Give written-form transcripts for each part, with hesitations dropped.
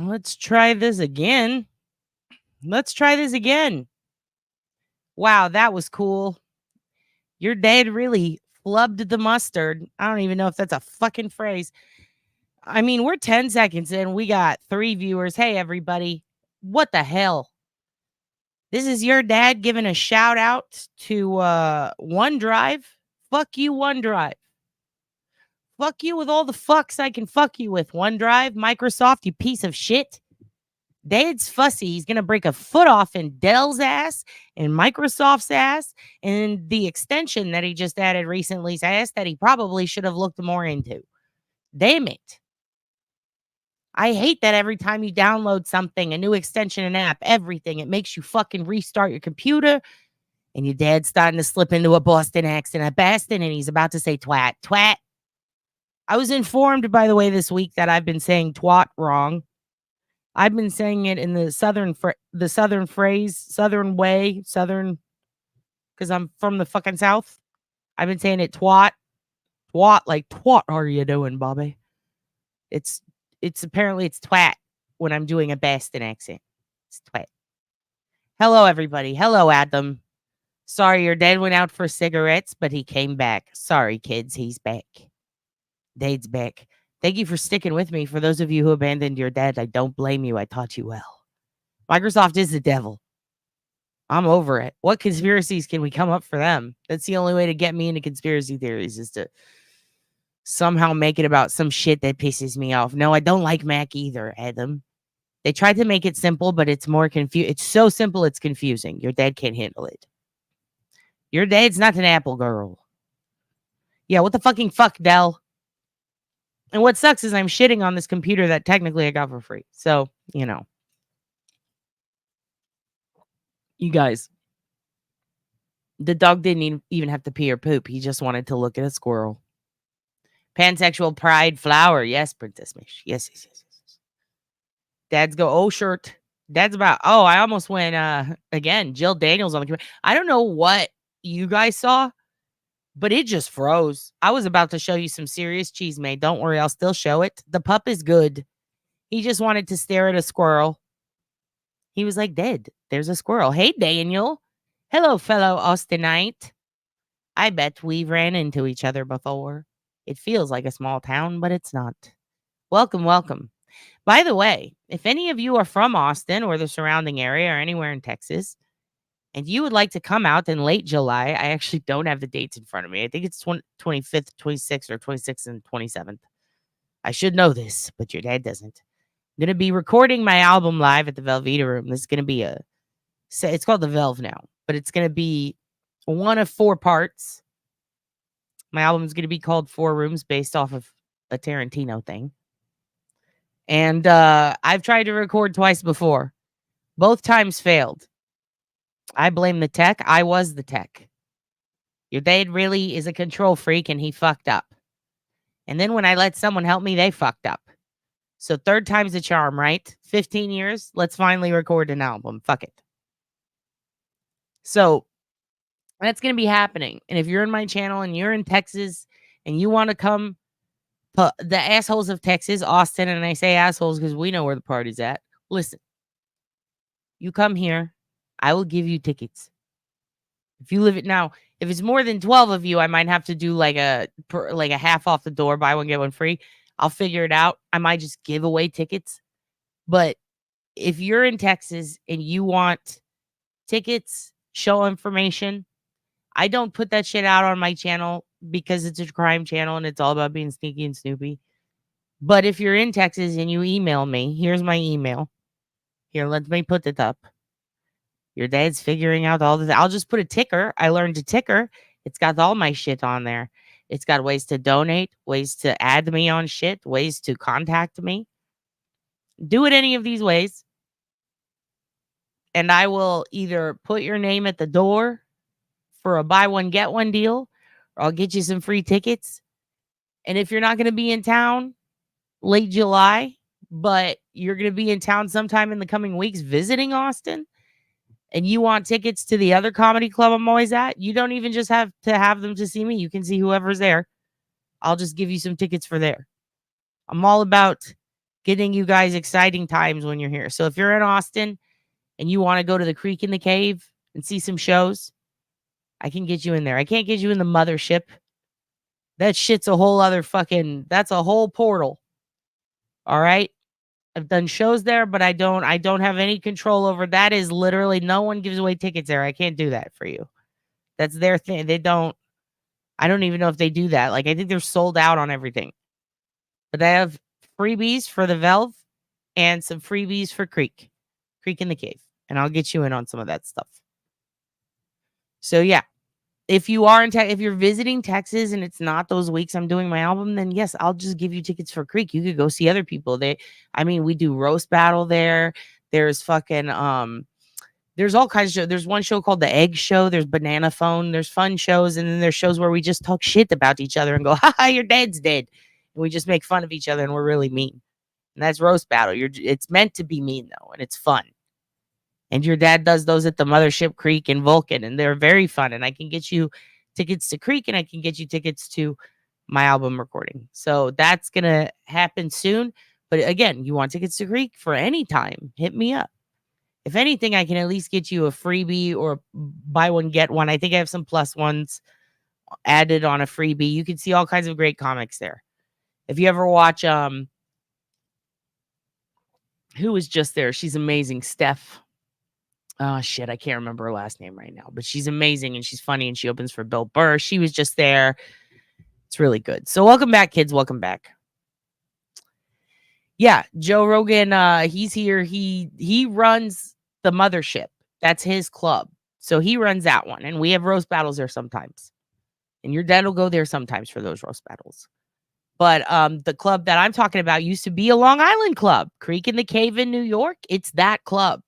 Let's try this again. Wow, that was cool. Your dad really flubbed the mustard. I don't even know if that's a fucking phrase. I mean, we're 10 seconds in. We got 3 viewers. Hey, everybody. What the hell? This is your dad giving a shout out to OneDrive. Fuck you, OneDrive. Fuck you with all the fucks I can fuck you with. OneDrive, Microsoft, you piece of shit. Dad's fussy. He's going to break a foot off in Dell's ass and Microsoft's ass and the extension that he just added recently's ass that he probably should have looked more into. Damn it. I hate that every time you download something, a new extension, an app, everything, it makes you fucking restart your computer and your dad's starting to slip into a Boston accent at Boston and he's about to say twat. Twat. I was informed, by the way, this week that I've been saying twat wrong. I've been saying it in the southern phrase, southern way, southern, because I'm from the fucking south. I've been saying it twat, like twat are you doing, Bobby? It's apparently it's twat when I'm doing a Boston accent. It's twat. Hello, everybody. Hello, Adam. Sorry, your dad went out for cigarettes, but he came back. Sorry, kids, he's back. Dad's back. Thank you for sticking with me. For those of you who abandoned your dad, I don't blame you. I taught you well. Microsoft is the devil. I'm over it. What conspiracies can we come up for them? That's the only way to get me into conspiracy theories is to somehow make it about some shit that pisses me off. No, I don't like Mac either, Adam. They tried to make it simple, but it's more confusing. It's so simple, it's confusing. Your dad can't handle it. Your dad's not an Apple girl. Yeah, what the fucking fuck, Dell? And what sucks is I'm shitting on this computer that technically I got for free. So, you know. You guys. The dog didn't even have to pee or poop. He just wanted to look at a squirrel. Pansexual pride flower. Yes, Princess Mish. Yes. Dad's go, oh, shirt. Dad's about, oh, I almost went, again, Jill Daniels on the computer. I don't know what you guys saw, but it just froze. I was about to show you some serious chisme. Don't worry, I'll still show it. The pup is good. He just wanted to stare at a squirrel. He was like, Dad, there's a squirrel. Hey, Daniel. Hello, fellow Austinite. I bet we've ran into each other before. It feels like a small town, but it's not. Welcome, welcome. By the way, if any of you are from Austin or the surrounding area or anywhere in Texas, and you would like to come out in late July, I actually don't have the dates in front of me. I think it's 25th, 26th, or 26th and 27th. I should know this, but your dad doesn't. I'm going to be recording my album live at the Velveeta Room. This is going to be it's called the Velve now, but it's going to be one of 4 parts. My album is going to be called 4 Rooms based off of a Tarantino thing. And I've tried to record twice before. Both times failed. I blame the tech. I was the tech. Your dad really is a control freak and he fucked up. And then when I let someone help me, they fucked up. So 3rd time's a charm, right? 15 years. Let's finally record an album. Fuck it. So that's going to be happening. And if you're in my channel and you're in Texas and you want to come, the assholes of Texas, Austin, and I say assholes because we know where the party's at. Listen, you come here. I will give you tickets. If you live it now, if it's more than 12 of you, I might have to do like a half off the door, buy one, get one free. I'll figure it out. I might just give away tickets. But if you're in Texas and you want tickets, show information, I don't put that shit out on my channel because it's a crime channel and it's all about being sneaky and snoopy. But if you're in Texas and you email me, here's my email. Here, let me put it up. Your dad's figuring out all this. I'll just put a ticker. I learned a ticker. It's got all my shit on there. It's got ways to donate, ways to add me on shit, ways to contact me. Do it any of these ways. And I will either put your name at the door for a buy one, get one deal, or I'll get you some free tickets. And if you're not going to be in town late July, but you're going to be in town sometime in the coming weeks visiting Austin, and you want tickets to the other comedy club I'm always at, you don't even just have to have them to see me. You can see whoever's there. I'll just give you some tickets for there. I'm all about getting you guys exciting times when you're here. So if you're in Austin and you want to go to the Creek in the Cave and see some shows, I can get you in there. I can't get you in the mothership. That shit's a whole other that's a whole portal. All right. I've done shows there, but I don't have any control over that. Is literally no one gives away tickets there. I can't do that for you. That's their thing. I don't even know if they do that. Like, I think they're sold out on everything. But I have freebies for the Velve and some freebies for Creek in the Cave. And I'll get you in on some of that stuff. So yeah, if you are if you're visiting Texas and it's not those weeks I'm doing my album, then yes, I'll just give you tickets for Creek. You could go see other people. We do roast battle there. There's fucking there's all kinds of shows. There's one show called The Egg Show. There's Banana Phone. There's fun shows. And then there's shows where we just talk shit about each other and go, ha, your dad's dead. And we just make fun of each other and we're really mean. And that's roast battle. It's meant to be mean, though, and it's fun. And your dad does those at the Mothership, Creek, and Vulcan, and they're very fun. And I can get you tickets to Creek, and I can get you tickets to my album recording. So that's going to happen soon. But again, you want tickets to Creek for any time, hit me up. If anything, I can at least get you a freebie or buy one, get one. I think I have some plus ones added on a freebie. You can see all kinds of great comics there. If you ever watch, who was just there? She's amazing. Steph. Oh, shit. I can't remember her last name right now, but she's amazing and she's funny and she opens for Bill Burr. She was just there. It's really good. So welcome back, kids. Welcome back. Yeah, Joe Rogan, he's here. He runs the Mothership. That's his club. So he runs that one. And we have roast battles there sometimes. And your dad will go there sometimes for those roast battles. But the club that I'm talking about used to be a Long Island club. Creek in the Cave in New York. It's that club.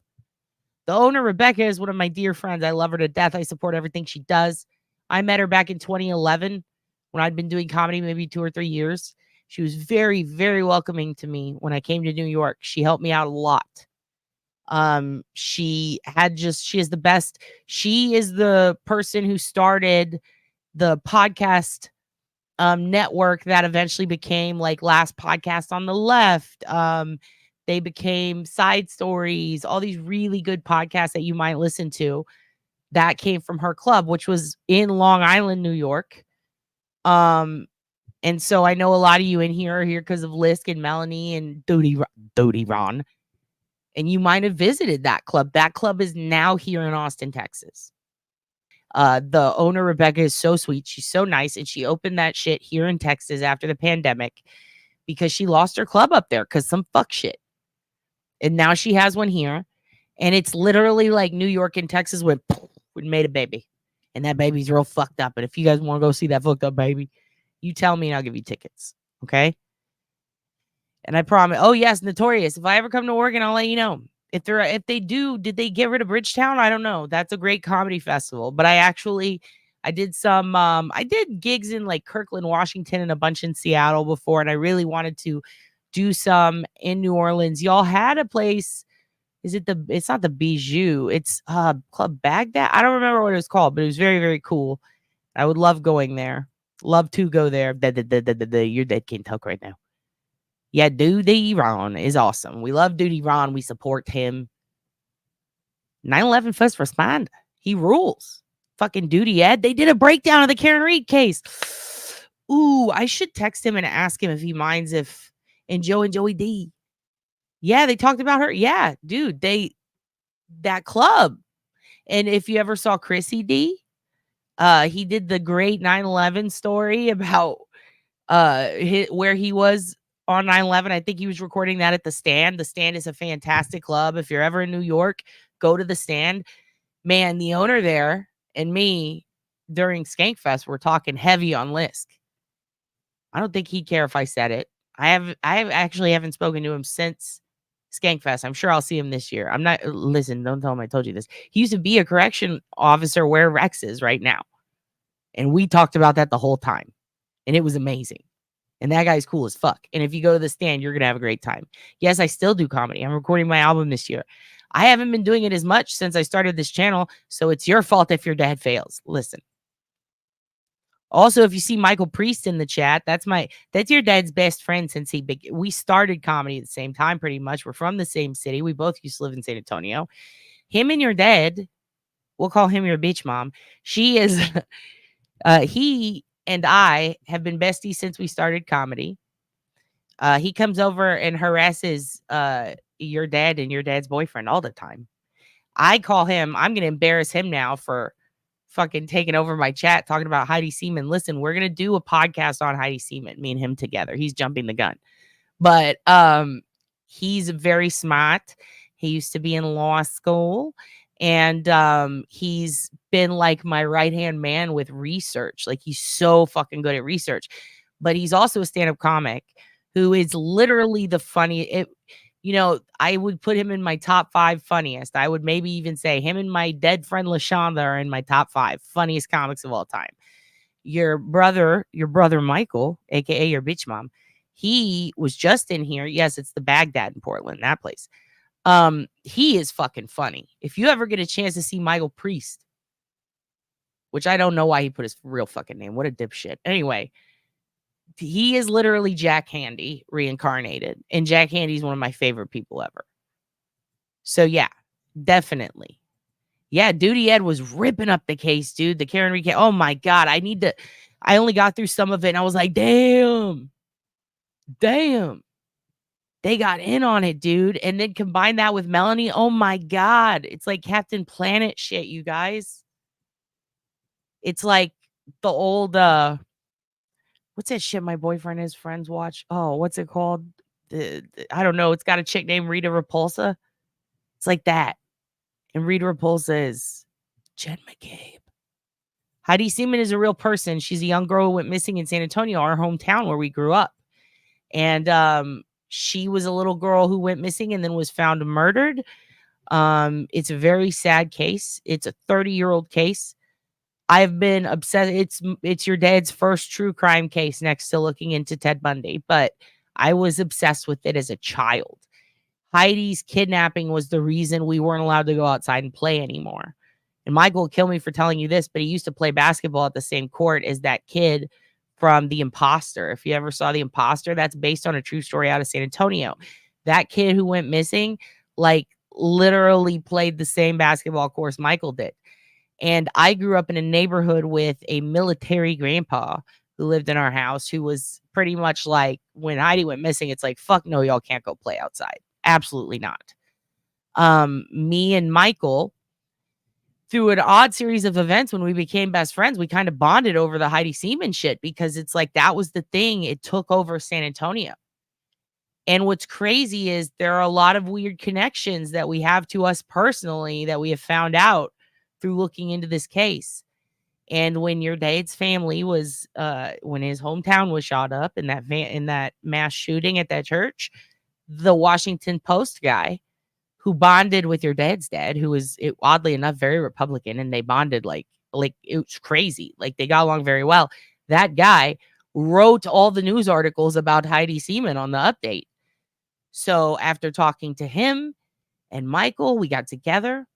The owner, Rebecca, is one of my dear friends. I love her to death. I support everything she does. I met her back in 2011 when I'd been doing comedy maybe 2 or 3 years. She was very, very welcoming to me when I came to New York. She helped me out a lot. She is the best. She is the person who started the podcast network that eventually became like Last Podcast on the Left. They became Side Stories, all these really good podcasts that you might listen to that came from her club, which was in Long Island, New York. And so I know a lot of you in here are here because of Lisk and Melanie and Dodie Ron. And you might have visited that club. That club is now here in Austin, Texas. The owner, Rebecca, is so sweet. She's so nice. And she opened that shit here in Texas after the pandemic because she lost her club up there because some fuck shit. And now she has one here. And it's literally like New York and Texas went and made a baby. And that baby's real fucked up. And if you guys want to go see that fucked up baby, you tell me and I'll give you tickets. Okay? And I promise. Oh, yes, Notorious. If I ever come to Oregon, I'll let you know. Did they get rid of Bridgetown? I don't know. That's a great comedy festival. But I did gigs in like Kirkland, Washington, and a bunch in Seattle before. And I really wanted to do some in New Orleans. Y'all had a place. It's not the Bijou. It's Club Baghdad. I don't remember what it was called, but it was very, very cool. I would love going there. Love to go there. Your dad can't talk right now. Yeah, Duty Ron is awesome. We love Duty Ron. We support him. 9/11 first responder. He rules. Fucking Duty Ed. They did a breakdown of the Karen Reed case. Ooh, I should text him and ask him if he minds and Joey D. Yeah, they talked about her. Yeah, dude, that club. And if you ever saw Chrissy D, he did the great 9/11 story about where he was on 9/11. I think he was recording that at the Stand. The Stand is a fantastic club. If you're ever in New York, go to the Stand. Man, the owner there and me during Skankfest were talking heavy on Lisk. I don't think he'd care if I said it. I actually haven't spoken to him since Skankfest. I'm sure I'll see him this year. Listen, don't tell him I told you this. He used to be a correction officer where Rex is right now. And we talked about that the whole time. And it was amazing. And that guy's cool as fuck. And if you go to the Stand, you're going to have a great time. Yes, I still do comedy. I'm recording my album this year. I haven't been doing it as much since I started this channel. So it's your fault if your dad fails. Listen. Also, if you see Michael Priest in the chat, that's your dad's best friend since we started comedy at the same time, pretty much. We're from the same city. We both used to live in San Antonio. Him and your dad, we'll call him your bitch mom. She is, he and I have been besties since we started comedy. He comes over and harasses your dad and your dad's boyfriend all the time. I call him, I'm going to embarrass him now for fucking taking over my chat talking about Heidi Seaman. Listen, we're going to do a podcast on Heidi Seaman, me and him together. He's jumping the gun. But he's very smart. He used to be in law school, and he's been like my right-hand man with research. Like, he's so fucking good at research. But he's also a stand-up comic who is literally the funniest. I would put him in my top 5 funniest. I would maybe even say him and my dead friend LaShonda are in my top 5 funniest comics of all time. Your brother Michael, aka your bitch mom, he was just in here. Yes, it's the Baghdad in Portland, that place. He is fucking funny. If you ever get a chance to see Michael Priest, which I don't know why he put his real fucking name. What a dipshit. Anyway, he is literally Jack Handy reincarnated. And Jack Handy is one of my favorite people ever. So yeah, definitely. Yeah, Duty Ed was ripping up the case, dude. The Karen Reed case. Oh my God. I only got through some of it and I was like, damn. They got in on it, dude. And then combine that with Melanie. Oh my God. It's like Captain Planet shit, you guys. It's like the old what's that shit my boyfriend and his friends watch? Oh, what's it called? I don't know. It's got a chick named Rita Repulsa. It's like that. And Rita Repulsa is Jen McCabe. Heidi Seaman is a real person. She's a young girl who went missing in San Antonio, our hometown where we grew up. And she was a little girl who went missing and then was found murdered. It's a very sad case. It's a 30-year-old case. I've been obsessed. It's your dad's first true crime case next to looking into Ted Bundy, but I was obsessed with it as a child. Heidi's kidnapping was the reason we weren't allowed to go outside and play anymore. And Michael will kill me for telling you this, but he used to play basketball at the same court as that kid from The Imposter. If you ever saw The Imposter, that's based on a true story out of San Antonio. That kid who went missing, like, literally played the same basketball course Michael did. And I grew up in a neighborhood with a military grandpa who lived in our house, who was pretty much like, when Heidi went missing, it's like, fuck no, y'all can't go play outside. Absolutely not. Me and Michael, through an odd series of events, when we became best friends, we kind of bonded over the Heidi Seaman shit, because it's like, that was the thing. It took over San Antonio. And what's crazy is there are a lot of weird connections that we have to us personally that we have found out through looking into this case. And when your dad's family was, when his hometown was shot up in that mass shooting at that church, the Washington Post guy who bonded with your dad's dad, who was, oddly enough, very Republican, and they bonded like it was crazy. Like, they got along very well. That guy wrote all the news articles about Heidi Seaman on the update. So after talking to him and Michael, we got together.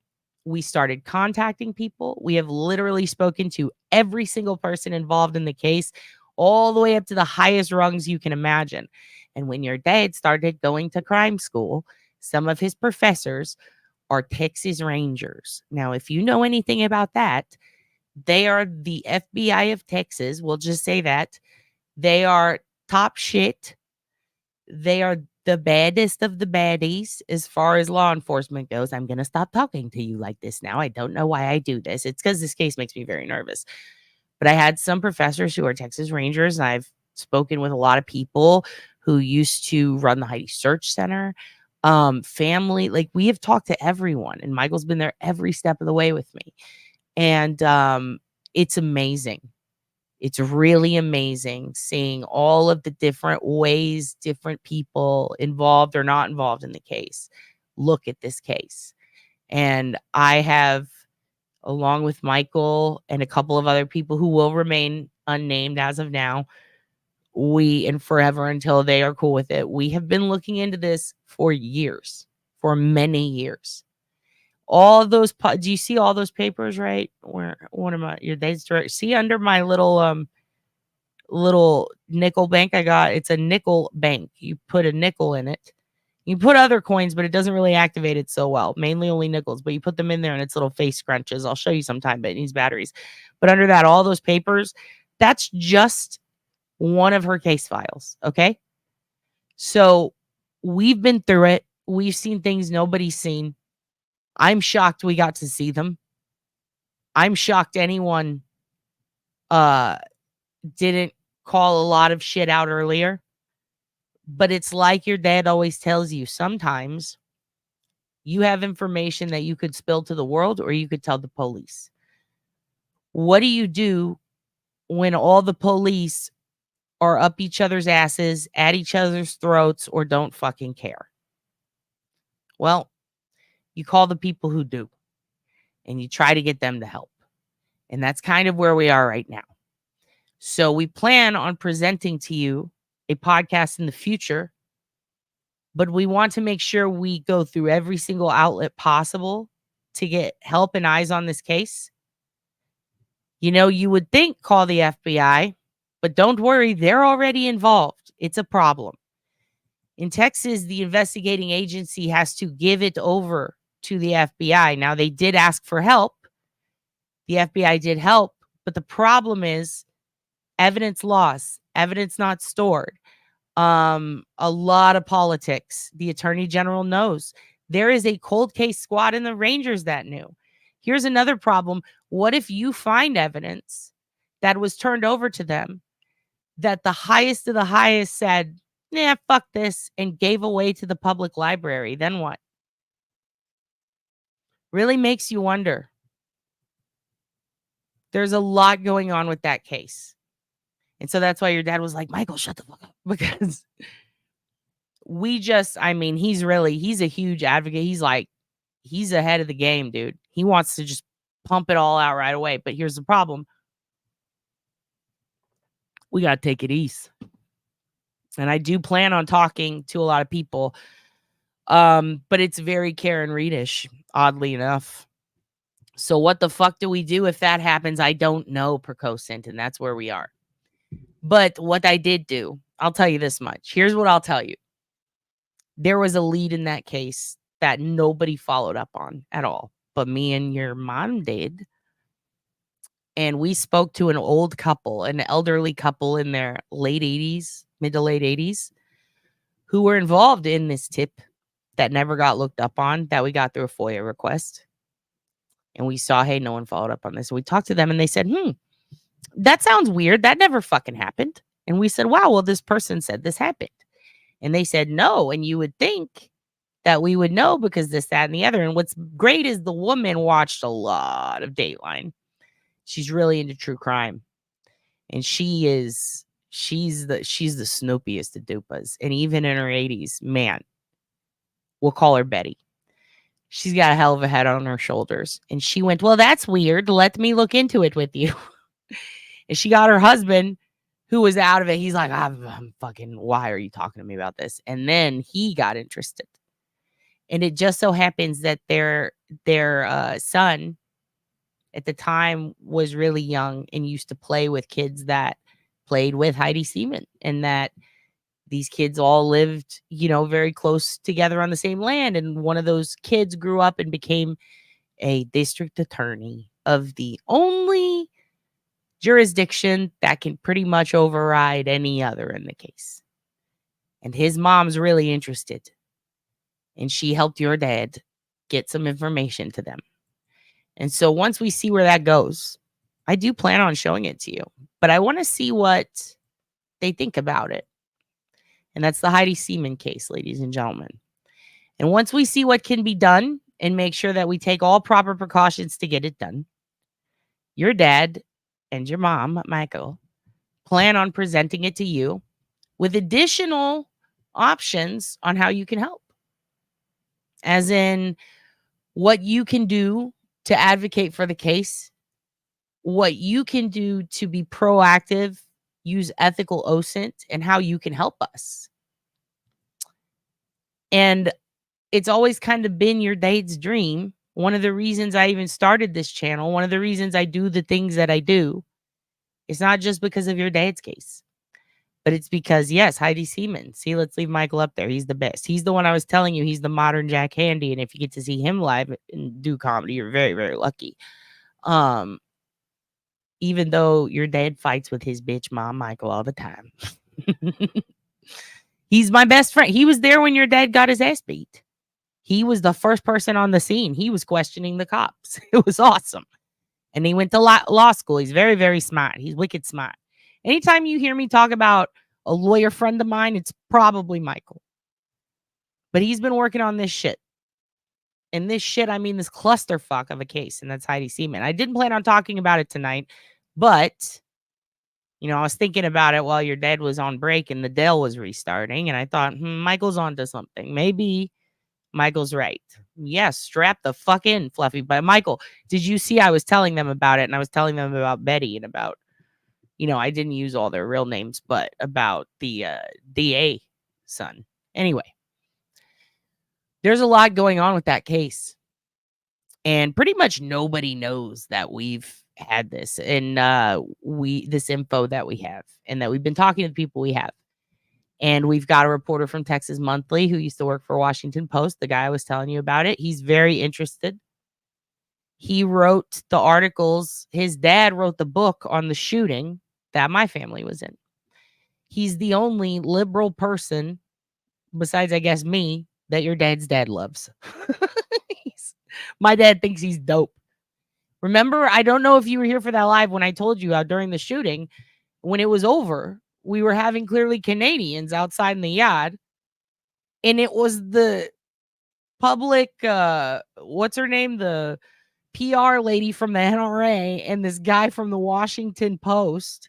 We started contacting people. We have literally spoken to every single person involved in the case, all the way up to the highest rungs you can imagine. And when your dad started going to crime school, some of his professors are Texas Rangers. Now, if you know anything about that, they are the FBI of Texas. We'll just say that. They are top shit. They are the baddest of the baddies as far as law enforcement goes. I'm going to stop talking to you like this now. I don't know why I do this. It's because this case makes me very nervous. But I had some professors who are Texas Rangers, and I've spoken with a lot of people who used to run the Heidi Search Center. Family, like, we have talked to everyone, and Michael's been there every step of the way with me. And it's amazing. It's really amazing seeing all of the different ways different people involved or not involved in the case look at this case. And I have, along with Michael and a couple of other people who will remain unnamed as of now, and forever until they are cool with it, we have been looking into this for years, for many years. All those, do you see all those papers, right? Where one of my, your dates direct, see under my little, little nickel bank I got. It's a nickel bank. You put a nickel in it. You put other coins, but it doesn't really activate it so well. Mainly only nickels, but you put them in there and its little face scrunches. I'll show you sometime, but it needs batteries. But under that, all those papers, that's just one of her case files. Okay. So we've been through it. We've seen things nobody's seen. I'm shocked we got to see them. I'm shocked anyone didn't call a lot of shit out earlier. But it's like your dad always tells you, sometimes you have information that you could spill to the world or you could tell the police. What do you do when all the police are up each other's asses, at each other's throats, or don't fucking care? Well, you call the people who do, and you try to get them to help. And that's kind of where we are right now. So we plan on presenting to you a podcast in the future, but we want to make sure we go through every single outlet possible to get help and eyes on this case. You know, you would think call the FBI, but don't worry, they're already involved. It's a problem. In Texas, the investigating agency has to give it over to the FBI. Now, they did ask for help. The FBI did help, but the problem is evidence loss, evidence not stored. A lot of politics. The attorney general knows. There is a cold case squad in the Rangers that knew. Here's another problem. What if you find evidence that was turned over to them that the highest of the highest said, nah, fuck this, and gave away to the public library? Then what? Really makes you wonder. There's a lot going on with that case. And so that's why your dad was like, Michael, shut the fuck up. Because he's a huge advocate. He's ahead of the game, dude. He wants to just pump it all out right away. But here's the problem. We got to take it easy. And I do plan on talking to a lot of people. But it's very Karen Reedish, oddly enough. So what the fuck do we do if that happens? I don't know, per OSINT, and that's where we are. But what I did do, I'll tell you this much. Here's what I'll tell you. There was a lead in that case that nobody followed up on at all, but me and your mom did. And we spoke to an old couple, an elderly couple in their late 80s, mid to late 80s, who were involved in this tip that never got looked up on, that we got through a FOIA request. And we saw, hey, no one followed up on this. And we talked to them and they said, that sounds weird. That never fucking happened. And we said, wow, well, this person said this happened. And they said, no. And you would think that we would know because this, that, and the other. And what's great is the woman watched a lot of Dateline. She's really into true crime. And she's the snoopiest of dupas. And even in her 80s, man, we'll call her Betty. She's got a hell of a head on her shoulders. And she went, well, that's weird. Let me look into it with you. And she got her husband, who was out of it. He's like, I'm fucking, why are you talking to me about this? And then he got interested. And it just so happens that their son at the time was really young and used to play with kids that played with Heidi Seaman, and that these kids all lived, very close together on the same land. And one of those kids grew up and became a district attorney of the only jurisdiction that can pretty much override any other in the case. And his mom's really interested. And she helped your dad get some information to them. And so once we see where that goes, I do plan on showing it to you. But I want to see what they think about it. And that's the Heidi Seaman case, ladies and gentlemen. And once we see what can be done and make sure that we take all proper precautions to get it done, your dad and your mom, Michael, plan on presenting it to you with additional options on how you can help. As in what you can do to advocate for the case, what you can do to be proactive, use ethical OSINT, and how you can help us. And it's always kind of been your dad's dream. One of the reasons I even started this channel, one of the reasons I do the things that I do, It's not just because of your dad's case, but it's because, yes, Heidi Seaman. See, let's leave Michael up there. He's the best. He's the one I was telling you. He's the modern Jack Handy. And if you get to see him live and do comedy, you're very, very lucky. Even though your dad fights with his bitch mom, Michael, all the time. He's my best friend. He was there when your dad got his ass beat. He was the first person on the scene. He was questioning the cops. It was awesome. And he went to law school. He's very, very smart. He's wicked smart. Anytime you hear me talk about a lawyer friend of mine, it's probably Michael. But he's been working on this shit. And this shit, I mean this clusterfuck of a case, and that's Heidi Seaman. I didn't plan on talking about it tonight, but, you know, I was thinking about it while your dad was on break and the Dell was restarting, and I thought, Michael's onto something. Maybe Michael's right. Yes, strap the fuck in, Fluffy. But Michael, did you see I was telling them about it, and I was telling them about Betty and about, you know, I didn't use all their real names, but about the DA son. Anyway, there's a lot going on with that case. And pretty much nobody knows that we've had this and this info that we have and that we've been talking to the people we have. And we've got a reporter from Texas Monthly who used to work for Washington Post, the guy I was telling you about it. He's very interested. He wrote the articles. His dad wrote the book on the shooting that my family was in. He's the only liberal person, besides, I guess, me, that your dad's dad loves. My dad thinks he's dope. Remember, I don't know if you were here for that live when I told you during the shooting, when it was over, we were having clearly Canadians outside in the yard. And it was the public, what's her name? The PR lady from the NRA and this guy from the Washington Post.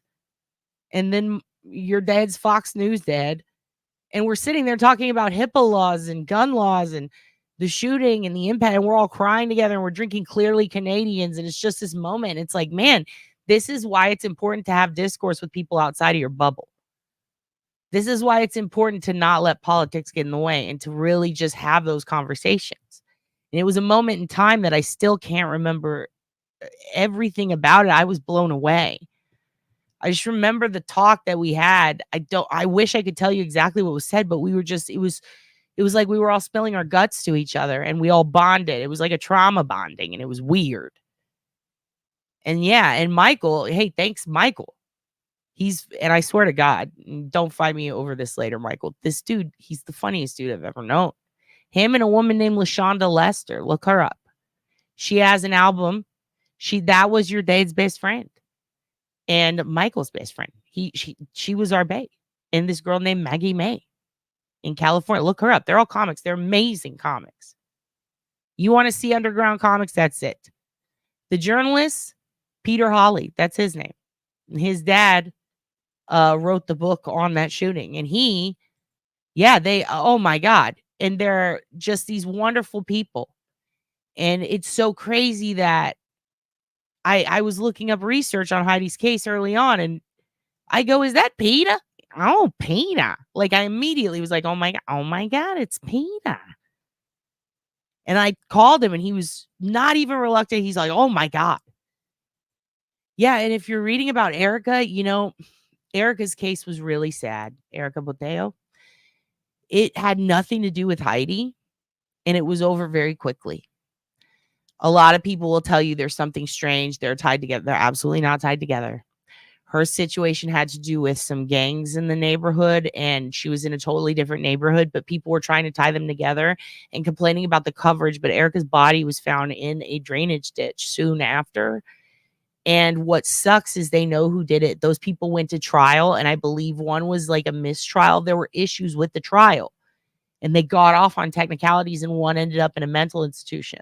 And then your dad's Fox News dad. And we're sitting there talking about HIPAA laws and gun laws and the shooting and the impact. And we're all crying together and we're drinking clearly Canadians. And it's just this moment. It's like, man, this is why it's important to have discourse with people outside of your bubble. This is why it's important to not let politics get in the way and to really just have those conversations. And it was a moment in time that I still can't remember everything about it. I was blown away. I just remember the talk that we had. I wish I could tell you exactly what was said, but we were just, it was like we were all spilling our guts to each other and we all bonded. It was like a trauma bonding and it was weird. And yeah, and Michael, hey, thanks, Michael. And I swear to God, don't fight me over this later, Michael. This dude, he's the funniest dude I've ever known. Him and a woman named LaShonda Lester. Look her up. She has an album. That was your dad's best friend. And Michael's best friend. She was our bae. And this girl named Maggie May in California. Look her up. They're all comics. They're amazing comics. You want to see underground comics? That's it. The journalist, Peter Hawley. That's his name. And his dad wrote the book on that shooting. And oh my God. And they're just these wonderful people. And it's so crazy that I was looking up research on Heidi's case early on, and I go, is that PETA? Oh, PETA. Like, I immediately was like, oh my God, it's PETA. And I called him, and he was not even reluctant. He's like, oh my God. Yeah, and if you're reading about Erica, you know, Erica's case was really sad. Erica Boteo. It had nothing to do with Heidi, and it was over very quickly. A lot of people will tell you there's something strange. They're tied together. They're absolutely not tied together. Her situation had to do with some gangs in the neighborhood, and she was in a totally different neighborhood, but people were trying to tie them together and complaining about the coverage. But Erica's body was found in a drainage ditch soon after. And what sucks is they know who did it. Those people went to trial, and I believe one was like a mistrial. There were issues with the trial, and they got off on technicalities, and one ended up in a mental institution.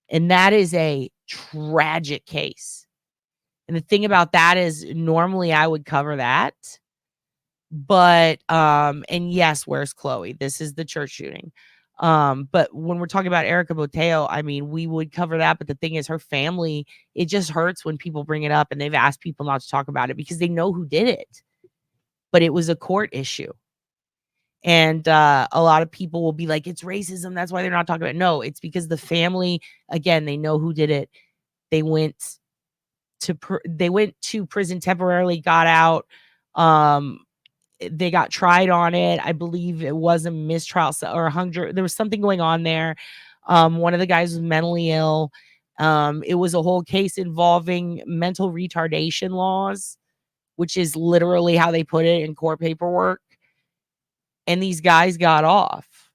And that is a tragic case. And the thing about that is normally I would cover that. But, and yes, where's Chloe? This is the church shooting. But when we're talking about Erica Boteo, I mean, we would cover that. But the thing is, her family, it just hurts when people bring it up and they've asked people not to talk about it because they know who did it. But it was a court issue. And a lot of people will be like, it's racism. That's why they're not talking about it. No, it's because the family, again, they know who did it. They went they went to prison temporarily, got out. They got tried on it. I believe it was a mistrial or hung jury. There was something going on there. One of the guys was mentally ill. It was a whole case involving mental retardation laws, which is literally how they put it in court paperwork. And these guys got off.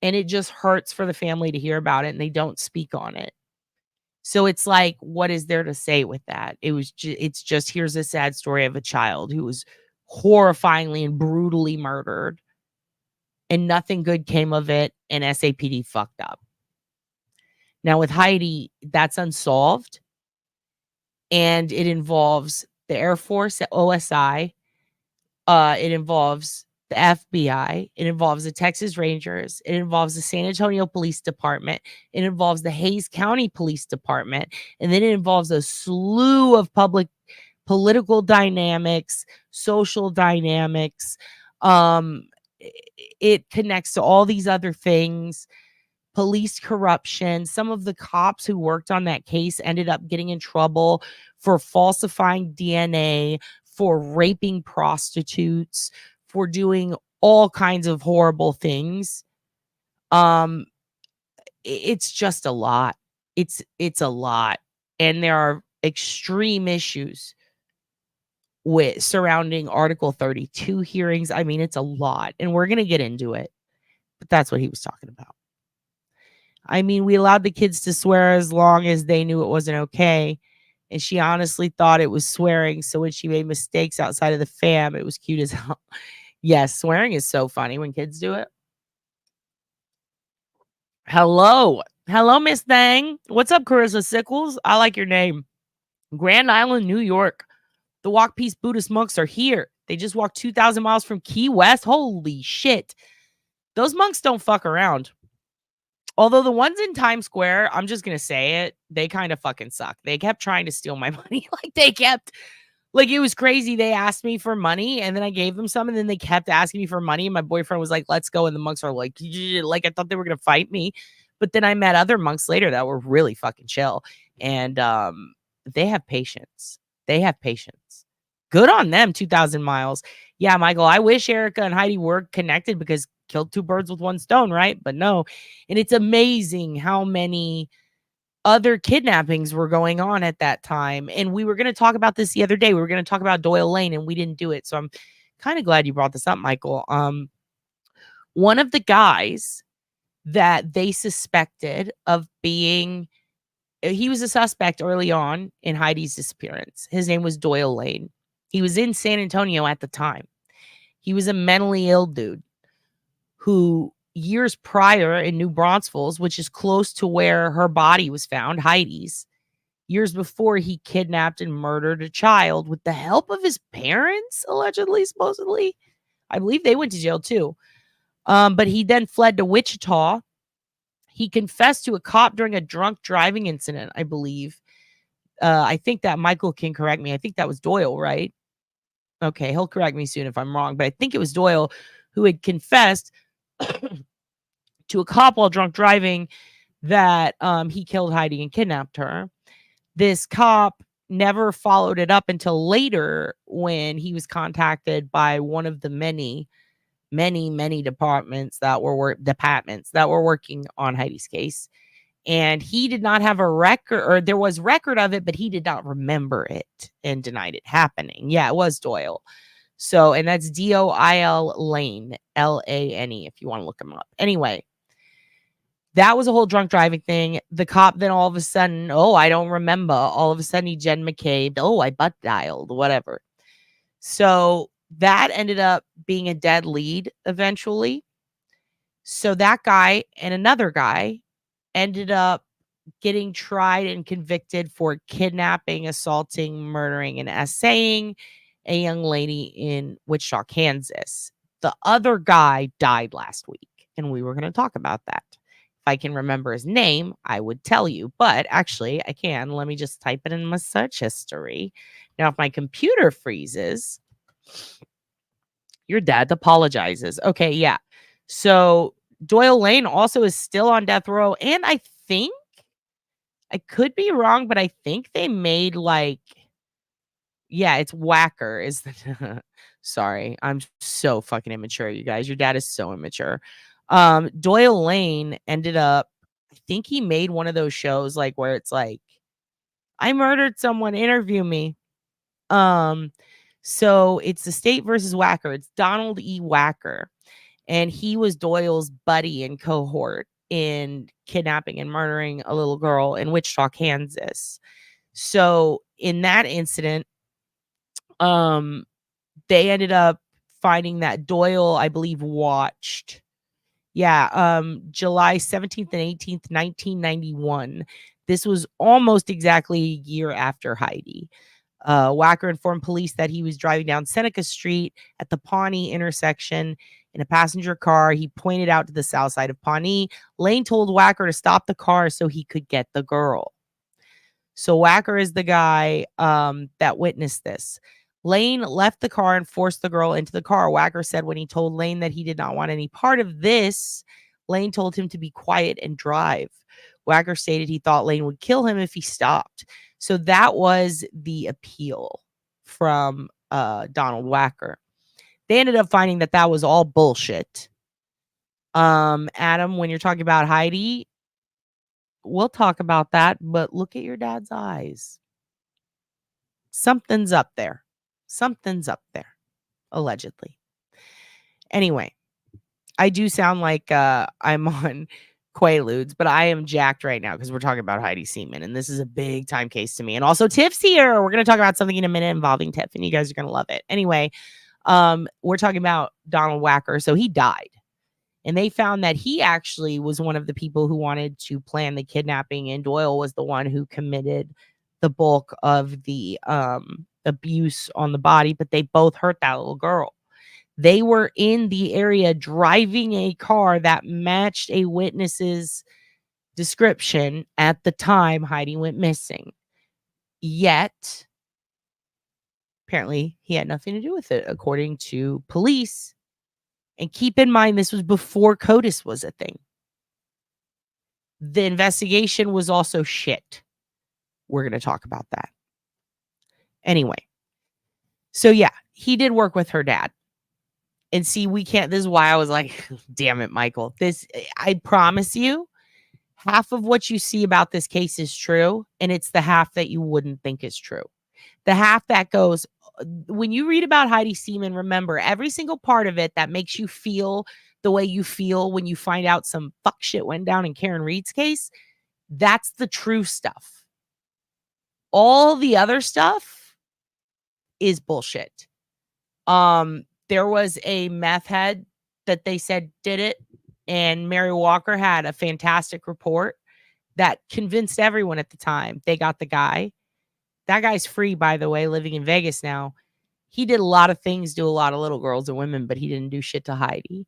And it just hurts for the family to hear about it, and they don't speak on it. So it's like, what is there to say with that? It's just, here's a sad story of a child who was horrifyingly and brutally murdered, and nothing good came of it, and SAPD fucked up. Now with Heidi, that's unsolved, and it involves the Air Force at OSI. It involves the FBI. It involves the Texas Rangers. It involves the San Antonio Police Department. It involves the Hays County Police Department. And then it involves a slew of political dynamics, social dynamics. It connects to all these other things. Police corruption. Some of the cops who worked on that case ended up getting in trouble for falsifying DNA, for raping prostitutes, for doing all kinds of horrible things. It's just a lot. It's a lot. And there are extreme issues with surrounding Article 32 hearings. I mean, it's a lot, and we're going to get into it. But that's what he was talking about. I mean, we allowed the kids to swear as long as they knew it wasn't okay. And she honestly thought it was swearing. So when she made mistakes outside of the fam, it was cute as hell. Yes, swearing is so funny when kids do it. Hello. Hello, Miss Thang. What's up, Carissa Sickles? I like your name. Grand Island, New York. The Walk Peace Buddhist monks are here. They just walked 2,000 miles from Key West. Holy shit. Those monks don't fuck around. Although the ones in Times Square, I'm just going to say it, they kind of fucking suck. They kept trying to steal my money. It was crazy. They asked me for money, and then I gave them some, and then they kept asking me for money. And my boyfriend was like, let's go. And the monks are like I thought they were going to fight me. But then I met other monks later that were really fucking chill. And they have patience. Good on them, 2,000 miles. Yeah, Michael, I wish Erica and Heidi were connected, because killed two birds with one stone, right? But no. And it's amazing how many other kidnappings were going on at that time. And we were going to talk about this the other day. We were going to talk about Doyle Lane, and we didn't do it. So I'm kind of glad you brought this up, Michael. One of the guys that they suspected of being, he was a suspect early on in Heidi's disappearance. His name was Doyle Lane. He was in San Antonio at the time. He was a mentally ill dude who years prior in New Braunfels, which is close to where her body was found, Heidi's, years before, he kidnapped and murdered a child with the help of his parents, allegedly, supposedly. I believe they went to jail too. But he then fled to Wichita. He confessed to a cop during a drunk driving incident, I believe. I think that Michael can correct me. I think that was Doyle, right? Okay, he'll correct me soon if I'm wrong, but I think it was Doyle who had confessed to a cop while drunk driving that he killed Heidi and kidnapped her. This cop never followed it up until later, when he was contacted by one of the many departments that were working on Heidi's case. And he did not have a record, or there was record of it, but he did not remember it and denied it happening. Yeah, it was Doyle. So, and that's Doyle Lane, Lane, if you want to look him up. Anyway, that was a whole drunk driving thing. The cop then all of a sudden, I don't remember. All of a sudden he Jen McCabe. I butt dialed, whatever. So that ended up being a dead lead eventually. So that guy and another guy ended up getting tried and convicted for kidnapping, assaulting, murdering, and essaying a young lady in Wichita, Kansas. The other guy died last week, and we were going to talk about that. If I can remember his name, I would tell you, but actually I can. Let me just type it in my search history. Now, if my computer freezes, your dad apologizes. Okay, yeah. So Doyle Lane also is still on death row, and I think I could be wrong, but I think they made like, yeah, it's Whacker is the sorry, I'm so fucking immature, you guys. Your dad is so immature. Doyle Lane ended up, I think he made one of those shows like where it's like, I murdered someone, interview me. So it's the state versus Whacker. It's Donald E. Whacker. And he was Doyle's buddy and cohort in kidnapping and murdering a little girl in Wichita, Kansas. So in that incident, they ended up finding that Doyle, I believe, watched. Yeah, July 17th and 18th, 1991. This was almost exactly a year after Heidi. Whacker informed police that he was driving down Seneca Street at the Pawnee intersection in a passenger car. He pointed out to the south side of Pawnee. Lane told Whacker to stop the car so he could get the girl. So Whacker is the guy that witnessed this. Lane left the car and forced the girl into the car. Whacker said when he told Lane that he did not want any part of this, Lane told him to be quiet and drive. Whacker stated he thought Lane would kill him if he stopped. So that was the appeal from Donald Whacker. They ended up finding that that was all bullshit. Adam, when you're talking about Heidi, we'll talk about that, but look at your dad's eyes. Something's up there. Something's up there, allegedly. Anyway, I do sound like I'm on Quaaludes, but I am jacked right now because we're talking about Heidi Seaman, and this is a big time case to me. And also, Tiff's here. We're going to talk about something in a minute involving Tiff, and you guys are going to love it. Anyway, we're talking about Donald Whacker. So he died. And they found that he actually was one of the people who wanted to plan the kidnapping, and Doyle was the one who committed the bulk of the abuse on the body, but they both hurt that little girl. They were in the area driving a car that matched a witness's description at the time Heidi went missing. Yet, apparently, he had nothing to do with it, according to police. And keep in mind, this was before CODIS was a thing. The investigation was also shit. We're going to talk about that. Anyway. So yeah, he did work with her dad. And see, we can't, this is why I was like, damn it, Michael. This, I promise you, half of what you see about this case is true. And it's the half that you wouldn't think is true. The half that goes, when you read about Heidi Seaman, remember every single part of it that makes you feel the way you feel when you find out some fuck shit went down in Karen Reed's case. That's the true stuff. All the other stuff is bullshit. There was a meth head that they said did it, and Mary Walker had a fantastic report that convinced everyone at the time. They got the guy. That guy's free, by the way, living in Vegas now. He did a lot of things to a lot of little girls and women, but he didn't do shit to Heidi.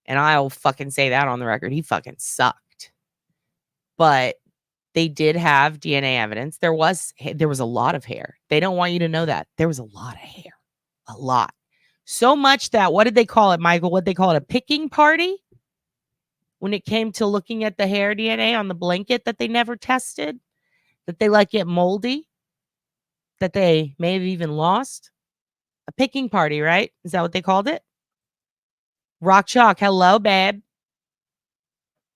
And I'll fucking say that on the record. He fucking sucked. But they did have DNA evidence. There was a lot of hair. They don't want you to know that. There was a lot of hair. A lot. So much that, what did they call it, Michael? What did they call it? A picking party? When it came to looking at the hair DNA on the blanket that they never tested? That they let get moldy? That they may have even lost? A picking party, right? Is that what they called it? Rock Chalk, hello, babe.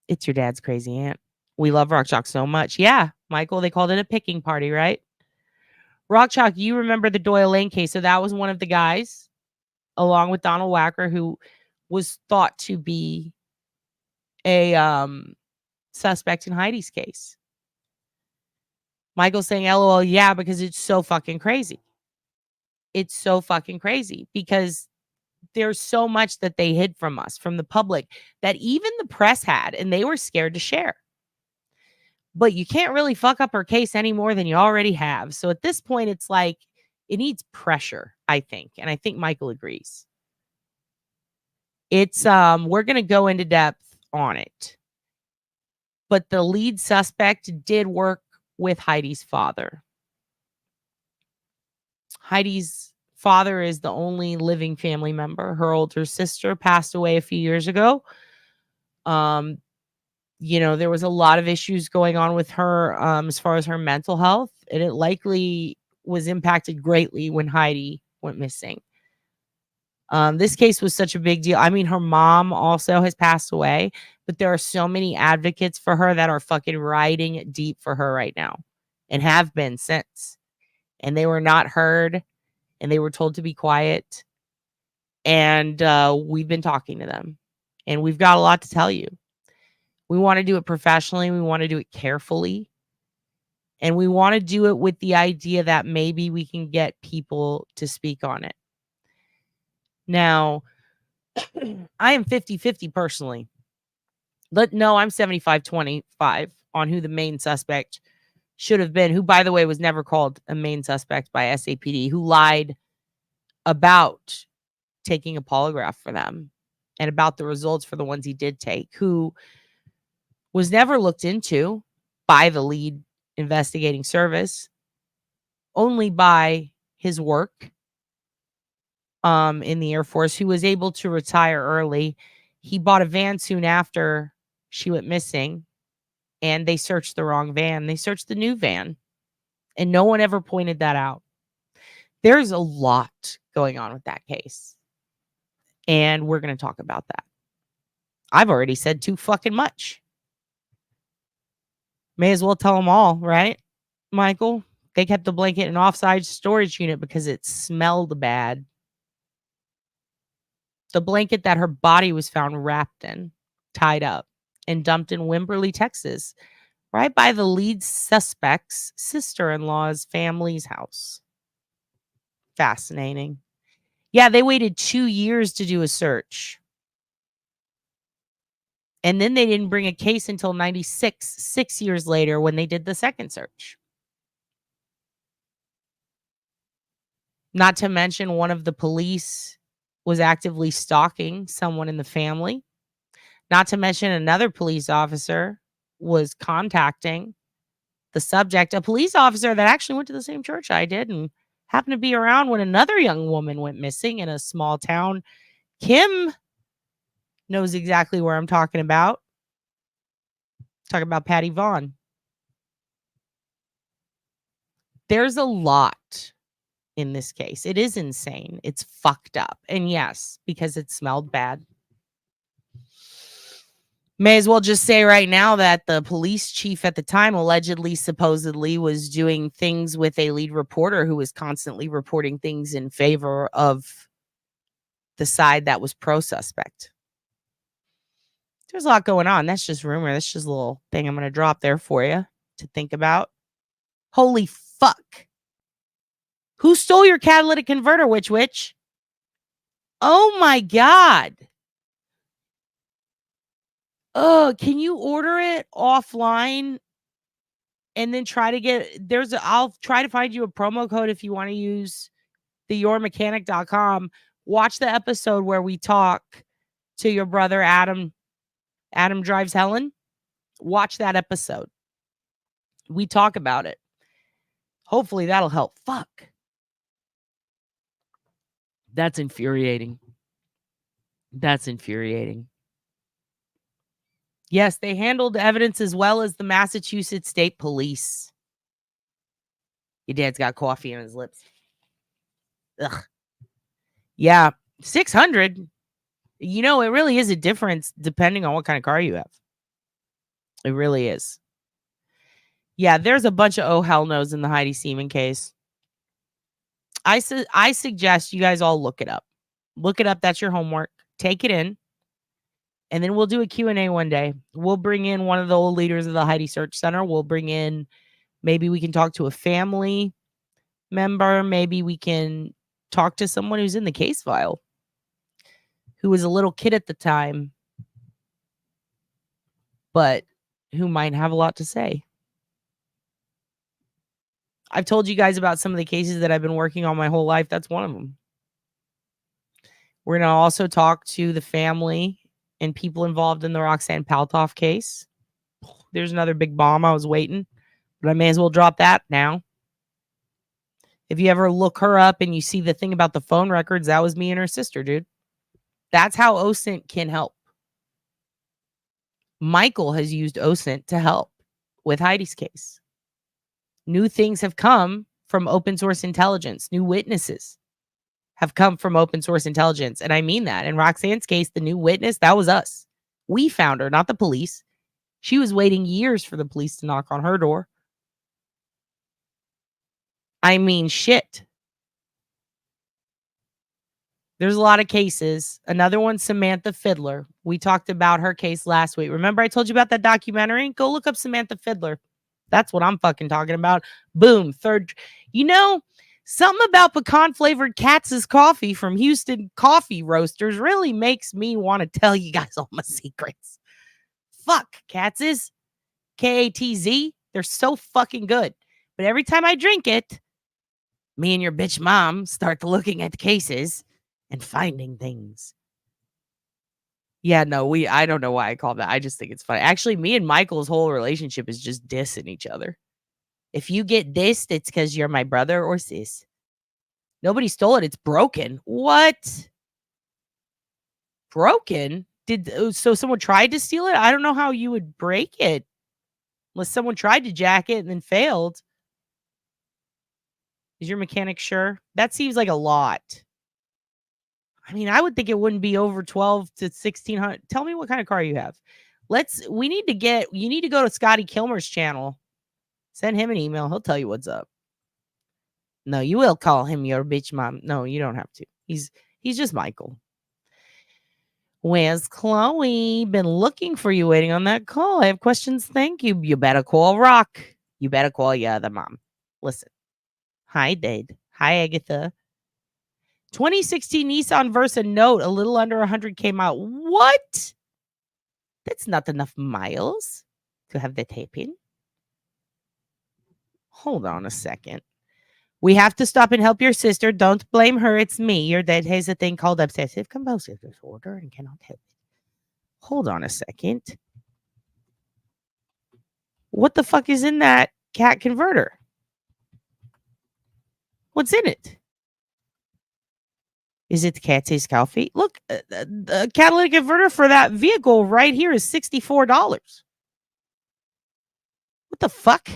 It's your dad's crazy aunt. We love Rock Chalk so much. Yeah, Michael, they called it a picking party, right? Rock Chalk, you remember the Doyle Lane case. So that was one of the guys, along with Donald Whacker, who was thought to be a suspect in Heidi's case. Michael's saying, LOL, yeah, because it's so fucking crazy. It's so fucking crazy because there's so much that they hid from us, from the public, that even the press had, and they were scared to share. But you can't really fuck up her case any more than you already have. So at this point, it's like, it needs pressure, I think. And I think Michael agrees. It's, we're going to go into depth on it. But the lead suspect did work with Heidi's father. Heidi's father is the only living family member. Her older sister passed away a few years ago. There was a lot of issues going on with her as far as her mental health, and it likely was impacted greatly when Heidi went missing. This case was such a big deal. I mean, her mom also has passed away, but there are so many advocates for her that are fucking riding deep for her right now and have been since. And they were not heard and they were told to be quiet. And we've been talking to them and we've got a lot to tell you. We want to do it professionally. We want to do it carefully. And we want to do it with the idea that maybe we can get people to speak on it. Now, I am 50-50 personally. No, I'm 75-25 on who the main suspect should have been, who, by the way, was never called a main suspect by SAPD, who lied about taking a polygraph for them and about the results for the ones he did take, who was never looked into by the lead investigating service, only by his work in the Air Force, who was able to retire early. He bought a van soon after she went missing, and they searched the wrong van. They searched the new van, and no one ever pointed that out. There's a lot going on with that case, and we're going to talk about that. I've already said too fucking much. May as well tell them all, right, Michael? They kept the blanket in offside storage unit because it smelled bad. The blanket that her body was found wrapped in, tied up, and dumped in Wimberley, Texas, right by the lead suspect's sister-in-law's family's house. Fascinating. Yeah, they waited 2 years to do a search. And then they didn't bring a case until 96, 6 years later, when they did the second search. Not to mention, one of the police was actively stalking someone in the family. Not to mention, another police officer was contacting the subject, a police officer that actually went to the same church I did and happened to be around when another young woman went missing in a small town. Kim knows exactly where I'm talking about. Talking about Patty Vaughn. There's a lot in this case. It is insane. It's fucked up. And yes, because it smelled bad. May as well just say right now that the police chief at the time supposedly was doing things with a lead reporter who was constantly reporting things in favor of the side that was pro-suspect. There's a lot going on. That's just rumor. That's just a little thing I'm going to drop there for you to think about. Holy fuck. Who stole your catalytic converter, witch? Oh my God. Oh, can you order it offline and then try to get I'll try to find you a promo code if you want to use the yourmechanic.com. Watch the episode where we talk to your brother Adam Drives Helen. Watch that episode. We talk about it. Hopefully that'll help. Fuck. That's infuriating. That's infuriating. Yes, they handled evidence as well as the Massachusetts State Police. Your dad's got coffee on his lips. Ugh. Yeah, 600. It really is a difference depending on what kind of car you have. It really is. Yeah, there's a bunch of oh hell no's in the Heidi Seaman case. I suggest you guys all look it up. Look it up. That's your homework. Take it in. And then we'll do a Q&A one day. We'll bring in one of the old leaders of the Heidi Search Center. We'll bring in, maybe we can talk to a family member. Maybe we can talk to someone who's in the case file, who was a little kid at the time, but who might have a lot to say. I've told you guys about some of the cases that I've been working on my whole life. That's one of them. We're going to also talk to the family and people involved in the Roxanne Paltoff case. There's another big bomb. I was waiting, but I may as well drop that now. If you ever look her up and you see the thing about the phone records, that was me and her sister, dude. That's how OSINT can help. Michael has used OSINT to help with Heidi's case. New things have come from open source intelligence. New witnesses have come from open source intelligence. And I mean that. In Roxanne's case, the new witness, that was us. We found her, not the police. She was waiting years for the police to knock on her door. I mean, shit. There's a lot of cases. Another one, Samantha Fiddler. We talked about her case last week. Remember I told you about that documentary? Go look up Samantha Fiddler. That's what I'm fucking talking about. Boom. Third. You know, something about pecan-flavored Katz's coffee from Houston Coffee Roasters really makes me want to tell you guys all my secrets. Fuck, Katz's. K-A-T-Z. They're so fucking good. But every time I drink it, me and your bitch mom start looking at the cases and finding things. Yeah, no, I don't know why I call that. I just think it's funny. Actually, me and Michael's whole relationship is just dissing each other. If you get dissed, it's because you're my brother or sis. Nobody stole it. It's broken. What? Broken? So someone tried to steal it? I don't know how you would break it. Unless someone tried to jack it and then failed. Is your mechanic sure? That seems like a lot. I mean, I would think it wouldn't be over 12 to 1600. Tell me what kind of car you have. You need to go to Scotty Kilmer's channel. Send him an email. He'll tell you what's up. No, you will call him your bitch mom. No, you don't have to. He's just Michael. Where's Chloe? Been looking for you, waiting on that call. I have questions. Thank you. You better call Rock. You better call your other mom. Listen. Hi, Dade. Hi, Agatha. 2016 Nissan Versa Note, a little under 100 came out. What? That's not enough miles to have the tape in. Hold on a second. We have to stop and help your sister. Don't blame her. It's me. Your dad has a thing called obsessive compulsive disorder and cannot help it. Hold on a second. What the fuck is in that cat converter? What's in it? Is it Cat's coffee? Look, the catalytic converter for that vehicle right here is $64. What the fuck?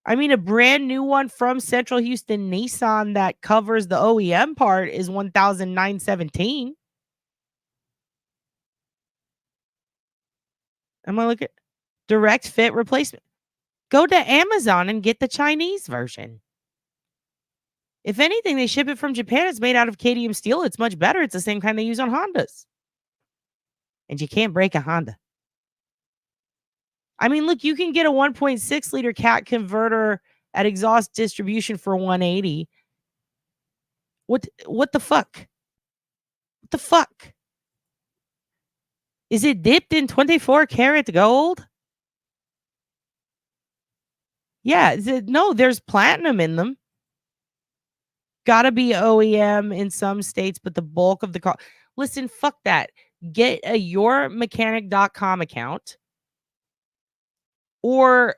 I mean, a brand new one from Central Houston Nissan that covers the OEM part is $1,917. Am I looking? Direct fit replacement. Go to Amazon and get the Chinese version. If anything, they ship it from Japan. It's made out of cadmium steel. It's much better. It's the same kind they use on Hondas. And you can't break a Honda. I mean, look, you can get a 1.6 liter cat converter at exhaust distribution for $180. What the fuck? What the fuck? Is it dipped in 24 karat gold? Yeah, no, there's platinum in them. Gotta be OEM in some states, but the bulk of the car. Listen, fuck that. Get a yourmechanic.com account. Or,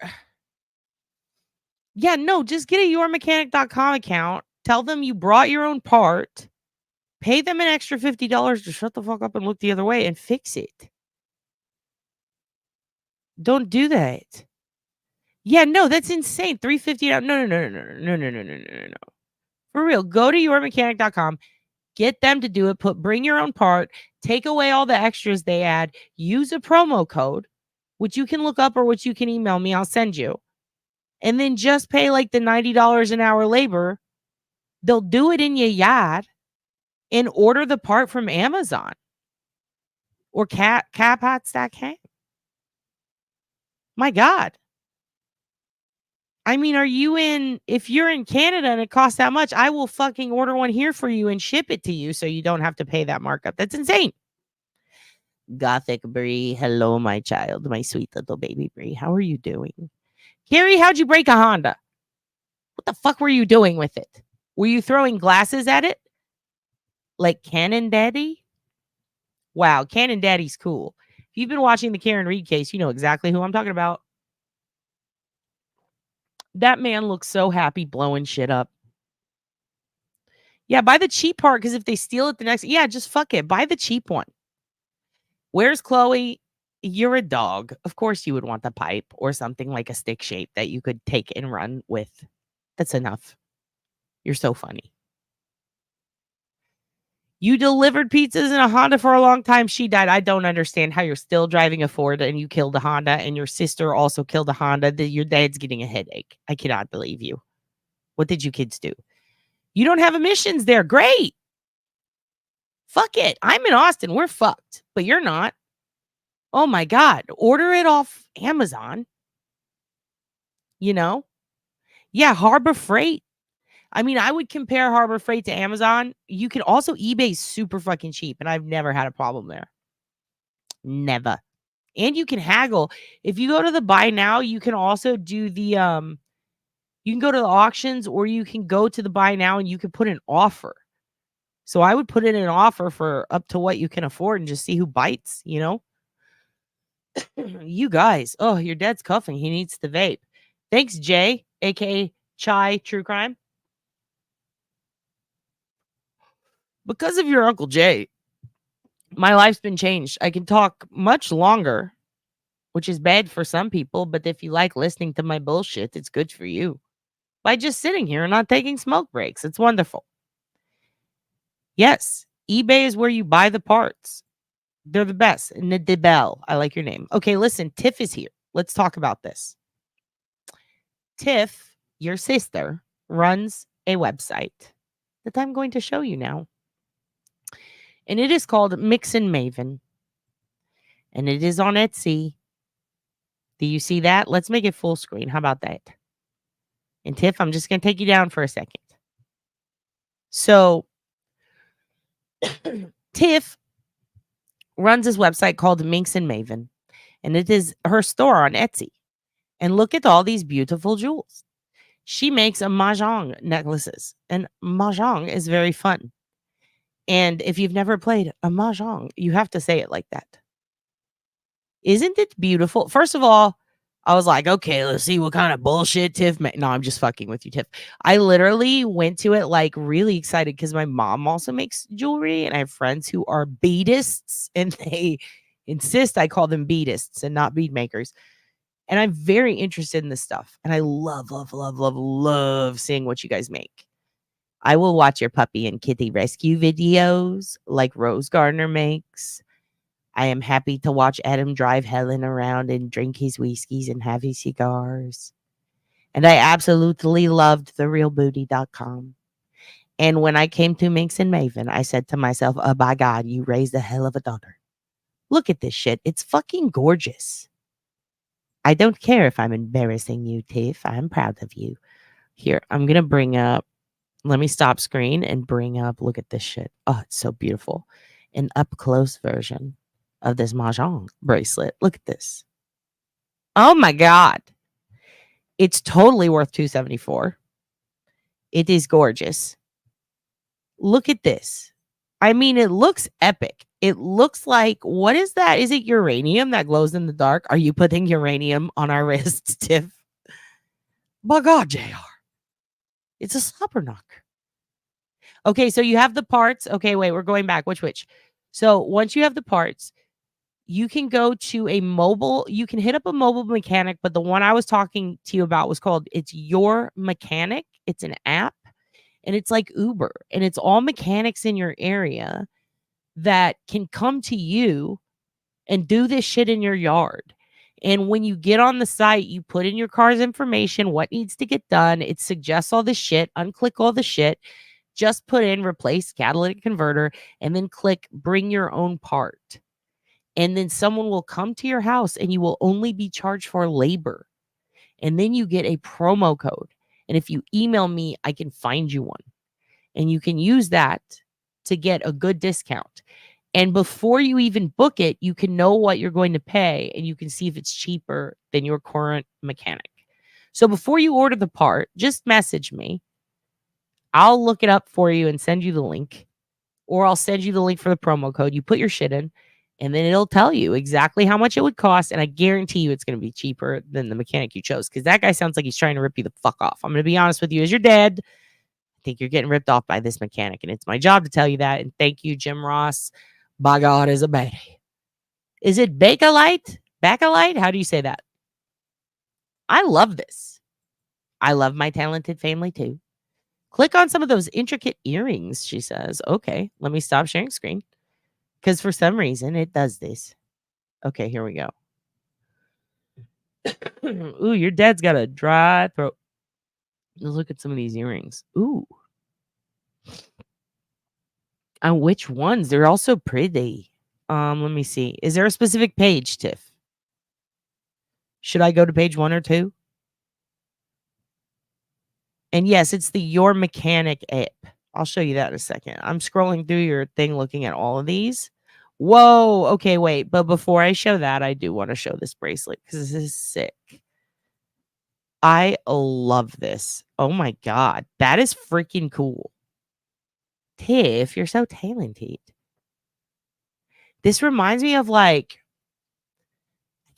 yeah, no, just get a yourmechanic.com account. Tell them you brought your own part. Pay them an extra $50 to shut the fuck up and look the other way and fix it. Don't do that. Yeah, no, that's insane. $350. No. For real, go to yourmechanic.com. Get them to do it. Bring your own part. Take away all the extras they add. Use a promo code, which you can look up or which you can email me. I'll send you. And then just pay like the $90 an hour labor. They'll do it in your yard and order the part from Amazon or caphots.com. My God. I mean, if you're in Canada and it costs that much, I will fucking order one here for you and ship it to you so you don't have to pay that markup. That's insane. Gothic Brie. Hello, my child, my sweet little baby Brie. How are you doing? Carrie, how'd you break a Honda? What the fuck were you doing with it? Were you throwing glasses at it? Like Cannon Daddy? Wow, Cannon Daddy's cool. If you've been watching the Karen Reed case, you know exactly who I'm talking about. That man looks so happy blowing shit up. Yeah, buy the cheap part because if they steal it the next... Yeah, just fuck it. Buy the cheap one. Where's Chloe? You're a dog. Of course you would want the pipe or something like a stick shape that you could take and run with. That's enough. You're so funny. You delivered pizzas in a Honda for a long time. She died. I don't understand how you're still driving a Ford and you killed a Honda and your sister also killed a Honda. Your dad's getting a headache. I cannot believe you. What did you kids do? You don't have emissions there. Great. Fuck it. I'm in Austin. We're fucked, but you're not. Oh my God. Order it off Amazon. You know? Yeah, Harbor Freight. I mean, I would compare Harbor Freight to Amazon. You can also eBay super fucking cheap, and I've never had a problem there. Never. And you can haggle. If you go to the buy now, you can also do the you can go to the auctions or you can go to the buy now and you can put an offer. So I would put in an offer for up to what you can afford and just see who bites, you know? You guys, oh, your dad's coughing. He needs the vape. Thanks, Jay, aka Chai True Crime. Because of your Uncle Jay, my life's been changed. I can talk much longer, which is bad for some people, but if you like listening to my bullshit, it's good for you. By just sitting here and not taking smoke breaks. It's wonderful. Yes, eBay is where you buy the parts. They're the best. Nadibel, I like your name. Okay, listen, Tiff is here. Let's talk about this. Tiff, your sister, runs a website that I'm going to show you now. And it is called Mix and Maven. And it is on Etsy. Do you see that? Let's make it full screen. How about that? And Tiff, I'm just going to take you down for a second. So, Tiff runs this website called Minx and Maven. And it is her store on Etsy. And look at all these beautiful jewels. She makes a mahjong necklaces. And mahjong is very fun. And if you've never played a mahjong, you have to say it like that. Isn't it beautiful? First of all, I was like, okay, let's see what kind of bullshit Tiff No, I'm just fucking with you, Tiff. I literally went to it like really excited because my mom also makes jewelry and I have friends who are beadists and they insist I call them beadists and not bead makers. And I'm very interested in this stuff. And I love seeing what you guys make. I will watch your puppy and kitty rescue videos like Rose Gardner makes. I am happy to watch Adam drive Helen around and drink his whiskeys and have his cigars. And I absolutely loved therealbooty.com. And when I came to Minx and Maven, I said to myself, oh, by God, you raised a hell of a daughter. Look at this shit. It's fucking gorgeous. I don't care if I'm embarrassing you, Tiff. I'm proud of you. Here, I'm going to bring up, let me stop screen and bring up, look at this shit. Oh, it's so beautiful. An up-close version of this mahjong bracelet. Look at this. Oh my God. It's totally worth $274. It is gorgeous. Look at this. I mean, it looks epic. It looks like, what is that? Is it uranium that glows in the dark? Are you putting uranium on our wrists, Tiff? My God, JR. It's a slobber knocker. Okay, so you have the parts. Okay, wait, we're going back. Which? So once you have the parts, you can go to a mobile, you can hit up a mobile mechanic, but the one I was talking to you about was called It's Your Mechanic. It's an app and it's like Uber and it's all mechanics in your area that can come to you and do this shit in your yard. And when you get on the site, you put in your car's information, what needs to get done. It suggests all the shit, unclick all the shit, just put in replace catalytic converter and then click bring your own part. And then someone will come to your house and you will only be charged for labor. And then you get a promo code. And if you email me, I can find you one. And you can use that to get a good discount. And before you even book it, you can know what you're going to pay and you can see if it's cheaper than your current mechanic. So before you order the part, just message me. I'll look it up for you and send you the link. Or I'll send you the link for the promo code. You put your shit in. And then it'll tell you exactly how much it would cost. And I guarantee you it's going to be cheaper than the mechanic you chose. Because that guy sounds like he's trying to rip you the fuck off. I'm going to be honest with you. As your dad, I think you're getting ripped off by this mechanic. And it's my job to tell you that. And thank you, Jim Ross. By God, is a baddie. Is it Bakelite? Bakelite? How do you say that? I love this. I love my talented family too. Click on some of those intricate earrings, she says. Okay, let me stop sharing screen. Because for some reason it does this. Okay, here we go. Ooh, your dad's got a dry throat. Let's look at some of these earrings. Ooh. And which ones? They're all so pretty. Let me see. Is there a specific page, Tiff? Should I go to page 1 or 2? And yes, it's the Your Mechanic app. I'll show you that in a second. I'm scrolling through your thing looking at all of these. Whoa. Okay, wait. But before I show that, I do want to show this bracelet because this is sick. I love this. Oh my God. That is freaking cool. Tiff, you're so talented. This reminds me of like,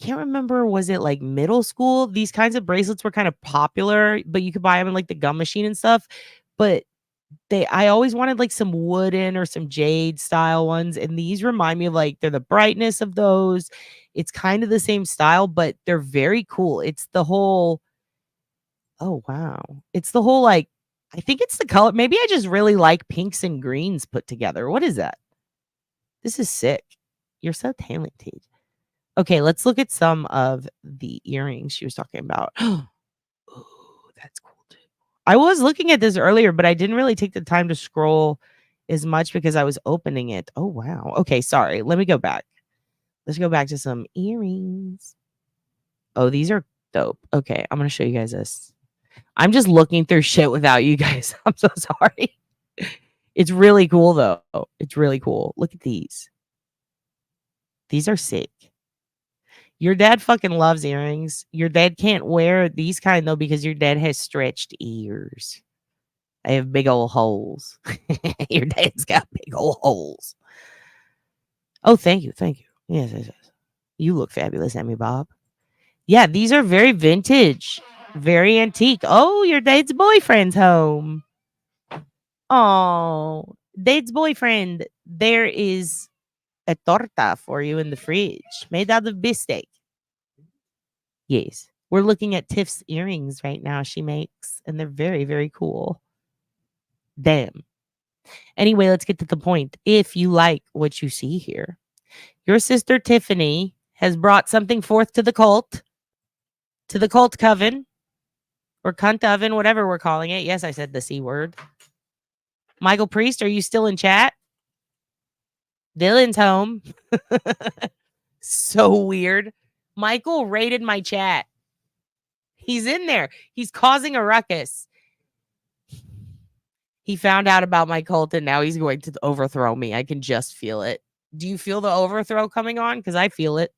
I can't remember, was it like middle school? These kinds of bracelets were kind of popular, but you could buy them in like the gum machine and stuff. But I always wanted like some wooden or some jade style ones. And these remind me of like, they're the brightness of those. It's kind of the same style, but they're very cool. It's the whole, oh wow. It's the whole like, I think it's the color. Maybe I just really like pinks and greens put together. What is that? This is sick. You're so talented. Okay, let's look at some of the earrings she was talking about. Oh, that's cool too. I was looking at this earlier, but I didn't really take the time to scroll as much because I was opening it. Oh, wow. Okay, sorry. Let me go back. Let's go back to some earrings. Oh, these are dope. Okay, I'm going to show you guys this. I'm just looking through shit without you guys. I'm so sorry. It's really cool, though. It's really cool. Look at these. These are sick. Your dad fucking loves earrings. Your dad can't wear these kind, though, because your dad has stretched ears. They have big old holes. Your dad's got big old holes. Oh, thank you. Thank you. Yes, yes, yes. You look fabulous, Emmy Bob. Yeah, these are very vintage, very antique. Oh, your dad's boyfriend's home. Oh, dad's boyfriend. There is a torta for you in the fridge made out of beefsteak. Yes. We're looking at Tiff's earrings right now she makes, and they're very, very cool. Damn. Anyway, let's get to the point. If you like what you see here, your sister Tiffany has brought something forth to the cult coven, or cunt oven, whatever we're calling it. Yes, I said the C word. Michael Priest, are you still in chat? Dylan's home. So weird. Michael raided my chat. He's in there. He's causing a ruckus. He found out about my cult and now he's going to overthrow me. I can just feel it. Do you feel the overthrow coming on? Because I feel it.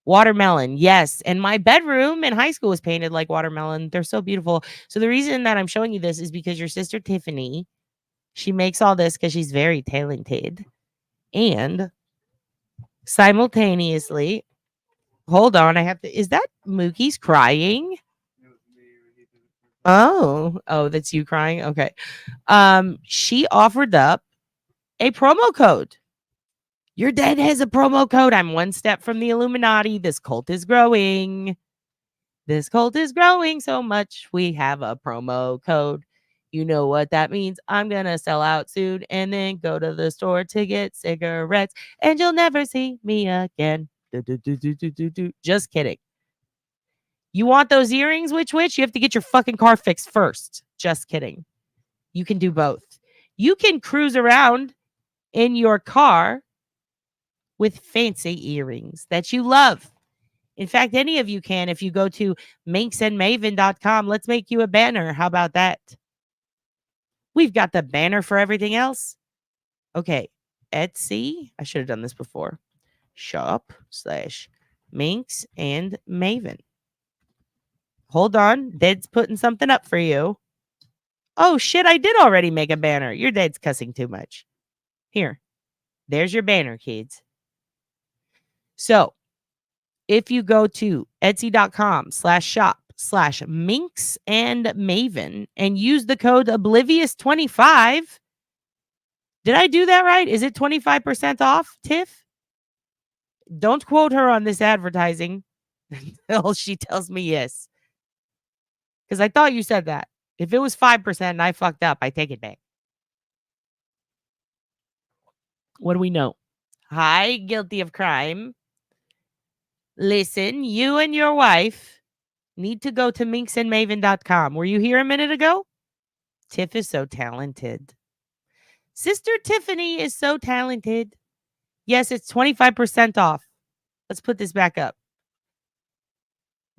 Watermelon. Yes. And my bedroom in high school was painted like watermelon. They're so beautiful. So the reason that I'm showing you this is because your sister Tiffany, she makes all this because she's very talented. And simultaneously, hold on, I have to, is that Mookie's crying? Oh, that's you crying. Okay. She offered up a promo code. Your dad has a promo code. I'm one step from the Illuminati. This cult is growing. This cult is growing so much. We have a promo code. You know what that means. I'm going to sell out soon and then go to the store to get cigarettes and you'll never see me again. Just kidding. You want those earrings, which? You have to get your fucking car fixed first. Just kidding. You can do both. You can cruise around in your car with fancy earrings that you love. In fact, any of you can if you go to minxandmaven.com. Let's make you a banner. How about that? We've got the banner for everything else. Okay. Etsy. I should have done this before. Shop/Minx and Maven. Hold on. Dad's putting something up for you. Oh, shit. I did already make a banner. Your dad's cussing too much. Here. There's your banner, kids. So, if you go to etsy.com/shop/Minx and Maven and use the code Oblivious25. Did I do that right? Is it 25% off, Tiff? Don't quote her on this advertising until she tells me yes. Because I thought you said that. If it was 5% and I fucked up, I take it back. What do we know? Hi, guilty of crime. Listen, you and your wife need to go to minxandmaven.com. Were you here a minute ago? Tiff is so talented. Sister Tiffany is so talented. Yes, it's 25% off. Let's put this back up.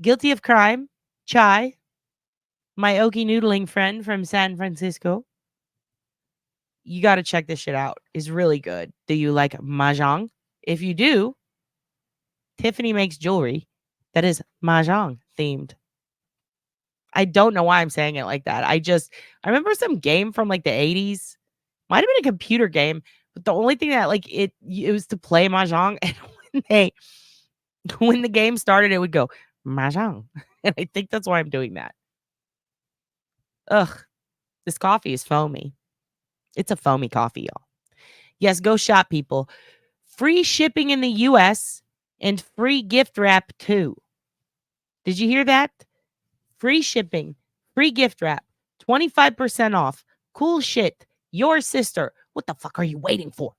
Guilty of crime, Chai, my Okie noodling friend from San Francisco. You got to check this shit out. It's really good. Do you like mahjong? If you do, Tiffany makes jewelry that is mahjong themed. I don't know why I'm saying it like that. I remember some game from like the 80s. Might have been a computer game, but the only thing that like it was to play mahjong, and when the game started, it would go mahjong, and I think that's why I'm doing that. Ugh, this coffee is foamy. It's a foamy coffee, y'all. Yes, go shop, people. Free shipping in the U.S. and free gift wrap too. Did you hear that? Free shipping, free gift wrap, 25% off. Cool shit. Your sister. What the fuck are you waiting for?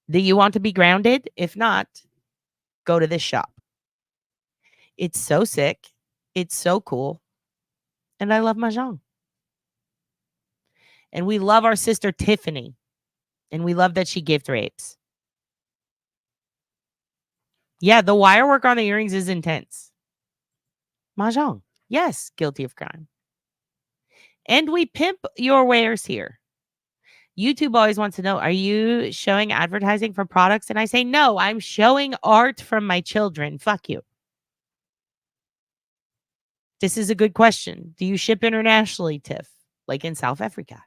Do you want to be grounded? If not, go to this shop. It's so sick. It's so cool. And I love mahjong. And we love our sister Tiffany. And we love that she gift rapes. Yeah, the wire work on the earrings is intense. Mahjong. Yes, guilty of crime. And we pimp your wares here. YouTube always wants to know, are you showing advertising for products? And I say, no, I'm showing art from my children. Fuck you. This is a good question. Do you ship internationally, Tiff? Like in South Africa?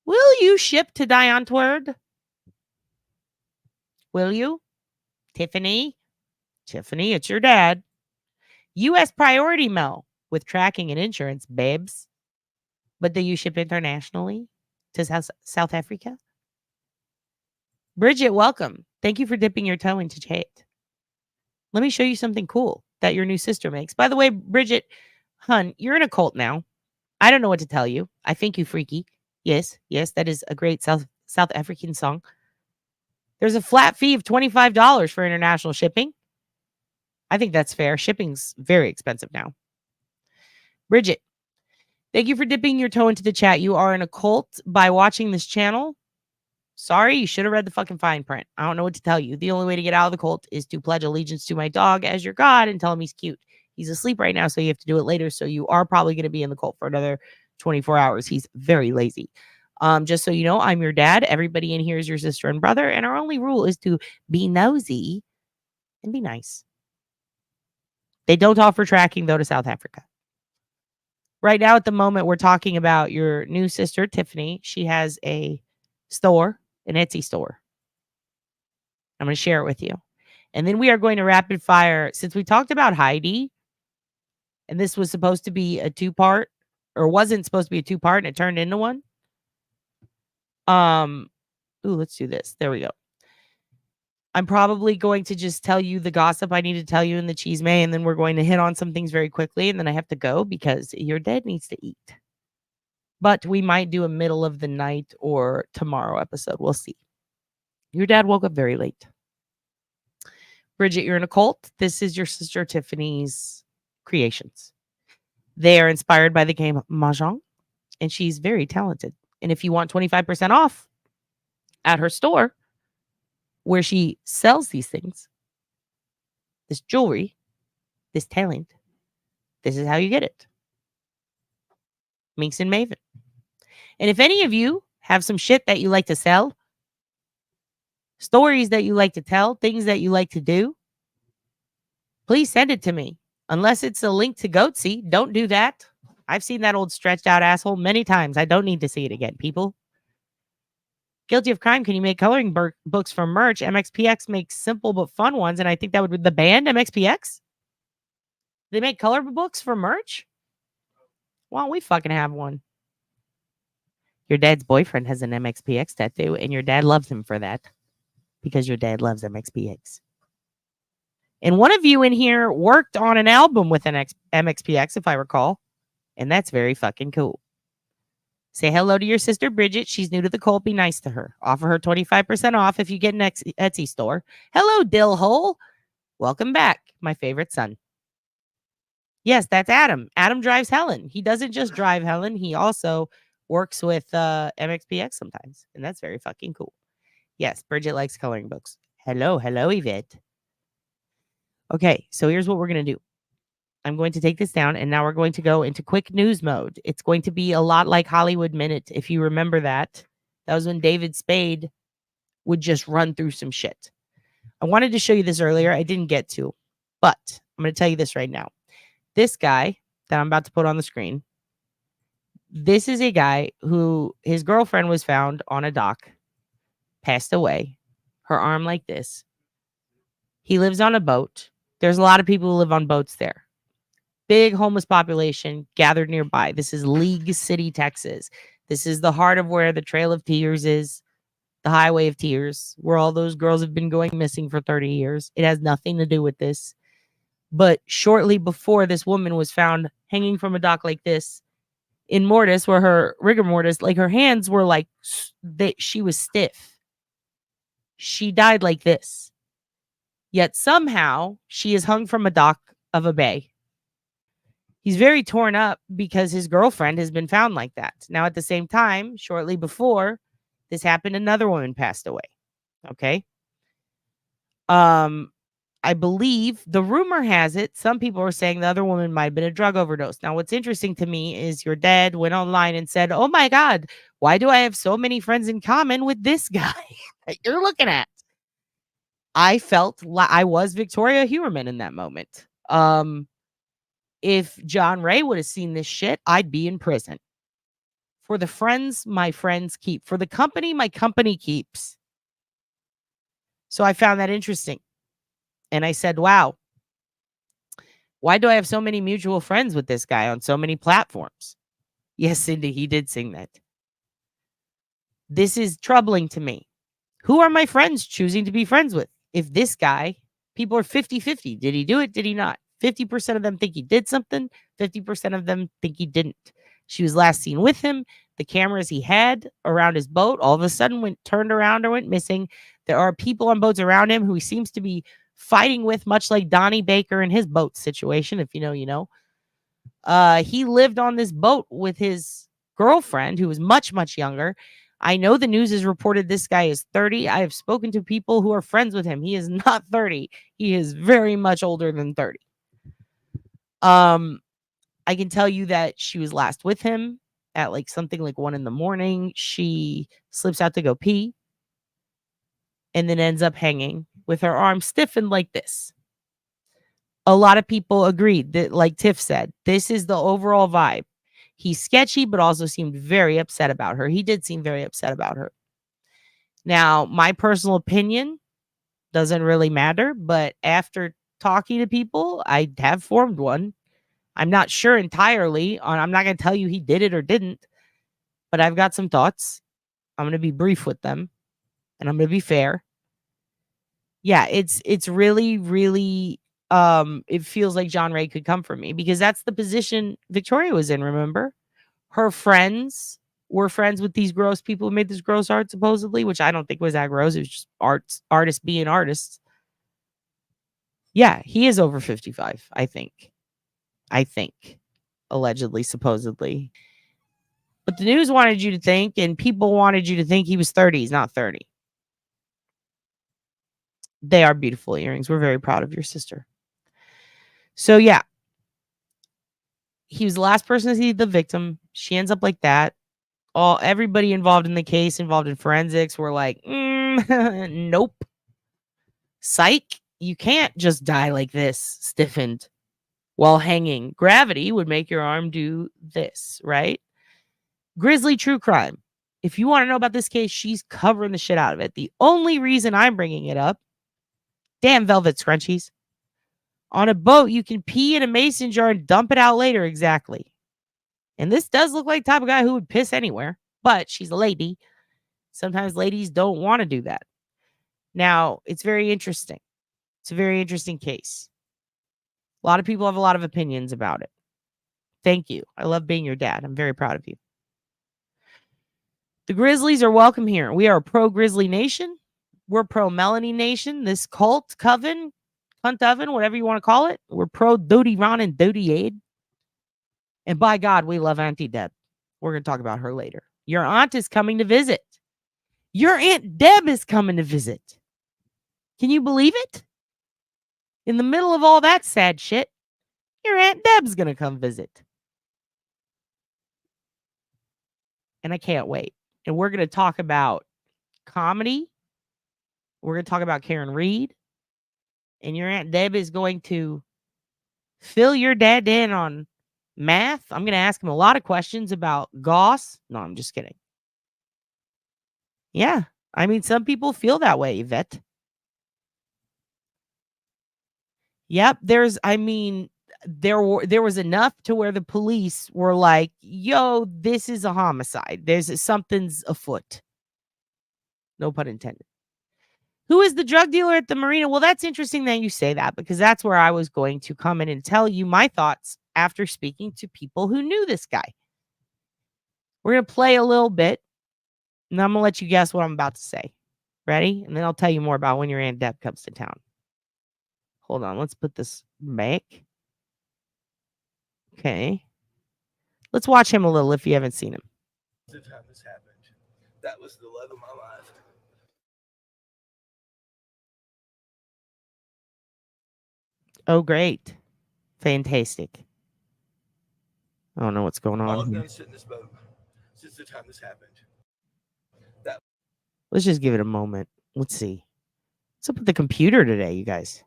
Will you ship to Die Antwoord? Will you? Tiffany? Tiffany, it's your dad. U.S. priority mail with tracking and insurance, babes. But do you ship internationally to South Africa? Bridget, welcome. Thank you for dipping your toe into chat. Let me show you something cool that your new sister makes. By the way, Bridget, hun, you're in a cult now. I don't know what to tell you. I think you freaky. Yes, that is a great South African song. There's a flat fee of $25 for international shipping. I think that's fair. Shipping's very expensive now. Bridget, thank you for dipping your toe into the chat. You are in a cult by watching this channel. Sorry, you should have read the fucking fine print. I don't know what to tell you. The only way to get out of the cult is to pledge allegiance to my dog as your god and tell him he's cute. He's asleep right now, so you have to do it later. So you are probably going to be in the cult for another 24 hours. He's very lazy. Just so you know, I'm your dad. Everybody in here is your sister and brother. And our only rule is to be nosy and be nice. They don't offer tracking, though, to South Africa. Right now, at the moment, we're talking about your new sister, Tiffany. She has a store, an Etsy store. I'm going to share it with you. And then we are going to rapid fire. Since we talked about Heidi, and this was supposed to be a 2-part, or wasn't supposed to be a 2-part, and it turned into one. Let's do this. There we go. I'm probably going to just tell you the gossip I need to tell you in the chisme, and then we're going to hit on some things very quickly, and then I have to go because your dad needs to eat. But we might do a middle of the night or tomorrow episode. We'll see. Your dad woke up very late. Bridget, you're in a cult. This is your sister Tiffany's creations. They are inspired by the game Mahjong, and she's very talented. And if you want 25% off at her store, where she sells these things, this jewelry, this talent, this is how you get it. Minx and Maven. And if any of you have some shit that you like to sell, stories that you like to tell, things that you like to do, please send it to me. Unless it's a link to Goatsy, don't do that. I've seen that old stretched out asshole many times. I don't need to see it again, people. Guilty of crime. Can you make coloring books from merch? MXPX makes simple but fun ones, and I think that would be the band MXPX. They make color books for merch? Why don't we fucking have one? Your dad's boyfriend has an MXPX tattoo, and your dad loves him for that. because your dad loves MXPX. And one of you in here worked on an album with an MXPX, if I recall. And that's very fucking cool. Say hello to your sister, Bridget. She's new to the cult. Be nice to her. Offer her 25% off if you get an Etsy store. Hello, Dillhole. Welcome back, my favorite son. Yes, that's Adam. Adam drives Helen. He doesn't just drive Helen. He also works with MXPX sometimes. And that's very fucking cool. Yes, Bridget likes coloring books. Hello, Yvette. Okay, so here's what we're going to do. I'm going to take this down, and now we're going to go into quick news mode. It's going to be a lot like Hollywood Minute, if you remember that. That was when David Spade would just run through some shit. I wanted to show you this earlier. I didn't get to, but I'm going to tell you this right now. This guy that I'm about to put on the screen, this is a guy who his girlfriend was found on a dock, passed away, her arm like this. He lives on a boat. There's a lot of people who live on boats there. Big homeless population gathered nearby. This is League City, Texas. This is the heart of where the Trail of Tears is, the Highway of Tears, where all those girls have been going missing for 30 years. It has nothing to do with this. But shortly before, this woman was found hanging from a dock like this in mortis, where her rigor mortis, like her hands were like, she was stiff. She died like this. Yet somehow she is hung from a dock of a bay. He's very torn up because his girlfriend has been found like that. Now, at the same time, shortly before this happened, another woman passed away. Okay. I believe the rumor has it, some people are saying the other woman might have been a drug overdose. Now, what's interesting to me is your dad went online and said, oh my God, why do I have so many friends in common with this guy that you're looking at? I felt I was Victoria Huerman in that moment. If John Ray would have seen this shit, I'd be in prison. For the friends, my friends keep. For the company, my company keeps. So I found that interesting. And I said, wow, why do I have so many mutual friends with this guy on so many platforms? Yes, Cindy, he did sing that. This is troubling to me. Who are my friends choosing to be friends with? If this guy, people are 50-50. Did he do it? Did he not? 50% of them think he did something. 50% of them think he didn't. She was last seen with him. The cameras he had around his boat all of a sudden turned around or went missing. There are people on boats around him who he seems to be fighting with, much like Donnie Baker in his boat situation. If you know, you know. He lived on this boat with his girlfriend, who was much, much younger. I know the news has reported this guy is 30. I have spoken to people who are friends with him. He is not 30. He is very much older than 30. I can tell you that she was last with him at like something like 1 a.m. She slips out to go pee and then ends up hanging with her arm stiffened like this. A lot of people agreed that, like Tiff said, this is the overall vibe. He's sketchy, but also seemed very upset about her. He did seem very upset about her. Now, my personal opinion doesn't really matter, but after talking to people, I have formed one. I'm not sure entirely on, I'm not going to tell you he did it or didn't, but I've got some thoughts. I'm going to be brief with them and I'm going to be fair. Yeah, it's really, really, it feels like John Ray could come for me because that's the position Victoria was in, remember? Her friends were friends with these gross people who made this gross art, supposedly, which I don't think was that gross. It was just artists being artists. Yeah, he is over 55, I think. Allegedly, supposedly. But the news wanted you to think, and people wanted you to think he was 30. He's not 30. They are beautiful earrings. We're very proud of your sister. So, yeah. He was the last person to see the victim. She ends up like that. Everybody involved in the case, involved in forensics, were like, nope. Psych, you can't just die like this, stiffened while hanging. Gravity would make your arm do this, right? Grisly true crime. If you want to know about this case, she's covering the shit out of it. The only reason I'm bringing it up, damn velvet scrunchies. On a boat, you can pee in a mason jar and dump it out later, exactly. And this does look like the type of guy who would piss anywhere, but she's a lady. Sometimes ladies don't want to do that. Now, it's very interesting. It's a very interesting case. A lot of people have a lot of opinions about it. Thank you. I love being your dad. I'm very proud of you. The Grizzlies are welcome here. We are a pro-Grizzly nation. We're pro-Melanie nation. This cult, coven, cunt oven, whatever you want to call it. We're pro-Dodie Ron and Dodie Aid. And by God, we love Auntie Deb. We're going to talk about her later. Your aunt is coming to visit. Your Aunt Deb is coming to visit. Can you believe it? In the middle of all that sad shit, your Aunt Deb's going to come visit. And I can't wait. And we're going to talk about comedy. We're going to talk about Karen Reed. And your Aunt Deb is going to fill your dad in on math. I'm going to ask him a lot of questions about Gauss. No, I'm just kidding. Yeah. I mean, some people feel that way, Yvette. Yep. There was enough to where the police were like, yo, this is a homicide. Something's afoot. No pun intended. Who is the drug dealer at the marina? Well, that's interesting that you say that, because that's where I was going to come in and tell you my thoughts after speaking to people who knew this guy. We're going to play a little bit, and I'm going to let you guess what I'm about to say. Ready? And then I'll tell you more about when your Aunt Deb comes to town. Hold on. Let's put this back. Okay. Let's watch him a little if you haven't seen him. The time this happened, that was the love of my life. Oh, great. Fantastic. I don't know what's going on. I've done sit in this boat since the time this happened. Let's just give it a moment. Let's see. What's up with the computer today, you guys?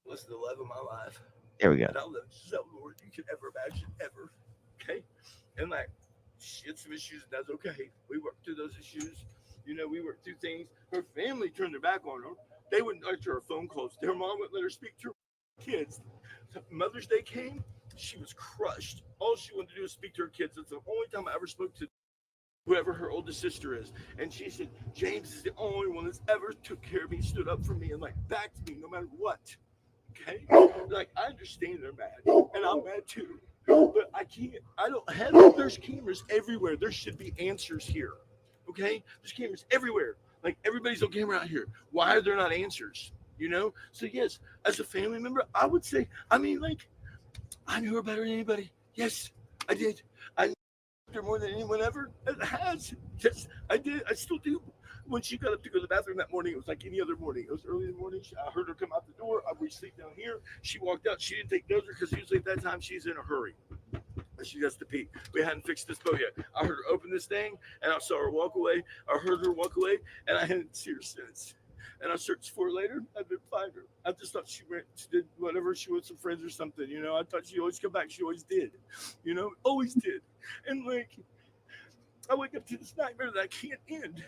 Was the love of my life. There we go. And I loved so more than you could ever imagine, ever. Okay? And like, she had some issues, and that's okay. We worked through those issues. You know, we worked through things. Her family turned their back on her. They wouldn't answer her phone calls. Her mom wouldn't let her speak to her kids. Mother's Day came, she was crushed. All she wanted to do was speak to her kids. It's the only time I ever spoke to whoever her oldest sister is. And she said, James is the only one that's ever took care of me, stood up for me, and like backed me no matter what. Okay? Like, I understand they're mad, and I'm mad too. But there's cameras everywhere. There should be answers here. Okay? There's cameras everywhere. Like, everybody's on camera out here. Why are there not answers? You know? So yes, as a family member, I would say, I mean, like, I knew her better than anybody. Yes, I did. I knew her more than anyone ever has. Yes, I did. I still do. When she got up to go to the bathroom that morning, it was like any other morning. It was early in the morning. I heard her come out the door. We sleep down here. She walked out. She didn't take notes because usually at that time she's in a hurry. She has to pee. We hadn't fixed this boat yet. I heard her open this thing, and I saw her walk away. I heard her walk away, and I hadn't seen her since. And I searched for her later. I didn't find her. I just thought she did whatever. She with some friends or something, you know. I thought she'd always come back. She always did, you know, always did. And like, I wake up to this nightmare that I can't end.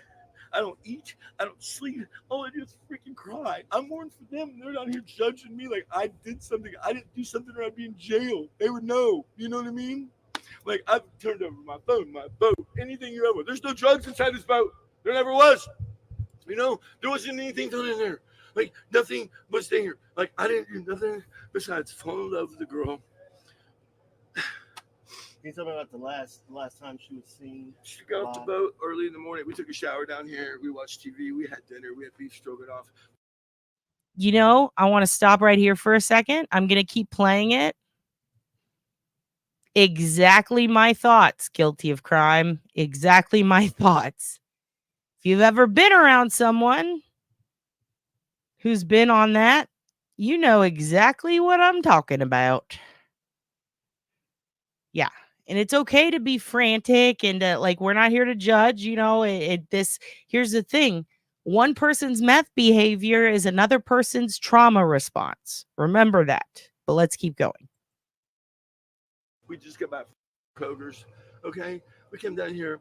I don't eat. I don't sleep. All I do is freaking cry. I'm mourning for them. They're not here judging me like I did something. I didn't do something or I'd be in jail. They would know. You know what I mean? Like, I've turned over my phone, my boat, anything you ever. There's no drugs inside this boat. There never was. You know, there wasn't anything done in there. Like, nothing was there. Like, I didn't do nothing besides fall in love with the girl. He's talking about the last time she was seen. She got off the boat early in the morning. We took a shower down here. We watched TV. We had dinner. We had beef stroganoff. You know, I want to stop right here for a second. I'm going to keep playing it. Exactly my thoughts. Guilty of crime. Exactly my thoughts. If you've ever been around someone who's been on that, you know exactly what I'm talking about. Yeah. And it's okay to be frantic and like, we're not here to judge, you know, here's the thing. One person's meth behavior is another person's trauma response. Remember that. But let's keep going. We just got back from Kroger's. Okay. We came down here.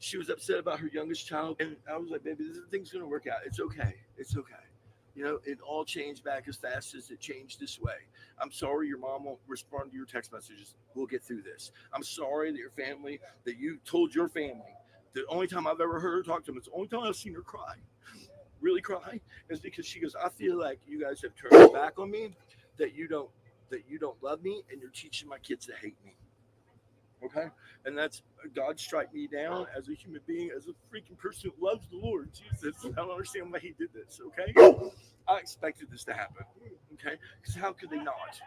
She was upset about her youngest child. And I was like, baby, this thing's going to work out. It's okay. It's okay. You know, it all changed back as fast as it changed this way. I'm sorry your mom won't respond to your text messages. We'll get through this. I'm sorry that your family, that you told your family, the only time I've ever heard her talk to them, it's the only time I've seen her cry. really cry is because she goes, I feel like you guys have turned your back on me, that you don't love me, and you're teaching my kids to hate me. Okay, and that's God strike me down as a human being, as a freaking person who loves the Lord Jesus. I don't understand why He did this. Okay, I expected this to happen. Okay, because how could they not?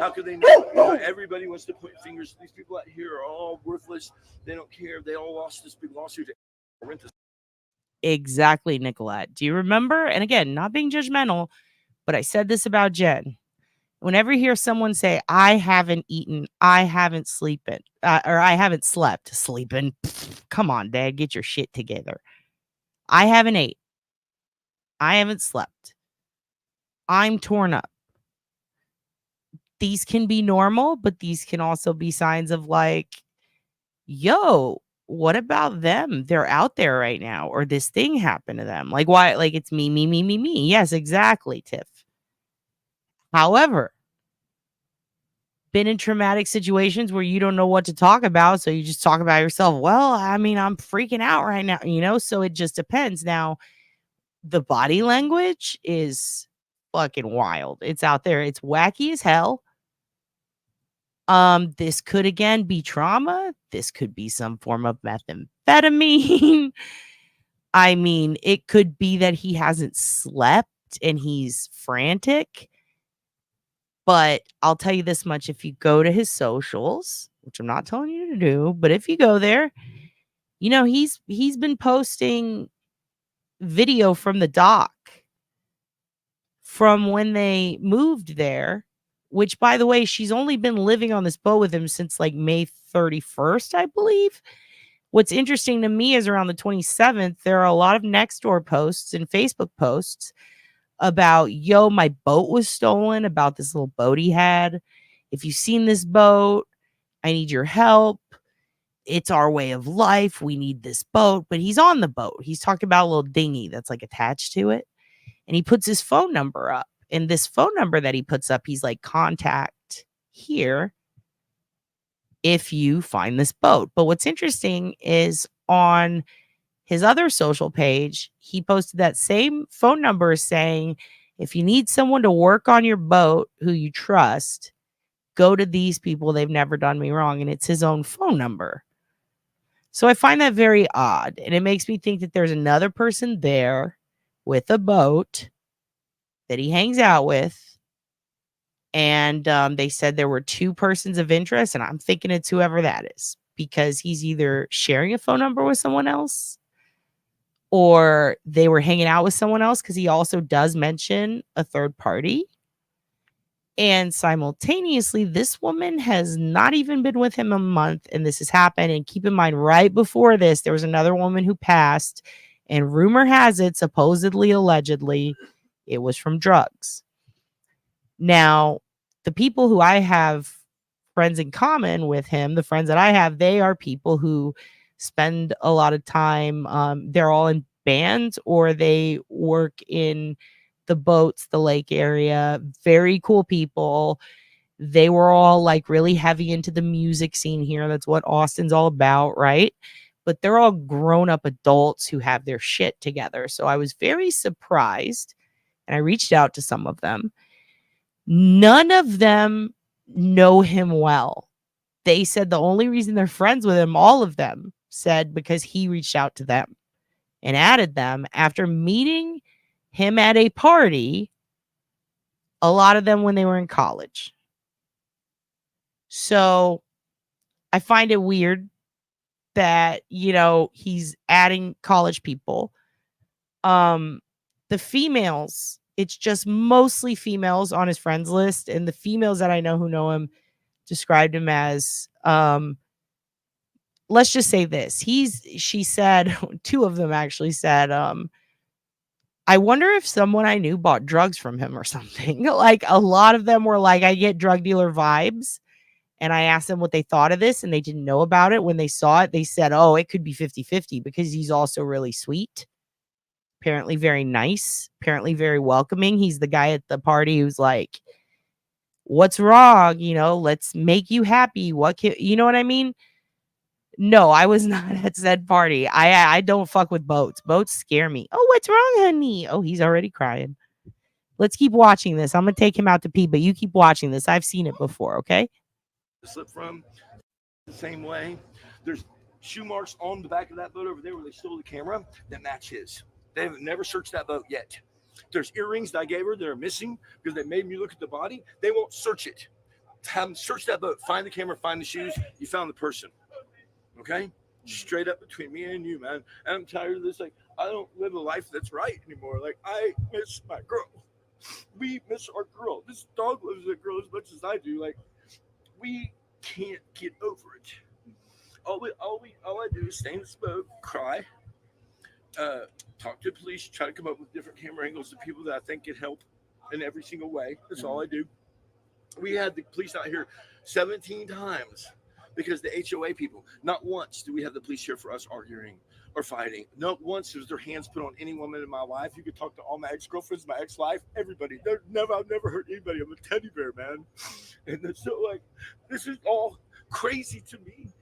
How could they not? You know, everybody wants to point fingers. These people out here are all worthless. They don't care. They all lost this big lawsuit to rent this. Exactly, Nicolette. Do you remember? And again, not being judgmental, but I said this about Jen. Whenever you hear someone say, I haven't eaten, I haven't sleeping, or I haven't slept, sleeping, come on, Dad, get your shit together. I haven't ate. I haven't slept. I'm torn up. These can be normal, but these can also be signs of like, yo, what about them? They're out there right now, or this thing happened to them. Like, why? Like, it's me, me, me, me, me. Yes, exactly, Tiff. However, been in traumatic situations where you don't know what to talk about, so you just talk about yourself. Well, I mean, I'm freaking out right now, so it just depends. Now, the body language is fucking wild. It's out there. It's wacky as hell. This could again be trauma. This could be some form of methamphetamine. I mean, it could be that he hasn't slept and he's frantic. But I'll tell you this much, if you go to his socials, which I'm not telling you to do, but if you go there, he's been posting video from the dock from when they moved there, which, by the way, she's only been living on this boat with him since like May 31st, I believe. What's interesting to me is around the 27th, there are a lot of Nextdoor posts and Facebook posts about, yo, my boat was stolen, about this little boat he had. If you've seen this boat, I need your help. It's our way of life. We need this boat. But he's on the boat. He's talking about a little dinghy that's like attached to it. And he puts his phone number up. And this phone number that he puts up, he's like, contact here if you find this boat. But what's interesting is on his other social page, he posted that same phone number saying, if you need someone to work on your boat who you trust, go to these people. They've never done me wrong. And it's his own phone number. So I find that very odd. And it makes me think that there's another person there with a boat that he hangs out with. And they said there were two persons of interest. And I'm thinking it's whoever that is, because he's either sharing a phone number with someone else, or they were hanging out with someone else, because he also does mention a third party. And simultaneously, this woman has not even been with him a month, and this has happened. And keep in mind, right before this, there was another woman who passed, and rumor has it, supposedly, allegedly, it was from drugs. Now, the people who I have friends in common with him, the friends that I have, they are people who spend a lot of time. They're all in bands, or they work in the boats, the lake area. Very cool people. They were all like really heavy into the music scene here. That's what Austin's all about, right? But they're all grown up adults who have their shit together. So I was very surprised, and I reached out to some of them. None of them know him well. They said the only reason they're friends with him, all of them said, because he reached out to them and added them after meeting him at a party, a lot of them when they were in college. So I find it weird that, he's adding college people. The females, it's just mostly females on his friends list. And the females that I know who know him described him as, let's just say this. She said, two of them actually said, I wonder if someone I knew bought drugs from him or something. Like, a lot of them were like, I get drug dealer vibes. And I asked them what they thought of this, and they didn't know about it. When they saw it, they said, oh, it could be 50-50, because he's also really sweet. Apparently very nice. Apparently very welcoming. He's the guy at the party who's like, what's wrong? Let's make you happy. You know what I mean? No, I was not at said party. I don't fuck with boats. Boats scare me. Oh, what's wrong, honey? Oh, he's already crying. Let's keep watching this. I'm gonna take him out to pee, but you keep watching this. I've seen it before, okay? Slip from the same way. There's shoe marks on the back of that boat over there where they stole the camera that match his. They have never searched that boat yet. There's earrings that I gave her that are missing because they made me look at the body. They won't search it. Have them search that boat, find the camera, find the shoes. You found the person. Okay? Straight up between me and you, man. And I'm tired of this. Like, I don't live a life that's right anymore. Like, I miss my girl. We miss our girl. This dog loves that girl as much as I do. Like, we can't get over it. All I do is stay in this boat, cry, talk to the police, try to come up with different camera angles to people that I think can help in every single way. That's all I do. We had the police out here 17 times because the HOA people, not once do we have the police here for us arguing or fighting. Not once was their hands put on any woman in my life. You could talk to all my ex-girlfriends, my ex-wife, everybody. I've never hurt anybody. I'm a teddy bear, man. And so, like, this is all crazy to me.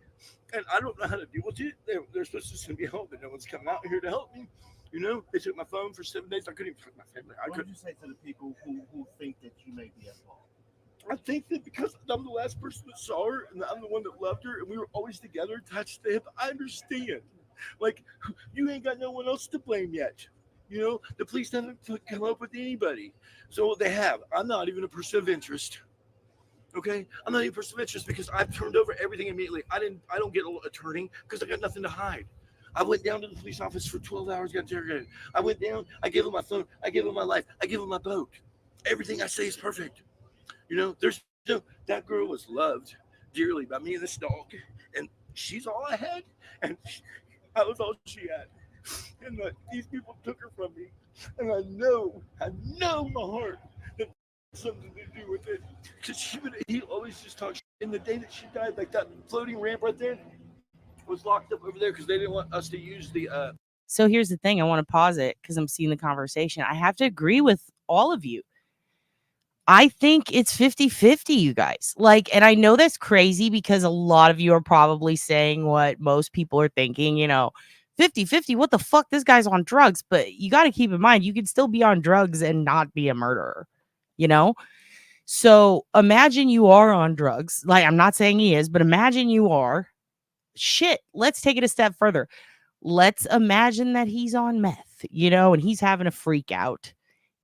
And I don't know how to deal with it. They're supposed to send me help, but no one's coming out here to help me. You know, they took my phone for 7 days. I couldn't even talk to my family. What would you say to the people who think that you may be at fault? I think that because I'm the last person that saw her and I'm the one that loved her and we were always together, attached to him, I understand. Like, you ain't got no one else to blame yet. You know, the police haven't come up with anybody. So they have. I'm not even a person of interest. Okay, I'm not even a person of interest because I've turned over everything immediately. I don't get an attorney because I got nothing to hide. I went down to the police office for 12 hours, got interrogated. I went down, I gave him my phone, I gave him my life, I gave him my boat. Everything I say is perfect. You know, there's no, that girl was loved dearly by me and this dog, and she's all I had, and I was all she had. And these people took her from me, and I know in my heart that something to do with it. Because he always just talks. In the day that she died, like that floating ramp right there was locked up over there because they didn't want us to use the. So here's the thing. I want to pause it because I'm seeing the conversation. I have to agree with all of you. I think it's 50-50, you guys. Like, and I know that's crazy because a lot of you are probably saying what most people are thinking, 50-50, what the fuck? This guy's on drugs. But you got to keep in mind, you can still be on drugs and not be a murderer, So imagine you are on drugs. Like, I'm not saying he is, but imagine you are. Shit, let's take it a step further. Let's imagine that he's on meth, and he's having a freak out.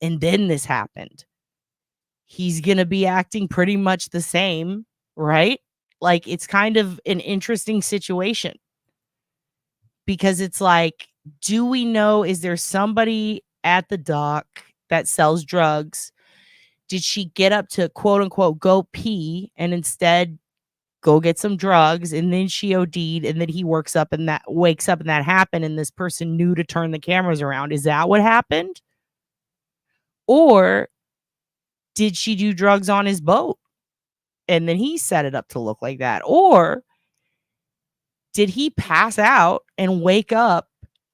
And then this happened. He's going to be acting pretty much the same, right? Like, it's kind of an interesting situation because it's like, do we know, is there somebody at the dock that sells drugs? Did she get up to quote unquote go pee and instead go get some drugs and then she OD'd and then he wakes up and that happened and this person knew to turn the cameras around? Is that what happened? Or did she do drugs on his boat and then he set it up to look like that? Or did he pass out and wake up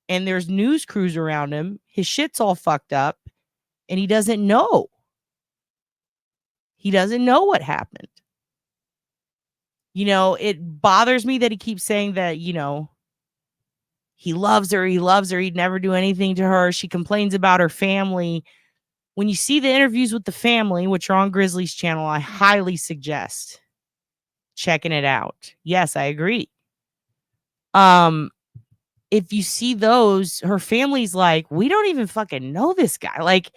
and there's news crews around him, his shit's all fucked up, and he doesn't know? He doesn't know what happened. It bothers me that he keeps saying that, he loves her, he'd never do anything to her. She complains about her family. When you see the interviews with the family, which are on Grizzly's channel, I highly suggest checking it out. Yes, I agree. If you see those, her family's like, we don't even fucking know this guy. Like,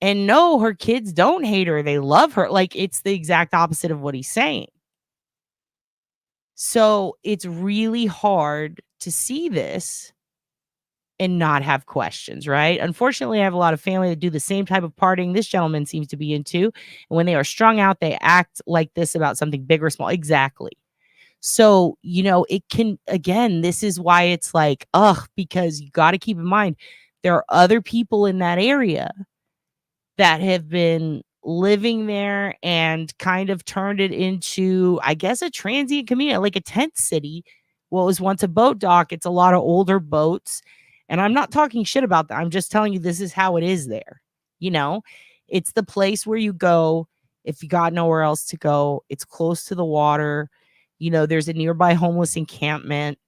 and no, her kids don't hate her. They love her. Like, it's the exact opposite of what he's saying. So it's really hard to see this and not have questions, right? Unfortunately, I have a lot of family that do the same type of partying this gentleman seems to be into. And when they are strung out, they act like this about something big or small. Exactly. So, it can, again, this is why it's like, because you got to keep in mind, there are other people in that area that have been living there and kind of turned it into, I guess, a transient community, like a tent city. What was once a boat dock, it's a lot of older boats. And I'm not talking shit about that. I'm just telling you this is how it is there. It's the place where you go if you got nowhere else to go. It's close to the water. There's a nearby homeless encampment.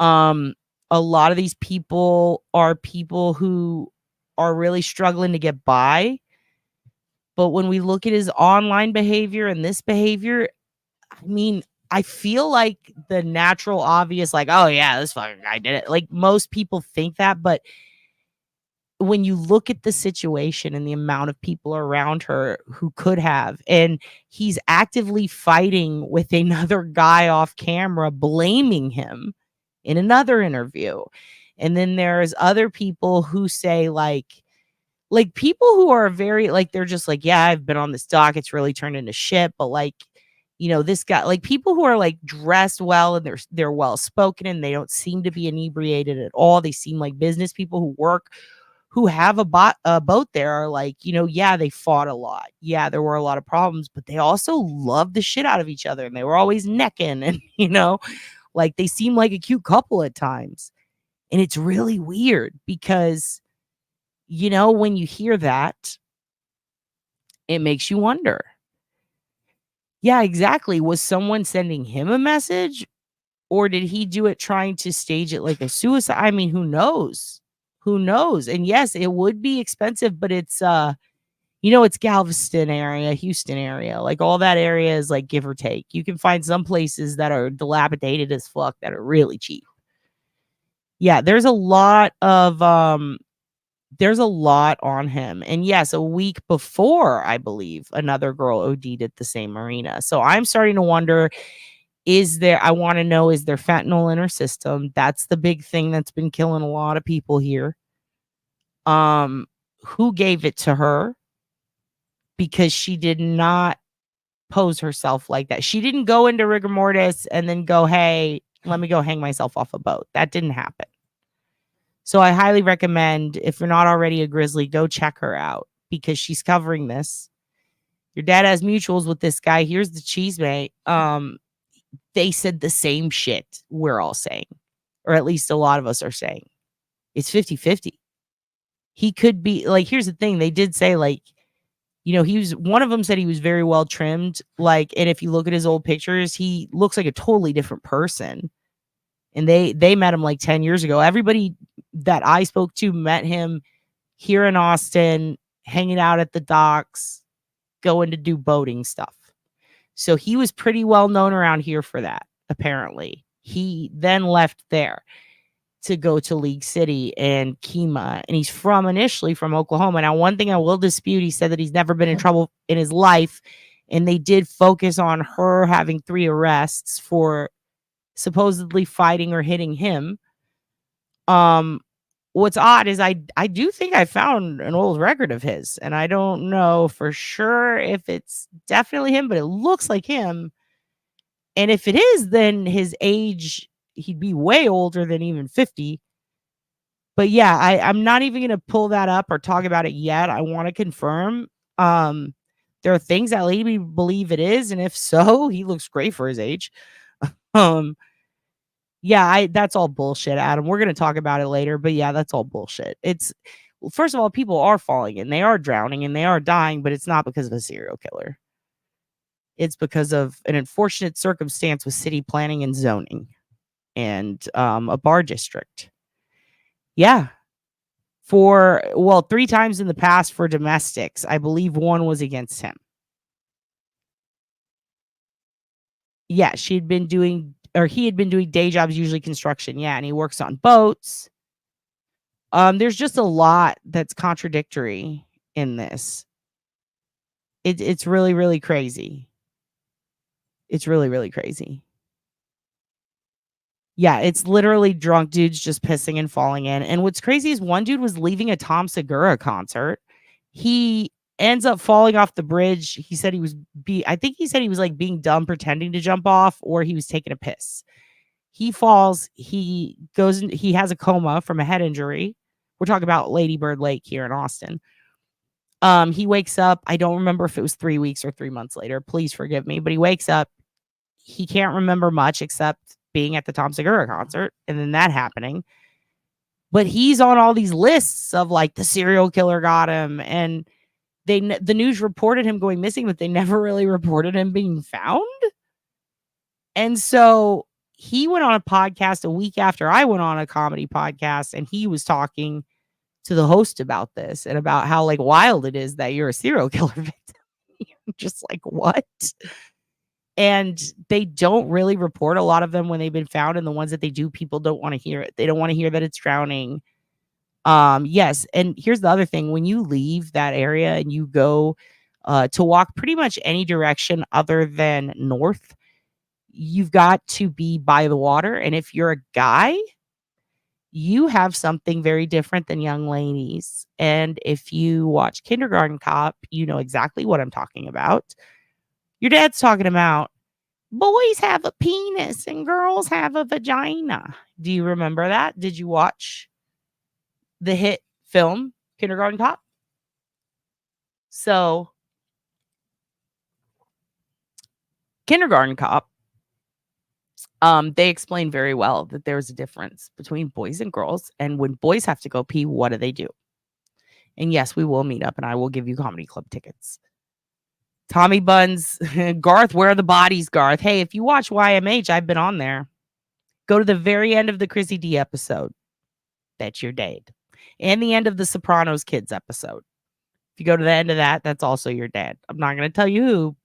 A lot of these people are people who are really struggling to get by. But when we look at his online behavior and this behavior, I mean, I feel like the natural, obvious, like, oh yeah, this fucking guy did it. Like most people think that, but when you look at the situation and the amount of people around her who could have, and he's actively fighting with another guy off camera, blaming him in another interview. And then there's other people who say like people who are very like, they're just like, yeah, I've been on this dock. It's really turned into shit. But like, this guy, like people who are like dressed well and they're well spoken and they don't seem to be inebriated at all. They seem like business people who have a boat there are like, yeah, they fought a lot. Yeah, there were a lot of problems, but they also loved the shit out of each other and they were always necking and, like they seem like a cute couple at times. And it's really weird because, when you hear that, it makes you wonder. Yeah, exactly. Was someone sending him a message or did he do it trying to stage it like a suicide? I mean, who knows? Who knows? And yes, it would be expensive, but it's it's Galveston area, Houston area. Like all that area is like give or take. You can find some places that are dilapidated as fuck that are really cheap. Yeah, there's a lot on him. And yes, a week before, I believe, another girl OD'd at the same marina. So I'm starting to wonder, I want to know, is there fentanyl in her system? That's the big thing that's been killing a lot of people here. Who gave it to her? Because she did not pose herself like that. She didn't go into rigor mortis and then go, hey, let me go hang myself off a boat. That didn't happen. So I highly recommend, if you're not already a grizzly, go check her out because she's covering this. Your dad has mutuals with this guy. Here's the chisme. They said the same shit we're all saying, or at least a lot of us are saying. It's 50-50. He could be like, here's the thing. They did say like, one of them said he was very well trimmed. Like, and if you look at his old pictures, he looks like a totally different person. And they met him like 10 years ago. Everybody that I spoke to met him here in Austin, hanging out at the docks, going to do boating stuff. So he was pretty well known around here for that, apparently. He then left there to go to League City and Kemah. And he's initially from Oklahoma. Now, one thing I will dispute, he said that he's never been in trouble in his life. And they did focus on her having 3 arrests for supposedly fighting or hitting him. What's odd is I do think I found an old record of his, and I don't know for sure if it's definitely him, but it looks like him. And if it is, then his age, he'd be way older than even 50. But yeah, I'm not even going to pull that up or talk about it yet. I want to confirm. There are things that lead me to believe it is, and if so, he looks great for his age. Yeah, that's all bullshit, Adam. We're going to talk about it later, but yeah, that's all bullshit. First of all, people are falling in, they are drowning and they are dying, but it's not because of a serial killer. It's because of an unfortunate circumstance with city planning and zoning and a bar district. Yeah. 3 times in the past for domestics. I believe one was against him. Yeah, he had been doing day jobs, usually construction. Yeah, and he works on boats. There's just a lot that's contradictory in this. It's really, really crazy. It's really, really crazy. Yeah, it's literally drunk dudes just pissing and falling in. And what's crazy is one dude was leaving a Tom Segura concert. He ends up falling off the bridge. He said he was like being dumb, pretending to jump off, or he was taking a piss. He falls. He has a coma from a head injury. We're talking about Lady Bird Lake here in Austin. He wakes up. I don't remember if it was 3 weeks or 3 months later. Please forgive me. But he wakes up. He can't remember much except being at the Tom Segura concert and then that happening. But he's on all these lists of like the serial killer got him, and the news reported him going missing, but they never really reported him being found. And so he went on a podcast a week after I went on a comedy podcast, and he was talking to the host about this and about how like wild it is that you're a serial killer victim. Just like, what? And they don't really report a lot of them when they've been found, and the ones that they do, people don't want to hear it. They don't want to hear that it's drowning. Yes, and here's the other thing. When you leave that area and you go to walk pretty much any direction other than north, you've got to be by the water. And if you're a guy, you have something very different than young ladies. And if you watch Kindergarten Cop, you know exactly what I'm talking about. Your dad's talking about boys have a penis and girls have a vagina. Do you remember that? Did you watch the hit film Kindergarten Cop? So, Kindergarten Cop, they explain very well that there's a difference between boys and girls. And when boys have to go pee, what do? And yes, we will meet up and I will give you comedy club tickets. Tommy Buns, Garth, where are the bodies, Garth? Hey, if you watch YMH, I've been on there. Go to the very end of the Chrissy D episode. That's your dad. And the end of the Sopranos Kids episode. If you go to the end of that, that's also your dad. I'm not going to tell you who,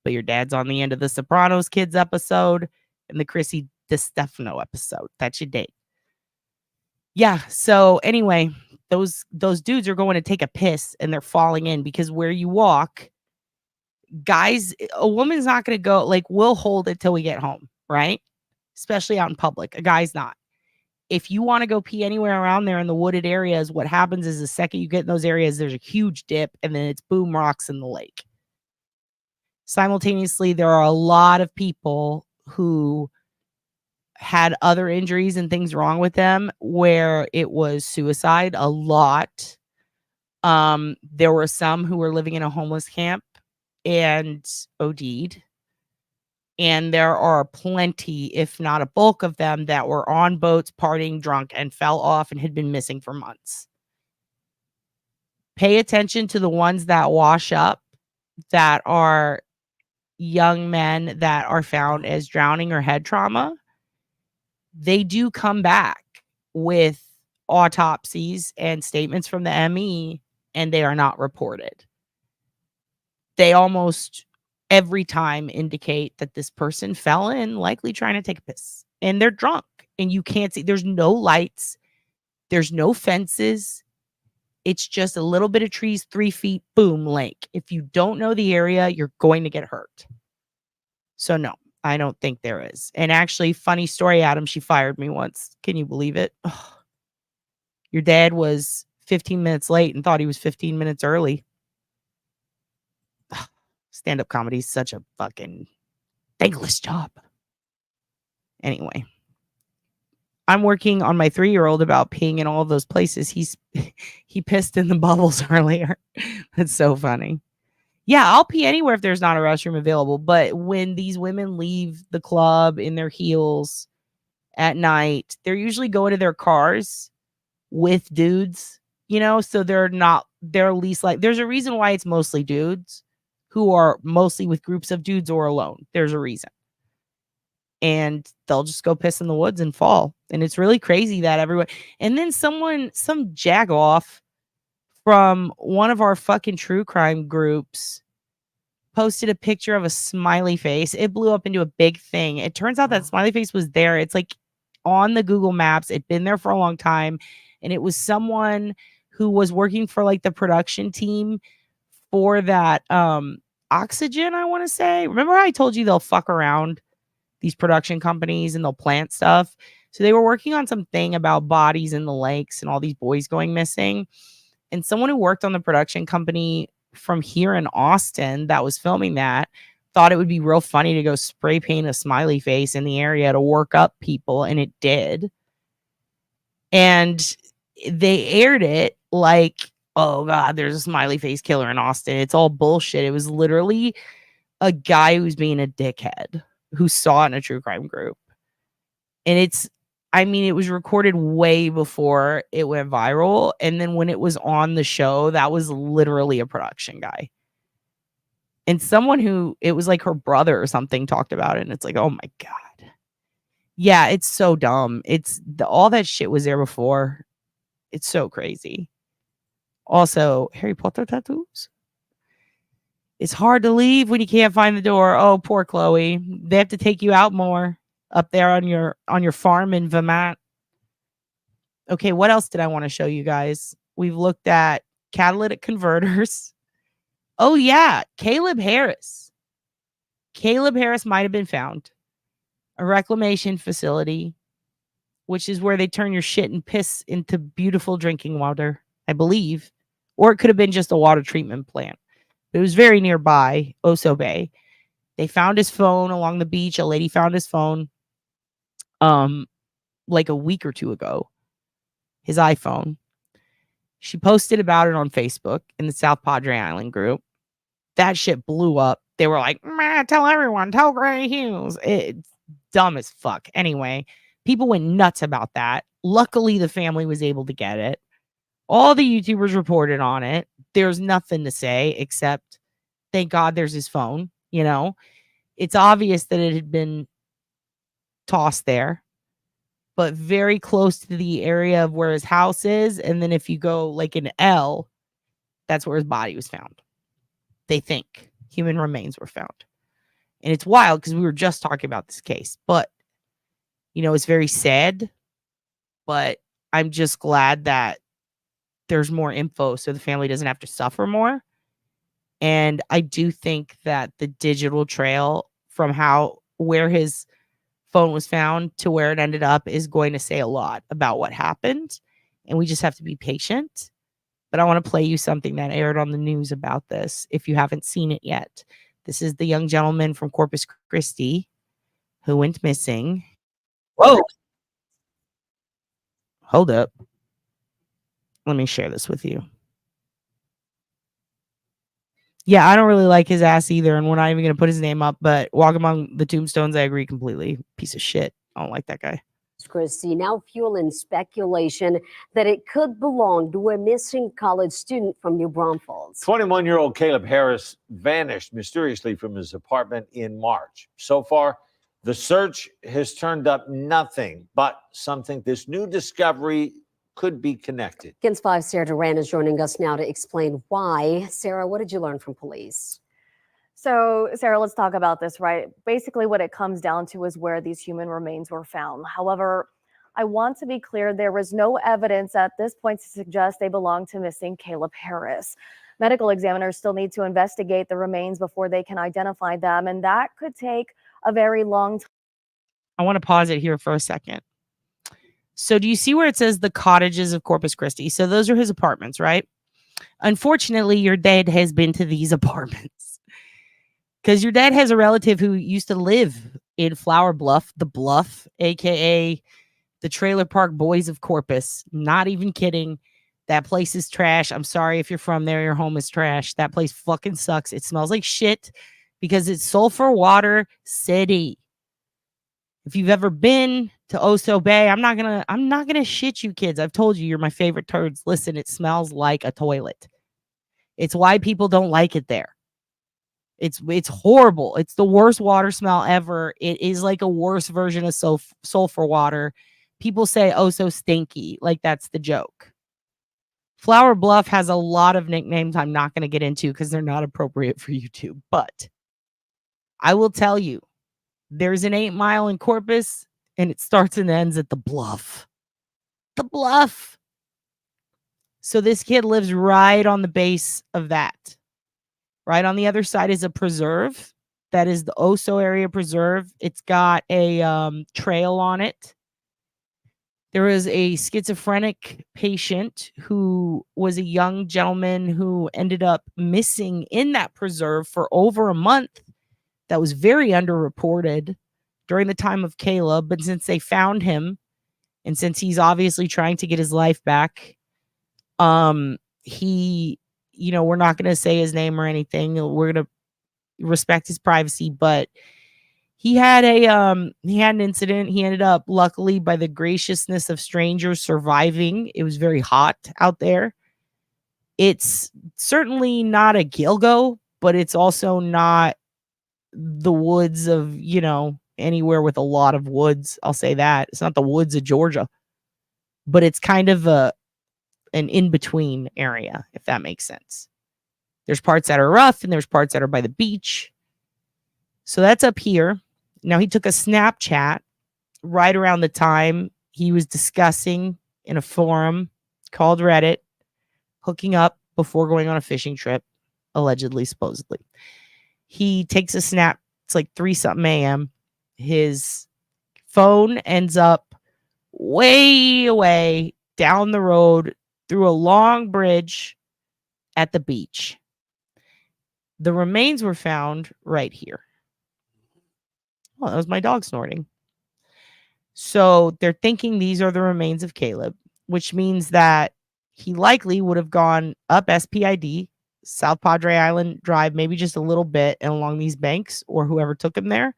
but your dad's on the end of the Sopranos Kids episode and the Chrissy DeStefano episode. That's your date. Yeah. So anyway, those dudes are going to take a piss and they're falling in because where you walk, guys, a woman's not going to go, like, we'll hold it till we get home, right? Especially out in public. A guy's not. If you want to go pee anywhere around there in the wooded areas, what happens is the second you get in those areas, there's a huge dip and then it's boom rocks in the lake. Simultaneously, there are a lot of people who had other injuries and things wrong with them where it was suicide. A lot. There were some who were living in a homeless camp and OD'd. And there are plenty, if not a bulk of them, that were on boats, partying drunk, and fell off and had been missing for months. Pay attention to the ones that wash up, that are young men that are found as drowning or head trauma. They do come back with autopsies and statements from the ME, and they are not reported. They almost every time indicate that this person fell in, likely trying to take a piss, and they're drunk, and you can't see. There's no lights. There's no fences. It's just a little bit of trees, 3 feet, boom, lake. If you don't know the area, you're going to get hurt. So no, I don't think there is. And actually, funny story, Adam, she fired me once. Can you believe it? Ugh. Your dad was 15 minutes late and thought he was 15 minutes early. Stand-up comedy is such a fucking thankless job. Anyway, I'm working on my 3-year-old about peeing in all of those places. He pissed in the bubbles earlier. That's so funny. Yeah, I'll pee anywhere if there's not a restroom available. But when these women leave the club in their heels at night, they're usually going to their cars with dudes, you know, so they're least like, there's a reason why it's mostly dudes who are mostly with groups of dudes or alone. There's a reason. And they'll just go piss in the woods and fall. And it's really crazy that everyone, and then some jagoff from one of our fucking true crime groups posted a picture of a smiley face. It blew up into a big thing. It turns out that smiley face was there. It's like on the Google Maps. It'd been there for a long time. And it was someone who was working for like the production team for that Oxygen, I want to say. Remember how I told you they'll fuck around, these production companies, and they'll plant stuff? So they were working on something about bodies in the lakes and all these boys going missing. And someone who worked on the production company from here in Austin that was filming that thought it would be real funny to go spray paint a smiley face in the area to work up people. And it did. And they aired it like, oh God, there's a smiley face killer in Austin. It's all bullshit. It was literally a guy who's being a dickhead who saw it in a true crime group. And it was recorded way before it went viral. And then when it was on the show, that was literally a production guy. And someone who, it was like her brother or something, talked about it, and it's like, oh my God. Yeah, it's so dumb. All that shit was there before. It's so crazy. Also, Harry Potter tattoos. It's hard to leave when you can't find the door. Oh, poor Chloe. They have to take you out more up there on your farm in Vermont. Okay, what else did I want to show you guys? We've looked at catalytic converters. Oh yeah, Caleb Harris. Caleb Harris might have been found. A reclamation facility, which is where they turn your shit and piss into beautiful drinking water, I believe. Or it could have been just a water treatment plant. It was very nearby, Oso Bay. They found his phone along the beach. A lady found his phone like a week or two ago. His iPhone. She posted about it on Facebook in the South Padre Island group. That shit blew up. They were like, tell everyone, tell Gray Hughes. It's dumb as fuck. Anyway, people went nuts about that. Luckily, the family was able to get it. All the YouTubers reported on it. There's nothing to say except, thank God there's his phone. You know, it's obvious that it had been tossed there, but very close to the area of where his house is. And then if you go like an L, that's where his body was found. They think human remains were found. And it's wild because we were just talking about this case, but you know, it's very sad, but I'm just glad that there's more info so the family doesn't have to suffer more. And I do think that the digital trail from where his phone was found to where it ended up is going to say a lot about what happened. And we just have to be patient. But I want to play you something that aired on the news about this if you haven't seen it yet. This is the young gentleman from Corpus Christi who went missing. Whoa. Hold up. Let me share this with you. Yeah, I don't really like his ass either, and we're not even going to put his name up, but Walk Among the Tombstones, I agree completely. Piece of shit. I don't like that guy. Christi, now fueling speculation that it could belong to a missing college student from New Braunfels. 21-year-old Caleb Harris vanished mysteriously from his apartment in March. So far, the search has turned up nothing, but some think this new discovery could be connected. Kins 5's Sarah Duran is joining us now to explain why. Sarah, what did you learn from police? So, Sarah, let's talk about this, right? Basically, what it comes down to is where these human remains were found. However, I want to be clear, there was no evidence at this point to suggest they belong to missing Caleb Harris. Medical examiners still need to investigate the remains before they can identify them, and that could take a very long time. I want to pause it here for a second. So do you see where it says the cottages of Corpus Christi? So those are his apartments, right? Unfortunately, your dad has been to these apartments because your dad has a relative who used to live in Flower Bluff, the Bluff, aka the Trailer Park Boys of Corpus. Not even kidding. That place is trash. I'm sorry if you're from there, your home is trash. That place fucking sucks. It smells like shit because it's sulfur water city. If you've ever been to Oso Bay, I'm not gonna shit you kids. I've told you you're my favorite turds. Listen, it smells like a toilet. It's why people don't like it there. It's horrible. It's the worst water smell ever. It is like a worse version of sulfur water. People say, oh, so stinky. Like that's the joke. Flower Bluff has a lot of nicknames I'm not going to get into because they're not appropriate for YouTube. But I will tell you, there's an 8 Mile in Corpus, and it starts and ends at the Bluff. The Bluff. So this kid lives right on the base of that. Right on the other side is a preserve. That is the Oso area preserve. It's got a trail on it. There was a schizophrenic patient who was a young gentleman who ended up missing in that preserve for over a month. That was very underreported during the time of Caleb. But since they found him, and since he's obviously trying to get his life back, he, you know, we're not going to say his name or anything. We're going to respect his privacy, but he had an incident. He ended up, luckily, by the graciousness of strangers, surviving. It was very hot out there. It's certainly not a Gilgo, but it's also not the woods of, anywhere with a lot of woods. I'll say that. It's not the woods of Georgia, but it's kind of an in-between area, if that makes sense. There's parts that are rough and there's parts that are by the beach. So that's up here. Now, he took a Snapchat right around the time he was discussing in a forum called Reddit, hooking up before going on a fishing trip, allegedly, supposedly. He takes a snap. It's like 3-something a.m. His phone ends up way away down the road through a long bridge at the beach. The remains were found right here. Oh, that was my dog snorting. So they're thinking these are the remains of Caleb, which means that he likely would have gone up SPID, South Padre Island Drive, maybe just a little bit and along these banks, or whoever took him there.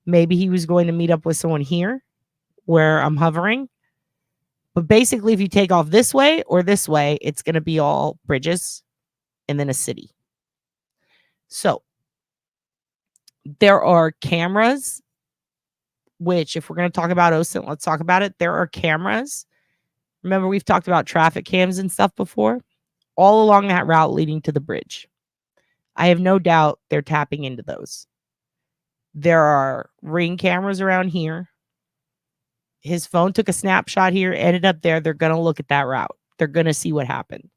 Maybe he was going to meet up with someone here where I'm hovering. But basically, if you take off this way or this way, it's going to be all bridges and then a city. So there are cameras, which if we're going to talk about OSINT, let's talk about it. There are cameras. Remember, we've talked about traffic cams and stuff before, all along that route leading to the bridge. I have no doubt they're tapping into those. There are ring cameras around here. His phone took a snapshot here, ended up there. They're going to look at that route. They're going to see what happened.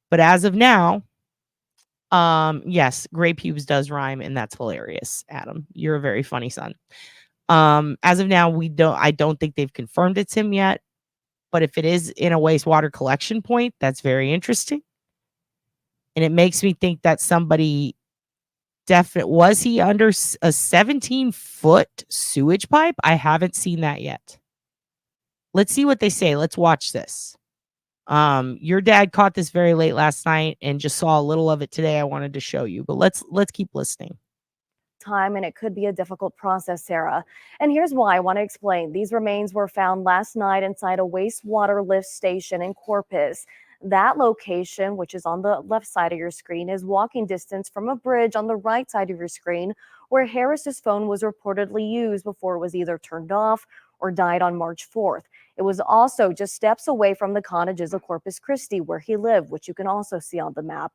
But as of now, yes, gray pubes does rhyme, and that's hilarious, Adam. You're a very funny son. As of now, I don't think they've confirmed it's him yet. But if it is in a wastewater collection point, that's very interesting. And it makes me think that somebody was he under a 17-foot sewage pipe? I haven't seen that yet. Let's see what they say. Let's watch this. Your dad caught this very late last night and just saw a little of it today. I wanted to show you, but let's keep listening. Time, and it could be a difficult process, Sarah. And here's why. I want to explain. These remains were found last night inside a wastewater lift station in Corpus. That location, which is on the left side of your screen, is walking distance from a bridge on the right side of your screen where Harris's phone was reportedly used before it was either turned off or died on March 4th. It was also just steps away from the cottages of Corpus Christi where he lived, which you can also see on the map.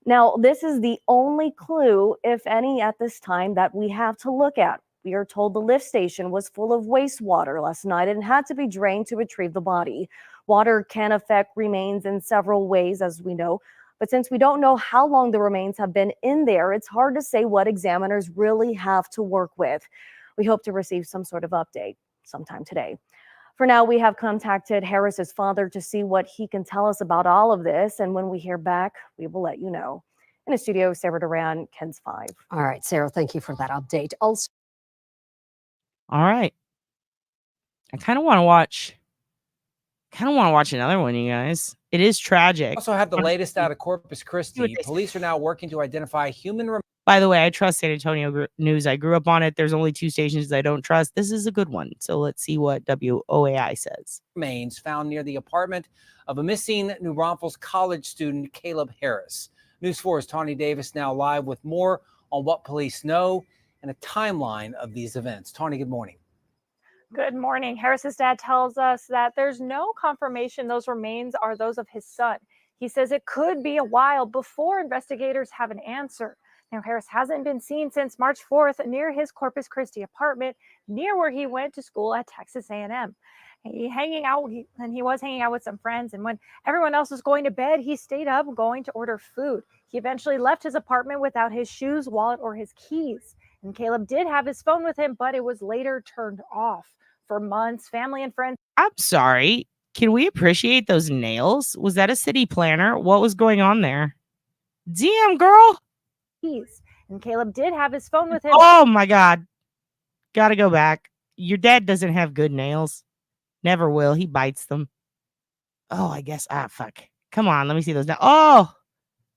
Now, this is the only clue, if any, at this time that we have to look at. We are told the lift station was full of wastewater last night and had to be drained to retrieve the body. Water can affect remains in several ways, as we know, but since we don't know how long the remains have been in there, it's hard to say what examiners really have to work with. We hope to receive some sort of update sometime today. For now, we have contacted Harris's father to see what he can tell us about all of this. And when we hear back, we will let you know. In the studio, Sarah Duran, KENS 5. All right, Sarah, thank you for that update. Also, All right. I kind of want to watch another one, you guys. It is tragic. Also have the latest out of Corpus Christi. Police are now working to identify human. By the way, I trust San Antonio News. I grew up on it. There's only 2 stations I don't trust. This is a good one. So let's see what WOAI says. Remains found near the apartment of a missing New Braunfels college student, Caleb Harris. News 4's Tawny Davis now live with more on what police know and a timeline of these events. Tawny, good morning. Good morning. Harris's dad tells us that there's no confirmation those remains are those of his son. He says it could be a while before investigators have an answer. Now, Harris hasn't been seen since March 4th near his Corpus Christi apartment, near where he went to school at Texas A&M. He was hanging out with some friends, and when everyone else was going to bed, he stayed up going to order food. He eventually left his apartment without his shoes, wallet, or his keys. And Caleb did have his phone with him, but it was later turned off. For months, family and friends. I'm sorry. Can we appreciate those nails? Was that a city planner? What was going on there? Damn, girl. And Caleb did have his phone with him. Oh, my God. Gotta go back. Your dad doesn't have good nails. Never will. He bites them. Oh, I guess. Fuck. Come on. Let me see those now. Oh.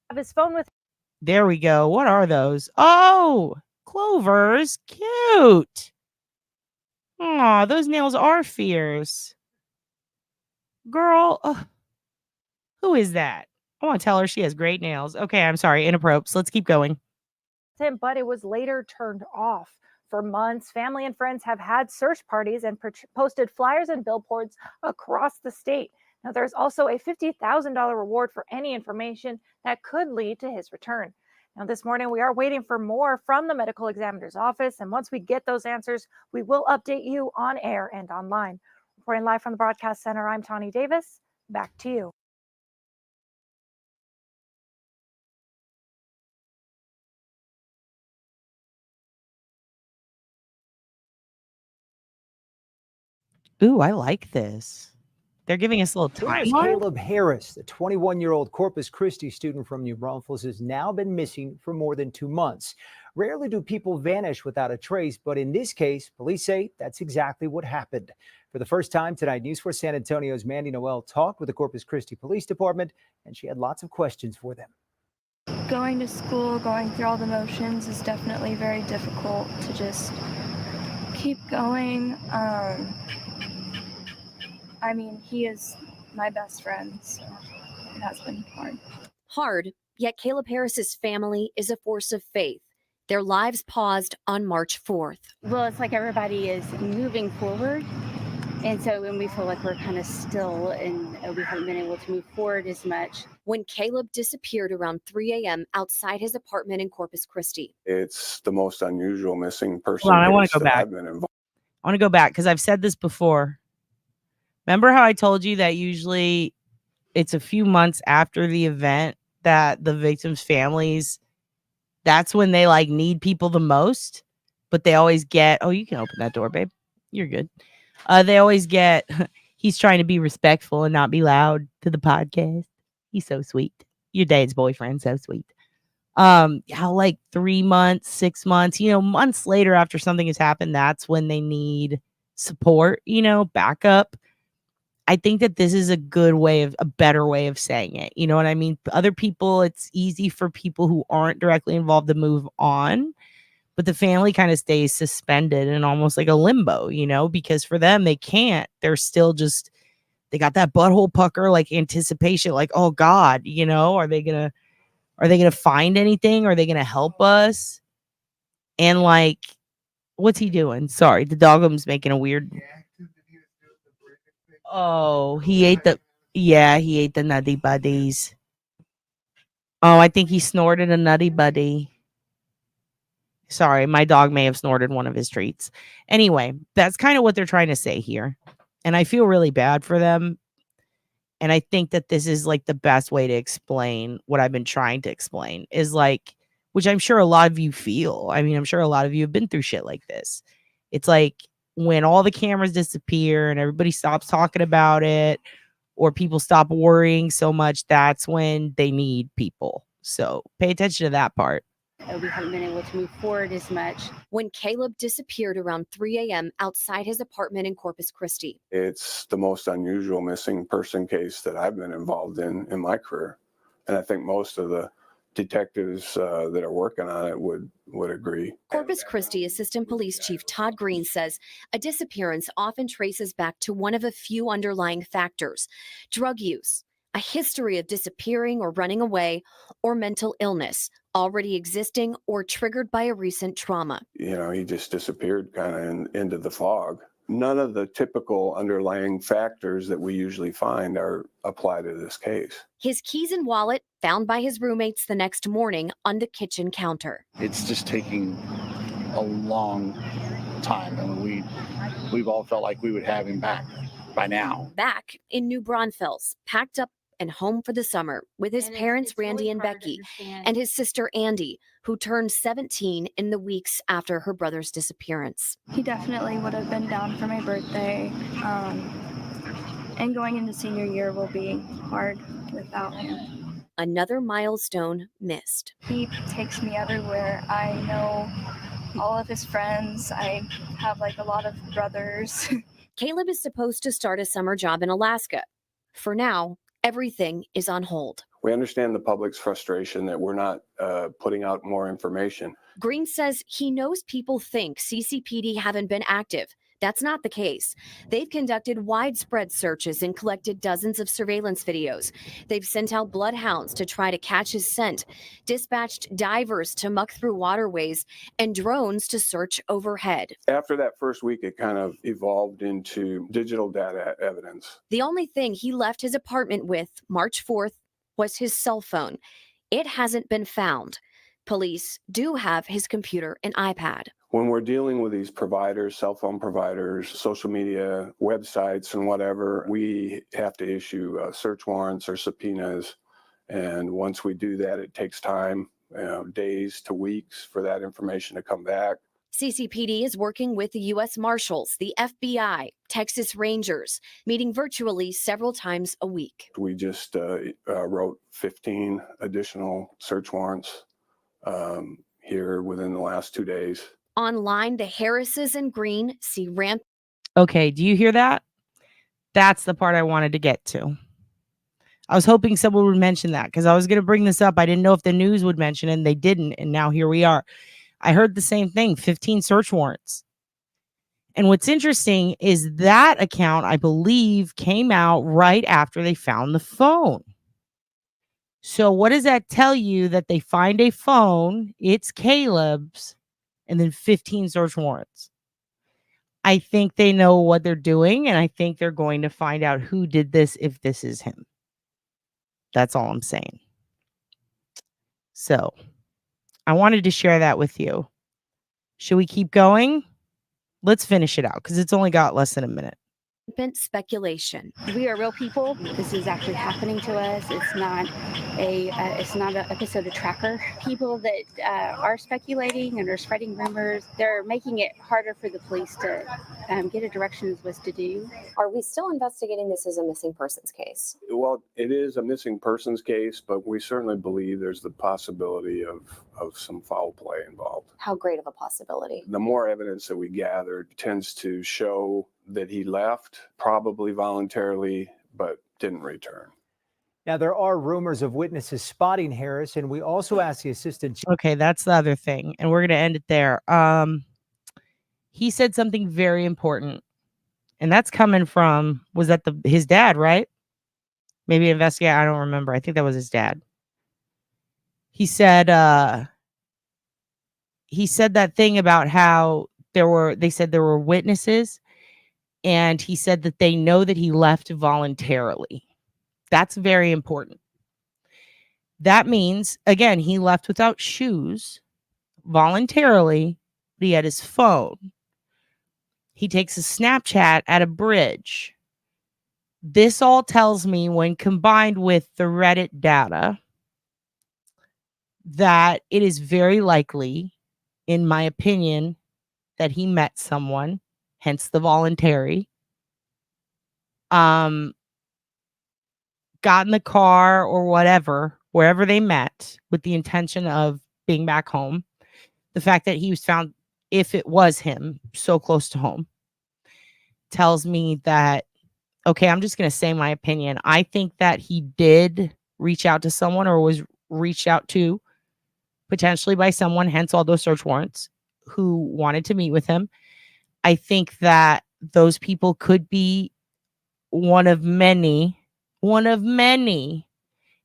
Have his phone with. There we go. What are those? Oh, clovers. Cute. Aw, those nails are fierce. Girl, who is that? I want to tell her she has great nails. Okay, I'm sorry, inappropriate. Let's keep going. But it was later turned off. For months, family and friends have had search parties and posted flyers and billboards across the state. Now, there's also a $50,000 reward for any information that could lead to his return. Now, this morning, we are waiting for more from the medical examiner's office. And once we get those answers, we will update you on air and online. Reporting live from the broadcast center, I'm Tawny Davis. Back to you. Ooh, I like this. They're giving us a little Tourist timeline. Caleb Harris, the 21-year-old Corpus Christi student from New Braunfels, has now been missing for more than 2 months. Rarely do people vanish without a trace, but in this case, police say that's exactly what happened. For the first time tonight, News 4 San Antonio's Mandy Noel talked with the Corpus Christi Police Department, and she had lots of questions for them. Going to school, going through all the motions is definitely very difficult to just keep going. I mean, he is my best friend, so it has been hard. Hard, yet Caleb Harris's family is a force of faith. Their lives paused on March 4th. Well, it's like everybody is moving forward. And so when we feel like we're kind of still and we haven't been able to move forward as much. When Caleb disappeared around 3 a.m. outside his apartment in Corpus Christi. It's the most unusual missing person. Hold on, I want to go back. I want to go back because I've said this before. Remember how I told you that usually it's a few months after the event that the victims' families, that's when they like need people the most, but they always get, oh, you can open that door, babe. You're good. They always get, he's trying to be respectful and not be loud to the podcast. He's so sweet. Your dad's boyfriend, so sweet. How like 3 months, 6 months, months later after something has happened, that's when they need support, backup. I think that this is a better way of saying it. You know what I mean? Other people, it's easy for people who aren't directly involved to move on, but the family kind of stays suspended in almost like a limbo, because for them, they can't. They're still just, they got that butthole pucker, like anticipation, like, oh God, are they gonna find anything? Are they gonna help us? And like, what's he doing? Sorry, the dogum's making a weird. Oh, he ate the nutty buddies. Oh, I think he snorted a nutty buddy. Sorry, my dog may have snorted one of his treats. Anyway, that's kind of what they're trying to say here. And I feel really bad for them. And I think that this is like the best way to explain what I've been trying to explain is like, which I'm sure a lot of you feel. I mean, I'm sure a lot of you have been through shit like this. It's like, when all the cameras disappear and everybody stops talking about it or people stop worrying so much, that's when they need people. So pay attention to that part. We haven't been able to move forward as much. When Caleb disappeared around 3 a.m. outside his apartment in Corpus Christi. It's the most unusual missing person case that I've been involved in my career. And I think most of the detectives that are working on it would agree. Corpus Christi Assistant Police Chief Todd Green says a disappearance often traces back to one of a few underlying factors: drug use, a history of disappearing or running away, or mental illness already existing or triggered by a recent trauma. He just disappeared kind of into the fog. None of the typical underlying factors that we usually find are applied to this case. His keys and wallet found by his roommates the next morning on the kitchen counter. It's just taking a long time, and we've all felt like we would have him back by now. Back in New Braunfels, packed up and home for the summer with his parents, Randy and Becky, and his sister, Andy, who turned 17 in the weeks after her brother's disappearance. He definitely would have been down for my birthday. And going into senior year will be hard without him. Another milestone missed. He takes me everywhere. I know all of his friends. I have like a lot of brothers. Caleb is supposed to start a summer job in Alaska. For now, everything is on hold. We understand the public's frustration that we're not putting out more information. Green says he knows people think CCPD haven't been active, That's not the case. They've conducted widespread searches and collected dozens of surveillance videos. They've sent out bloodhounds to try to catch his scent, dispatched divers to muck through waterways, and drones to search overhead. After that first week, it kind of evolved into digital data evidence. The only thing he left his apartment with March 4th was his cell phone. It hasn't been found. Police do have his computer and iPad. When we're dealing with these providers, cell phone providers, social media, websites, and whatever, we have to issue search warrants or subpoenas. And once we do that, it takes time, days to weeks for that information to come back. CCPD is working with the U.S. Marshals, the FBI, Texas Rangers, meeting virtually several times a week. We just wrote 15 additional search warrants here within the last 2 days. Online, the Harrises and Green see ramp. Okay, do you hear that? That's the part I wanted to get to. I was hoping someone would mention that because I was going to bring this up. I didn't know if the news would mention it, and they didn't. And now here we are. I heard the same thing, 15 search warrants. And what's interesting is that account, I believe, came out right after they found the phone. So what does that tell you? That they find a phone, it's Caleb's, and then 15 search warrants. I think they know what they're doing, and I think they're going to find out who did this if this is him. That's all I'm saying. So I wanted to share that with you. Should we keep going? Let's finish it out because it's only got less than a minute. Speculation. We are real people. This is actually happening to us. It's not an episode of Tracker. People that are speculating and are spreading rumors, they're making it harder for the police to get a direction as what to do. Are we still investigating this as a missing persons case? Well, it is a missing persons case, but we certainly believe there's the possibility of some foul play involved. How great of a possibility? The more evidence that we gathered tends to show that he left, probably voluntarily, but didn't return. Now, there are rumors of witnesses spotting Harris, and we also asked the assistant. Okay, that's the other thing, and we're going to end it there. He said something very important, and that's coming from, was that his dad, right? Maybe Investigative, I don't remember. I think that was his dad. He said that thing about how they said there were witnesses, and he said that they know that he left voluntarily. That's very important. That means, again, he left without shoes voluntarily, but he had his phone. He takes a Snapchat at a bridge. This all tells me, when combined with the Reddit data, that it is very likely, in my opinion, that he met someone, hence the voluntary, got in the car or whatever, wherever they met, with the intention of being back home. The fact that he was found, if it was him, so close to home, tells me that, okay, I'm just going to say my opinion. I think that he did reach out to someone, or was reached out to potentially by someone, hence all those search warrants, who wanted to meet with him. I think that those people could be one of many,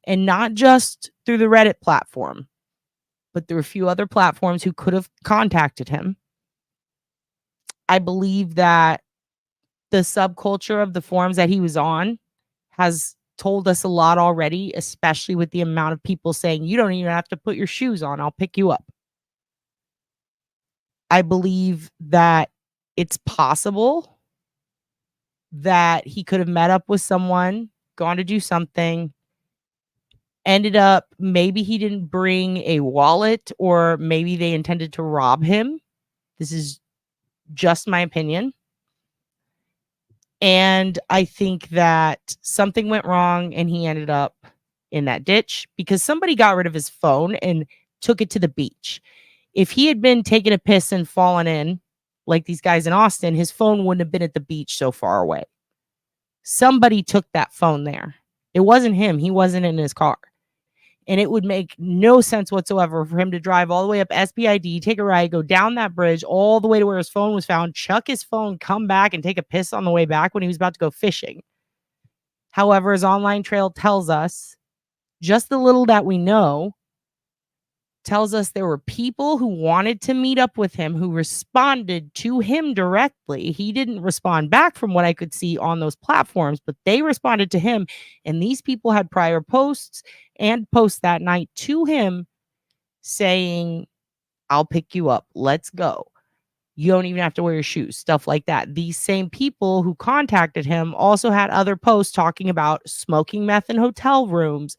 and not just through the Reddit platform, but through a few other platforms who could have contacted him. I believe that the subculture of the forums that he was on has told us a lot already, especially with the amount of people saying, you don't even have to put your shoes on, I'll pick you up. I believe that it's possible that he could have met up with someone, gone to do something, ended up, maybe he didn't bring a wallet, or maybe they intended to rob him. This is just my opinion. And I think that something went wrong and he ended up in that ditch because somebody got rid of his phone and took it to the beach. If he had been taking a piss and fallen in, like these guys in Austin, his phone wouldn't have been at the beach so far away. Somebody took that phone there. It wasn't him. He wasn't in his car. And it would make no sense whatsoever for him to drive all the way up SPID, take a ride, go down that bridge all the way to where his phone was found, chuck his phone, come back and take a piss on the way back when he was about to go fishing. However, his online trail tells us, just the little that we know, tells us there were people who wanted to meet up with him who responded to him directly. He didn't respond back from what I could see on those platforms, but they responded to him. And these people had prior posts and posts that night to him saying, I'll pick you up. Let's go. You don't even have to wear your shoes, stuff like that. These same people who contacted him also had other posts talking about smoking meth in hotel rooms,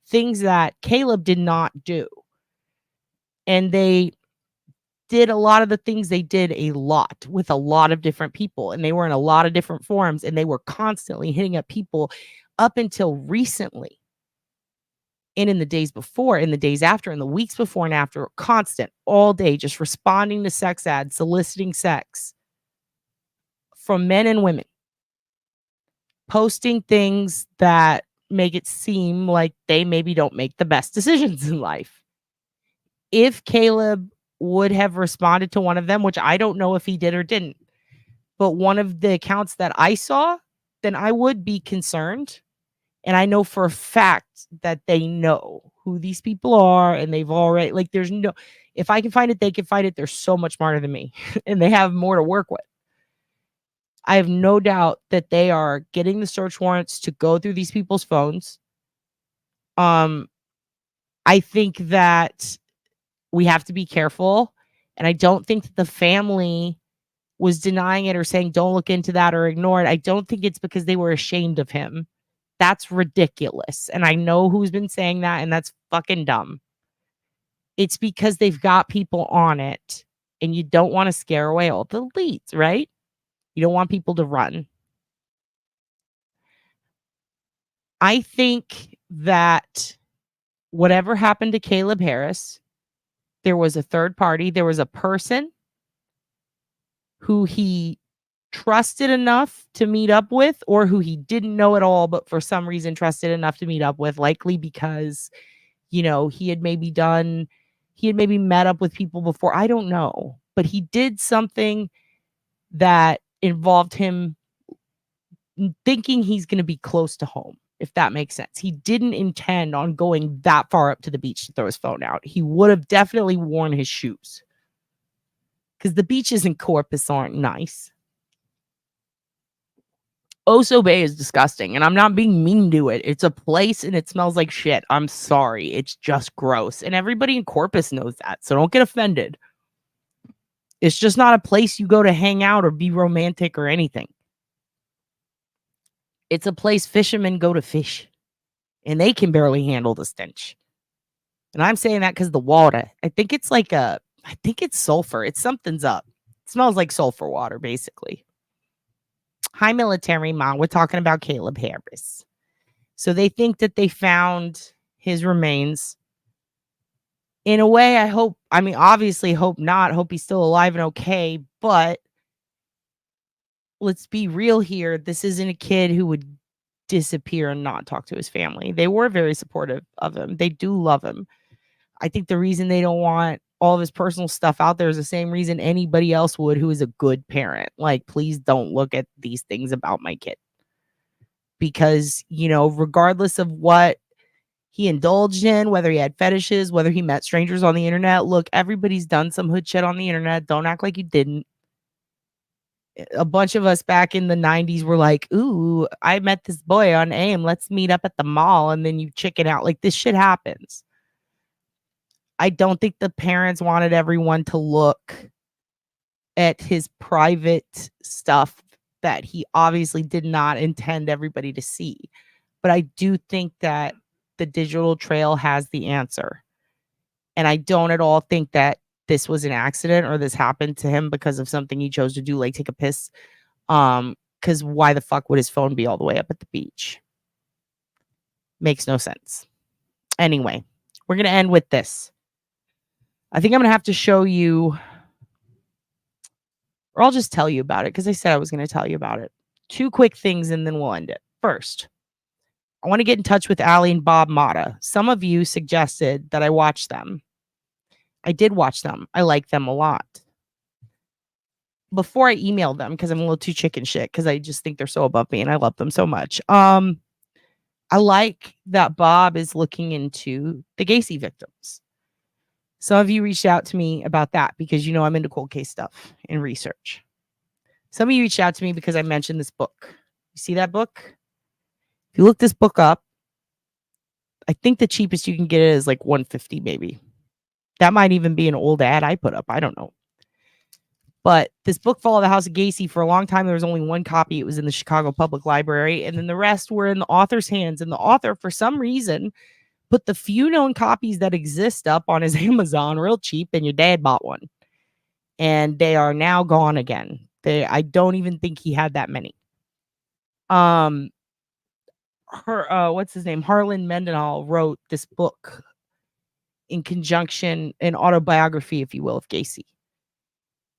things that Caleb did not do. And they did a lot of the things they did a lot with a lot of different people. And they were in a lot of different forums, and they were constantly hitting up people up until recently. And in the days before, in the days after, in the weeks before and after, constant, all day, just responding to sex ads, soliciting sex from men and women, posting things that make it seem like they maybe don't make the best decisions in life. If Caleb would have responded to one of them, which I don't know if he did or didn't, but one of the accounts that I saw, then I would be concerned. And I know for a fact that they know who these people are, and they've already, like, there's no, if I can find it, they can find it. They're so much smarter than me and they have more to work with. I have no doubt that they are getting the search warrants to go through these people's phones. I think that we have to be careful. And I don't think that the family was denying it or saying, don't look into that or ignore it. I don't think it's because they were ashamed of him. That's ridiculous. And I know who's been saying that, and that's fucking dumb. It's because they've got people on it, and you don't want to scare away all the leads, right? You don't want people to run. I think that whatever happened to Caleb Harris, there was a third party. There was a person who he trusted enough to meet up with, or who he didn't know at all, but for some reason trusted enough to meet up with, likely because, you know, he had maybe met up with people before. I don't know, but he did something that involved him thinking he's going to be close to home, if that makes sense. He didn't intend on going that far up to the beach to throw his phone out. He would have definitely worn his shoes, because the beaches in Corpus aren't nice. Oso Bay is disgusting, and I'm not being mean to it. It's a place and it smells like shit. I'm sorry. It's just gross. And everybody in Corpus knows that, so don't get offended. It's just not a place you go to hang out or be romantic or anything. It's a place fishermen go to fish, and they can barely handle the stench. And I'm saying that because the water, I think it's sulfur. Something's up. It smells like sulfur water, basically. Hi, military mom. We're talking about Caleb Harris. So they think that they found his remains. In a way, obviously hope not. Hope he's still alive and okay. But let's be real here. This isn't a kid who would disappear and not talk to his family. They were very supportive of him. They do love him. I think the reason they don't want all of his personal stuff out there is the same reason anybody else would who is a good parent. Like, please don't look at these things about my kid. Because, regardless of what he indulged in, whether he had fetishes, whether he met strangers on the internet, look, everybody's done some hood shit on the internet. Don't act like you didn't. A bunch of us back in the 90s were like, ooh, I met this boy on AIM. Let's meet up at the mall. And then you chicken out. Like, this shit happens. I don't think the parents wanted everyone to look at his private stuff that he obviously did not intend everybody to see. But I do think that the digital trail has the answer. And I don't at all think that this was an accident or this happened to him because of something he chose to do, like take a piss. Because why the fuck would his phone be all the way up at the beach? Makes no sense. Anyway, we're going to end with this. I think I'm going to have to show you, or I'll just tell you about it because I said I was going to tell you about it. 2 quick things and then we'll end it. First, I want to get in touch with Allie and Bob Mata. Some of you suggested that I watch them. I did watch them. I like them a lot. Before I emailed them, because I'm a little too chicken shit, because I just think they're so above me and I love them so much. I like that Bob is looking into the Gacy victims. Some of you reached out to me about that because you know I'm into cold case stuff and research. Some of you reached out to me because I mentioned this book. You see that book? If you look this book up, I think the cheapest you can get it is like $150 maybe. That might even be an old ad I put up. I don't know. But this book, Fall of the House of Gacy, for a long time, there was only one copy. It was in the Chicago Public Library. And then the rest were in the author's hands. And the author, for some reason, put the few known copies that exist up on his Amazon real cheap. And your dad bought one. And they are now gone again. I don't even think he had that many. What's his name? Harlan Mendenhall wrote this book in conjunction, an autobiography, if you will, of Gacy.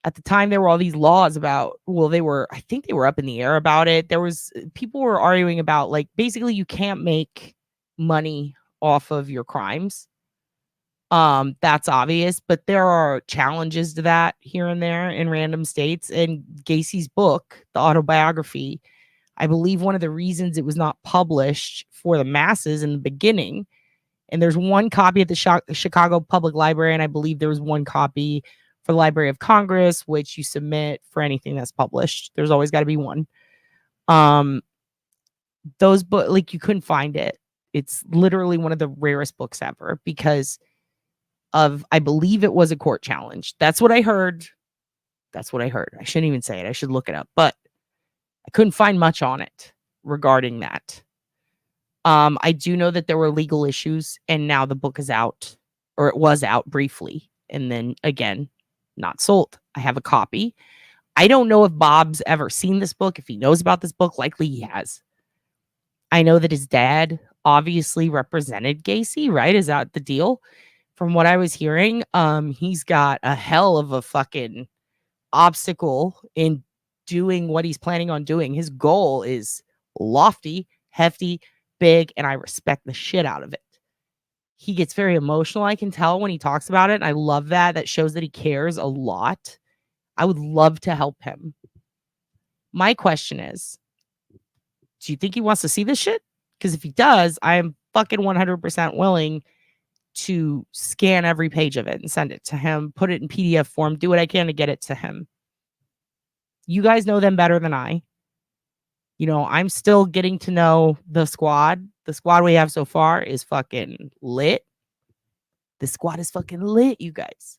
At the time, there were all these laws about, I think they were up in the air about it. People were arguing about, like, basically you can't make money off of your crimes. That's obvious, but there are challenges to that here and there in random states. And Gacy's book, the autobiography, I believe one of the reasons it was not published for the masses in the beginning, and there's one copy at the Chicago Public Library, and I believe there was one copy for the Library of Congress, which you submit for anything that's published. There's always got to be one. Those books, like, you couldn't find it. It's literally one of the rarest books ever because of, I believe it was a court challenge. That's what I heard. I shouldn't even say it. I should look it up, but I couldn't find much on it regarding that. I do know that there were legal issues, and now the book is out, or it was out briefly, and then again, not sold. I have a copy. I don't know if Bob's ever seen this book, if he knows about this book. Likely he has. I know that his dad obviously represented Gacy, right? Is that the deal? From what I was hearing, he's got a hell of a fucking obstacle in doing what he's planning on doing. His goal is lofty, hefty, big, and I respect the shit out of it. He gets very emotional, I can tell when he talks about it, and I love that. That shows that he cares a lot. I would love to help him. My question is, do you think he wants to see this shit? Because if he does, I am fucking 100% willing to scan every page of it and send it to him, put it in PDF form, do what I can to get it to him. You guys know them better than I. You know, I'm still getting to know the squad. The squad we have so far is fucking lit. The squad is fucking lit, you guys.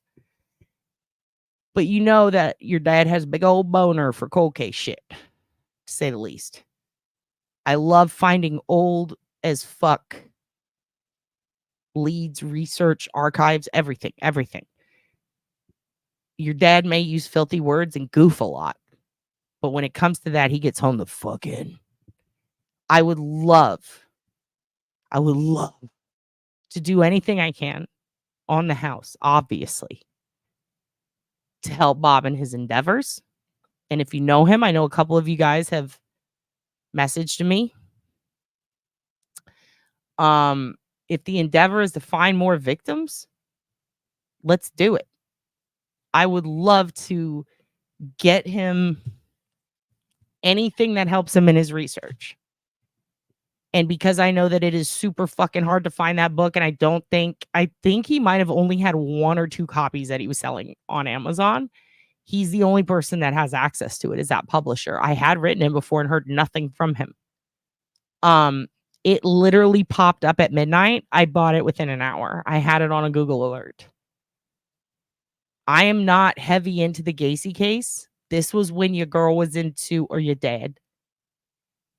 But you know that your dad has a big old boner for cold case shit, to say the least. I love finding old as fuck leads, research, archives, everything. Your dad may use filthy words and goof a lot, but when it comes to that, he gets home the fuck in. I would love to do anything I can on the house, obviously, to help Bob in his endeavors. And if you know him, I know a couple of you guys have messaged me. If the endeavor is to find more victims, let's do it. I would love to get him anything that helps him in his research. And because I know that it is super fucking hard to find that book, and I think he might have only had 1 or 2 copies that he was selling on Amazon. He's the only person that has access to it, is that publisher. I had written him before and heard nothing from him. It literally popped up at midnight. I bought it within an hour. I had it on a Google alert. I am not heavy into the Gacy case. This was when your girl was into, or your dad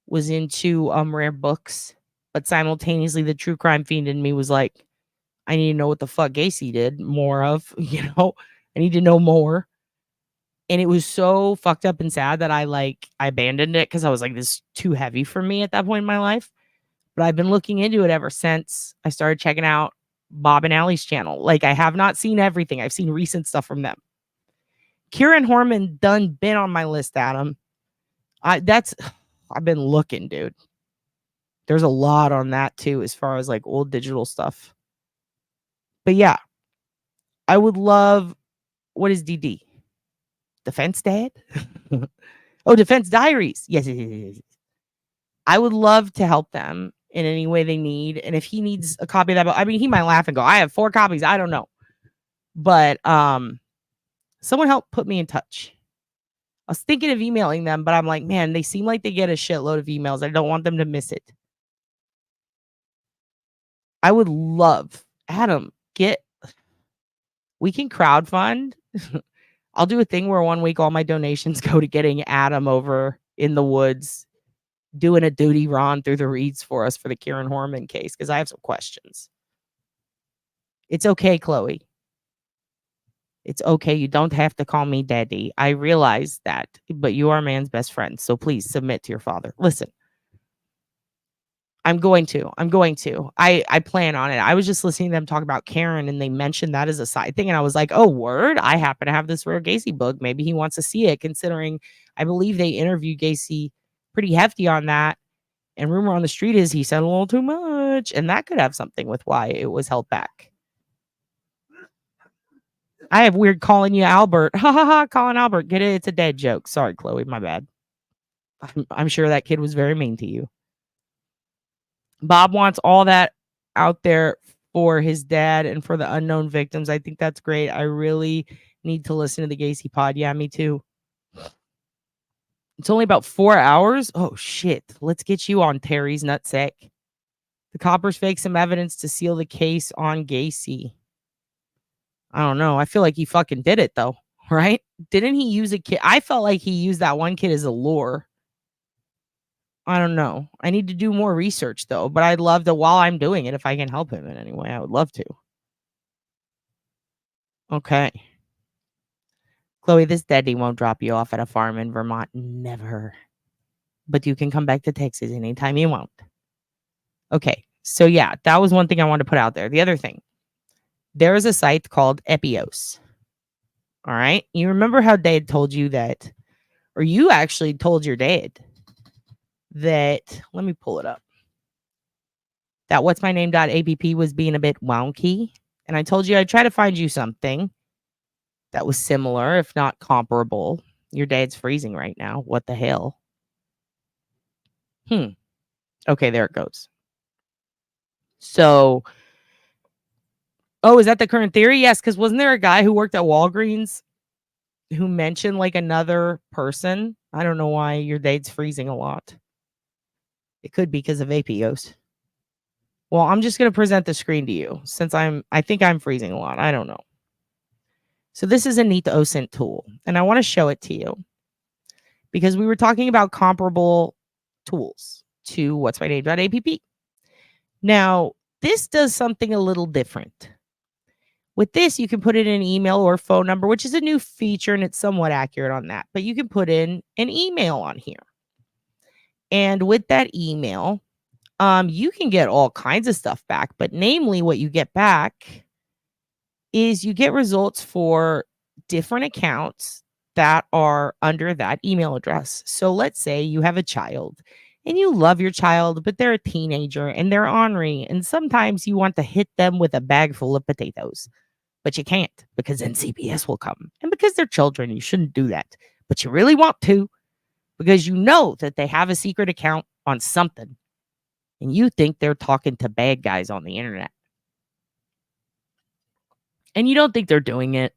was into rare books, but simultaneously the true crime fiend in me was like, I need to know what the fuck Gacy did more of, I need to know more. And it was so fucked up and sad that I abandoned it because I was like, this is too heavy for me at that point in my life. But I've been looking into it ever since I started checking out Bob and Allie's channel. Like, I have not seen everything. I've seen recent stuff from them. Kieran Horman done been on my list, Adam. I've been looking, dude. There's a lot on that too, as far as like old digital stuff. But yeah, I would love, what is DD? Defense Dad? Oh, Defense Diaries. Yes, yes, yes, yes. I would love to help them in any way they need. And if he needs a copy of that book, I mean, he might laugh and go, I have 4 copies. I don't know. But someone help put me in touch. I was thinking of emailing them, but I'm like, man, they seem like they get a shitload of emails. I don't want them to miss it. I would love, Adam, we can crowdfund. I'll do a thing where 1 week all my donations go to getting Adam over in the woods, doing a duty run through the reeds for us for the Kieran Horman case, because I have some questions. It's okay, Chloe. It's okay. You don't have to call me daddy. I realize that, but you are a man's best friend. So please submit to your father. Listen, I'm going to. I plan on it. I was just listening to them talk about Karen, and they mentioned that as a side thing. And I was like, oh, word. I happen to have this rare Gacy book. Maybe he wants to see it, considering I believe they interviewed Gacy pretty hefty on that. And rumor on the street is he said a little too much. And that could have something with why it was held back. I have weird calling you Albert. Ha ha ha, calling Albert. Get it? It's a dead joke. Sorry, Chloe. My bad. I'm sure that kid was very mean to you. Bob wants all that out there for his dad and for the unknown victims. I think that's great. I really need to listen to the Gacy pod. Yeah, me too. It's only about 4 hours. Oh, shit. Let's get you on Terry's nutsack. The coppers faked some evidence to seal the case on Gacy. I don't know. I feel like he fucking did it, though. Right? Didn't he use a kid? I felt like he used that one kid as a lure. I don't know. I need to do more research, though. But I'd love to, while I'm doing it, if I can help him in any way, I would love to. Okay. Chloe, this daddy won't drop you off at a farm in Vermont. Never. But you can come back to Texas anytime you want. Okay. So, yeah, that was one thing I wanted to put out there. The other thing, there is a site called Epieos. All right. You remember how Dad told you that, or you actually told your dad that, let me pull it up, that what's my name.app was being a bit wonky. And I told you I'd try to find you something that was similar, if not comparable. Your dad's freezing right now. What the hell? Okay, there it goes. So, oh, is that the current theory? Yes, because wasn't there a guy who worked at Walgreens who mentioned like another person? I don't know why your dad's freezing a lot. It could be because of Epieos. Well, I'm just going to present the screen to you since I think I'm freezing a lot. I don't know. So this is a neat OSINT tool, and I want to show it to you because we were talking about comparable tools to what's my name.app. Now, this does something a little different. With this, you can put in an email or phone number, which is a new feature, and it's somewhat accurate on that. But you can put in an email on here. And with that email, you can get all kinds of stuff back. But namely, what you get back is you get results for different accounts that are under that email address. So let's say you have a child and you love your child, but they're a teenager and they're ornery. And sometimes you want to hit them with a bag full of potatoes, but you can't because then CPS will come. And because they're children, you shouldn't do that. But you really want to because you know that they have a secret account on something and you think they're talking to bad guys on the internet. And you don't think they're doing it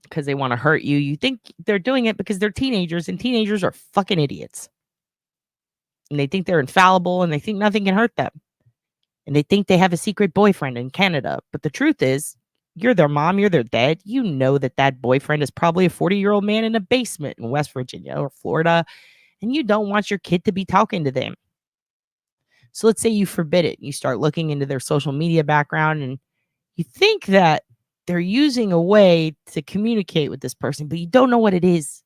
because they want to hurt you. You think they're doing it because they're teenagers, and teenagers are fucking idiots. And they think they're infallible, and they think nothing can hurt them. And they think they have a secret boyfriend in Canada. But the truth is, you're their mom, you're their dad. You know that that boyfriend is probably a 40-year-old man in a basement in West Virginia or Florida, and you don't want your kid to be talking to them. So let's say you forbid it. You start looking into their social media background, and you think that they're using a way to communicate with this person, but you don't know what it is.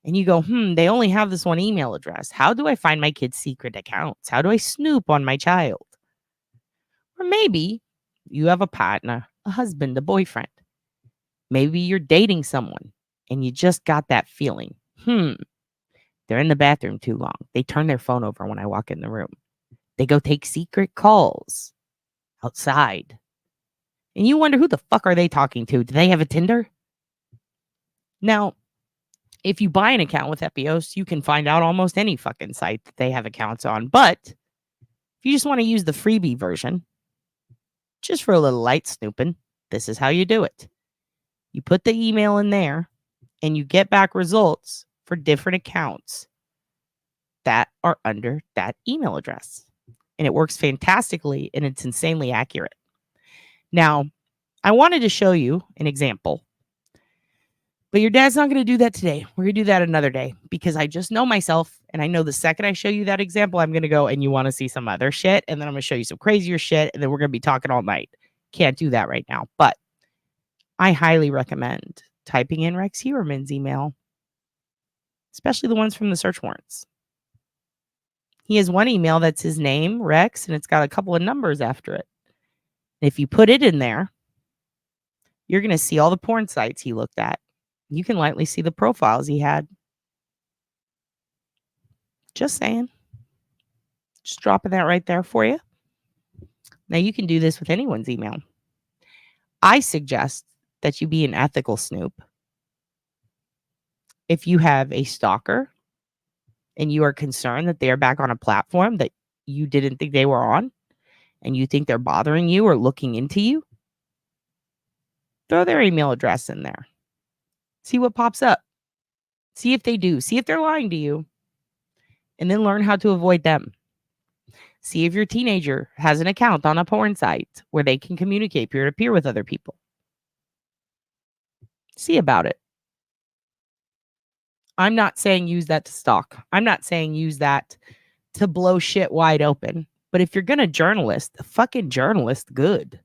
And you go, they only have this one email address. How do I find my kid's secret accounts? How do I snoop on my child? Or maybe you have a partner, a husband, a boyfriend. Maybe you're dating someone and you just got that feeling. They're in the bathroom too long. They turn their phone over when I walk in the room. They go take secret calls outside. And you wonder, who the fuck are they talking to? Do they have a Tinder? Now, if you buy an account with Epieos, you can find out almost any fucking site that they have accounts on. But if you just want to use the freebie version, just for a little light snooping, this is how you do it. You put the email in there and you get back results for different accounts that are under that email address. And it works fantastically and it's insanely accurate. Now, I wanted to show you an example, but your dad's not going to do that today. We're going to do that another day because I just know myself. And I know the second I show you that example, I'm going to go and you want to see some other shit. And then I'm going to show you some crazier shit. And then we're going to be talking all night. Can't do that right now. But I highly recommend typing in Rex Heuermann's email, especially the ones from the search warrants. He has one email that's his name, Rex, and it's got a couple of numbers after it. And if you put it in there, you're going to see all the porn sites he looked at. You can lightly see the profiles he had. Just saying. Just dropping that right there for you. Now, you can do this with anyone's email. I suggest that you be an ethical snoop. If you have a stalker and you are concerned that they're back on a platform that you didn't think they were on, and you think they're bothering you or looking into you, throw their email address in there. See what pops up. See if they do. See if they're lying to you. And then learn how to avoid them. See if your teenager has an account on a porn site where they can communicate peer-to-peer with other people. See about it. I'm not saying use that to stalk. I'm not saying use that to blow shit wide open. But if you're going to journalist, fucking journalist good.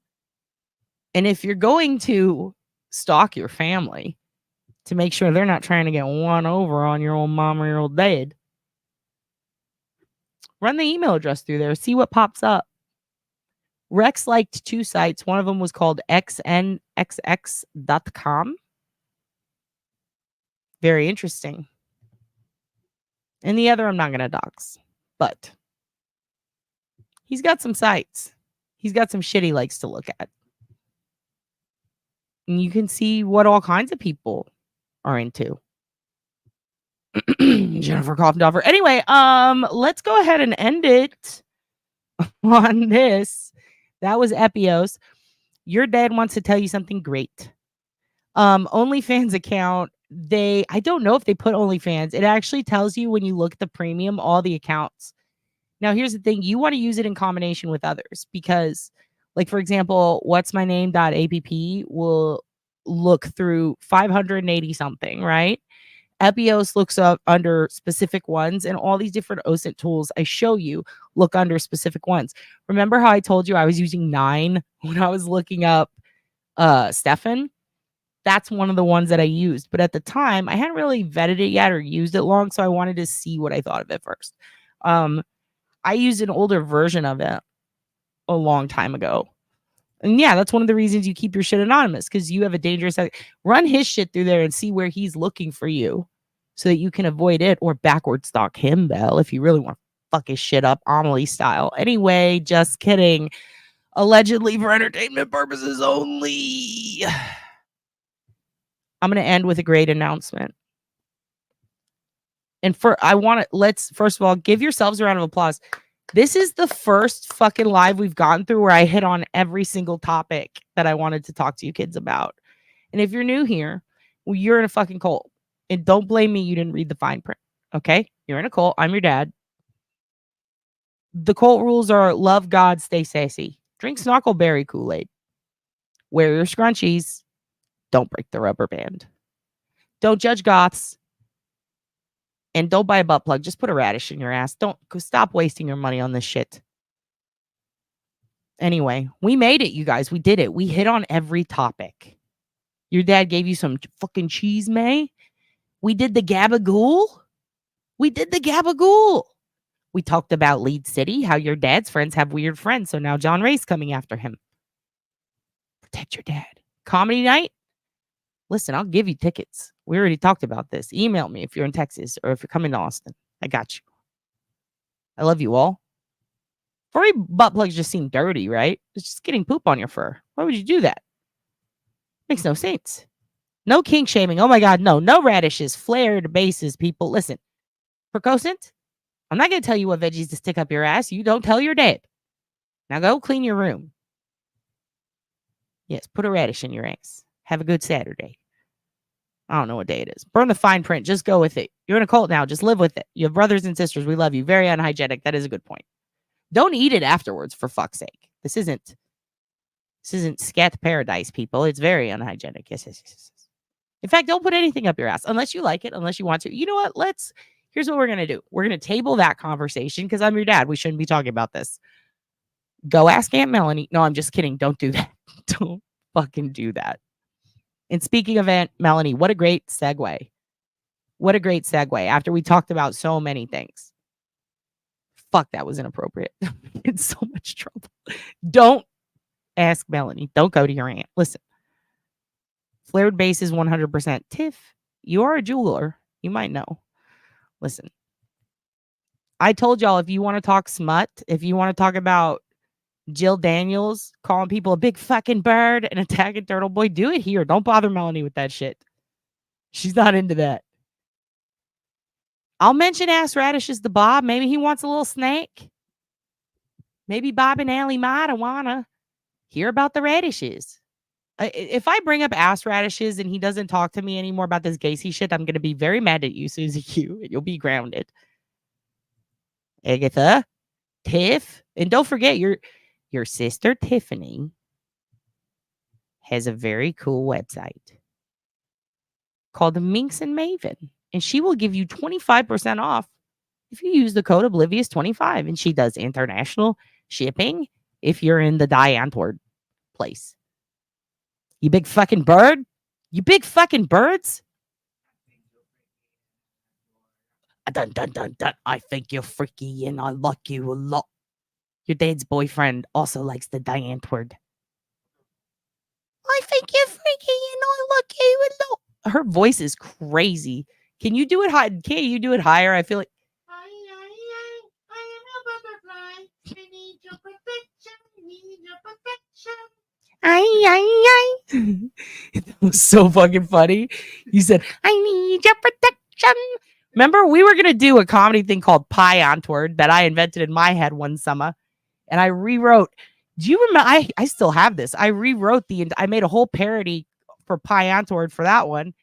And if you're going to stalk your family to make sure they're not trying to get one over on your old mom or your old dad, run the email address through there. See what pops up. Rex liked 2 sites. One of them was called xnxx.com. Very interesting. And the other I'm not going to dox. But he's got some sites. He's got some shit he likes to look at. And you can see what all kinds of people are into. Jennifer Coffendorfer. Anyway, let's go ahead and end it on this. That was Epieos. Your dad wants to tell you something great. OnlyFans account. I don't know if they put OnlyFans. It actually tells you when you look at the premium, all the accounts. Now, here's the thing. You want to use it in combination with others because, like, for example, what'smyname.app will look through 580 something, right? Epieos looks up under specific ones, and all these different OSINT tools I show you look under specific ones. Remember how I told you I was using 9 when I was looking up Stefan? That's one of the ones that I used. But at the time, I hadn't really vetted it yet or used it long, so I wanted to see what I thought of it first. I used an older version of it a long time ago. And yeah, that's one of the reasons you keep your shit anonymous, because you have a dangerous... Run his shit through there and see where he's looking for you so that you can avoid it, or backward stalk him, Belle, if you really want to fuck his shit up Amelie style. Anyway, just kidding. Allegedly for entertainment purposes only. I'm going to end with a great announcement. And let's first of all give yourselves a round of applause. This is the first fucking live we've gone through where I hit on every single topic that I wanted to talk to you kids about. And if you're new here, well, you're in a fucking cult. And don't blame me you didn't read the fine print. Okay? You're in a cult. I'm your dad. The cult rules are love God, stay sassy. Drink Snockleberry Kool-Aid. Wear your scrunchies. Don't break the rubber band. Don't judge goths. And don't buy a butt plug. Just put a radish in your ass. Stop wasting your money on this shit. Anyway, we made it, you guys. We did it. We hit on every topic. Your dad gave you some fucking chisme. We did the gabagool. We talked about Lead City, how your dad's friends have weird friends. So now John Ray's coming after him. Protect your dad. Comedy night. Listen, I'll give you tickets. We already talked about this. Email me if you're in Texas or if you're coming to Austin. I got you. I love you all. Furry butt plugs just seem dirty, right? It's just getting poop on your fur. Why would you do that? Makes no sense. No kink shaming. Oh my God, no. No radishes, flared bases, people. Listen, precocent, I'm not going to tell you what veggies to stick up your ass. You don't tell your dad. Now go clean your room. Yes, put a radish in your ass. Have a good Saturday. I don't know what day it is. Burn the fine print. Just go with it. You're in a cult now. Just live with it. You have brothers and sisters. We love you. Very unhygienic. That is a good point. Don't eat it afterwards, for fuck's sake. This isn't scat paradise, people. It's very unhygienic. Yes. In fact, don't put anything up your ass unless you like it, unless you want to. You know what? Here's what we're going to do. We're going to table that conversation because I'm your dad. We shouldn't be talking about this. Go ask Aunt Melanie. No, I'm just kidding. Don't do that. Don't fucking do that. And speaking of Aunt Melanie, what a great segue. What a great segue after we talked about so many things. Fuck, that was inappropriate. In so much trouble. Don't ask Melanie. Don't go to your aunt. Listen. Flared base is 100%. Tiff, you are a jeweler. You might know. Listen. I told y'all if you want to talk smut, if you want to talk about Jill Daniels calling people a big fucking bird and attacking Turtle Boy, do it here. Don't bother Melanie with that shit. She's not into that. I'll mention Ass Radishes to Bob. Maybe he wants a little snake. Maybe Bob and Allie might wanna hear about the radishes. If I bring up Ass Radishes and he doesn't talk to me anymore about this Gacy shit, I'm going to be very mad at you, Susie Q. You'll be grounded. Agatha, Tiff, and don't forget your sister Tiffany has a very cool website called the Minx and Maven, and she will give you 25% off if you use the code Oblivious25, and she does international shipping if you're in the Antwoord place. You big fucking bird? You big fucking birds? Dun, dun, dun, dun. I think you're freaky and I like you a lot. Your dad's boyfriend also likes the Antwoord. I think you're freaky and I like you a lot. Her voice is crazy. Can you do it high? Can't you do it higher? I feel like. I am a butterfly. I need your protection. Need your protection. That was so fucking funny. You said, I need your protection. Remember, we were going to do a comedy thing called Pie Antwoord that I invented in my head one summer. And I rewrote. Do you remember? I still have this. I rewrote I made a whole parody for Pie Antwoord for that one.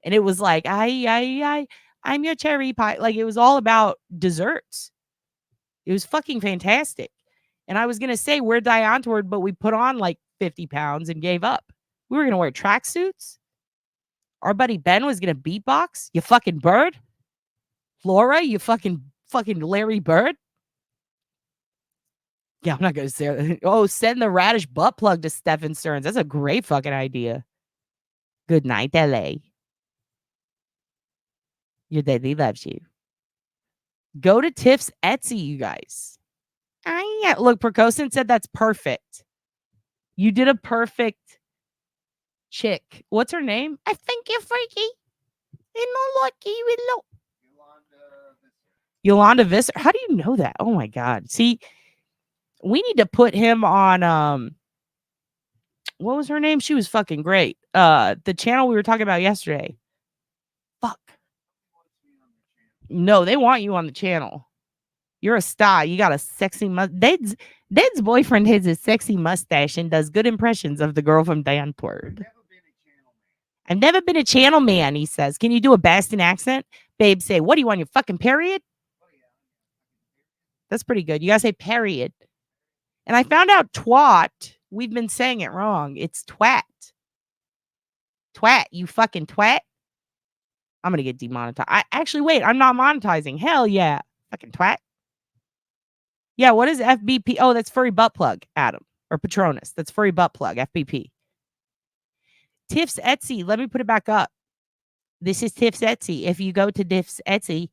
And it was like, I'm your cherry pie. Like, it was all about desserts. It was fucking fantastic. And I was going to say, we're Antwoord, but we put on like 50 pounds and gave up. We were going to wear tracksuits. Our buddy Ben was going to beatbox. You fucking bird. Flora, you fucking Larry Bird. Yeah, I'm not going to say that. Oh, send the radish butt plug to Stephen Stearns. That's a great fucking idea. Good night, LA. Your daddy loves you. Go to Tiff's Etsy, you guys. Look, Precocent said that's perfect. You did a perfect chick. What's her name? I think you're freaky. And I like you a lot. Yolanda Visser. How do you know that? Oh my God. See, we need to put him on what was her name? She was fucking great. The channel we were talking about yesterday. Fuck. No, they want you on the channel. You're a star. You got a sexy mustache. Dad's boyfriend has a sexy mustache and does good impressions of the girl from Antwoord. I've never been a channel man, he says. Can you do a Boston accent? Babe, say, what do you want, your fucking period? That's pretty good. You gotta say period. And I found out twat. We've been saying it wrong. It's twat. Twat, you fucking twat. I'm gonna get demonetized. Actually, wait, I'm not monetizing. Hell yeah. Fucking twat. Yeah, what is FBP? Oh, that's furry butt plug, Adam. Or Patronus. That's furry butt plug, FBP. Tiff's Etsy. Let me put it back up. This is Tiff's Etsy. If you go to Tiff's Etsy,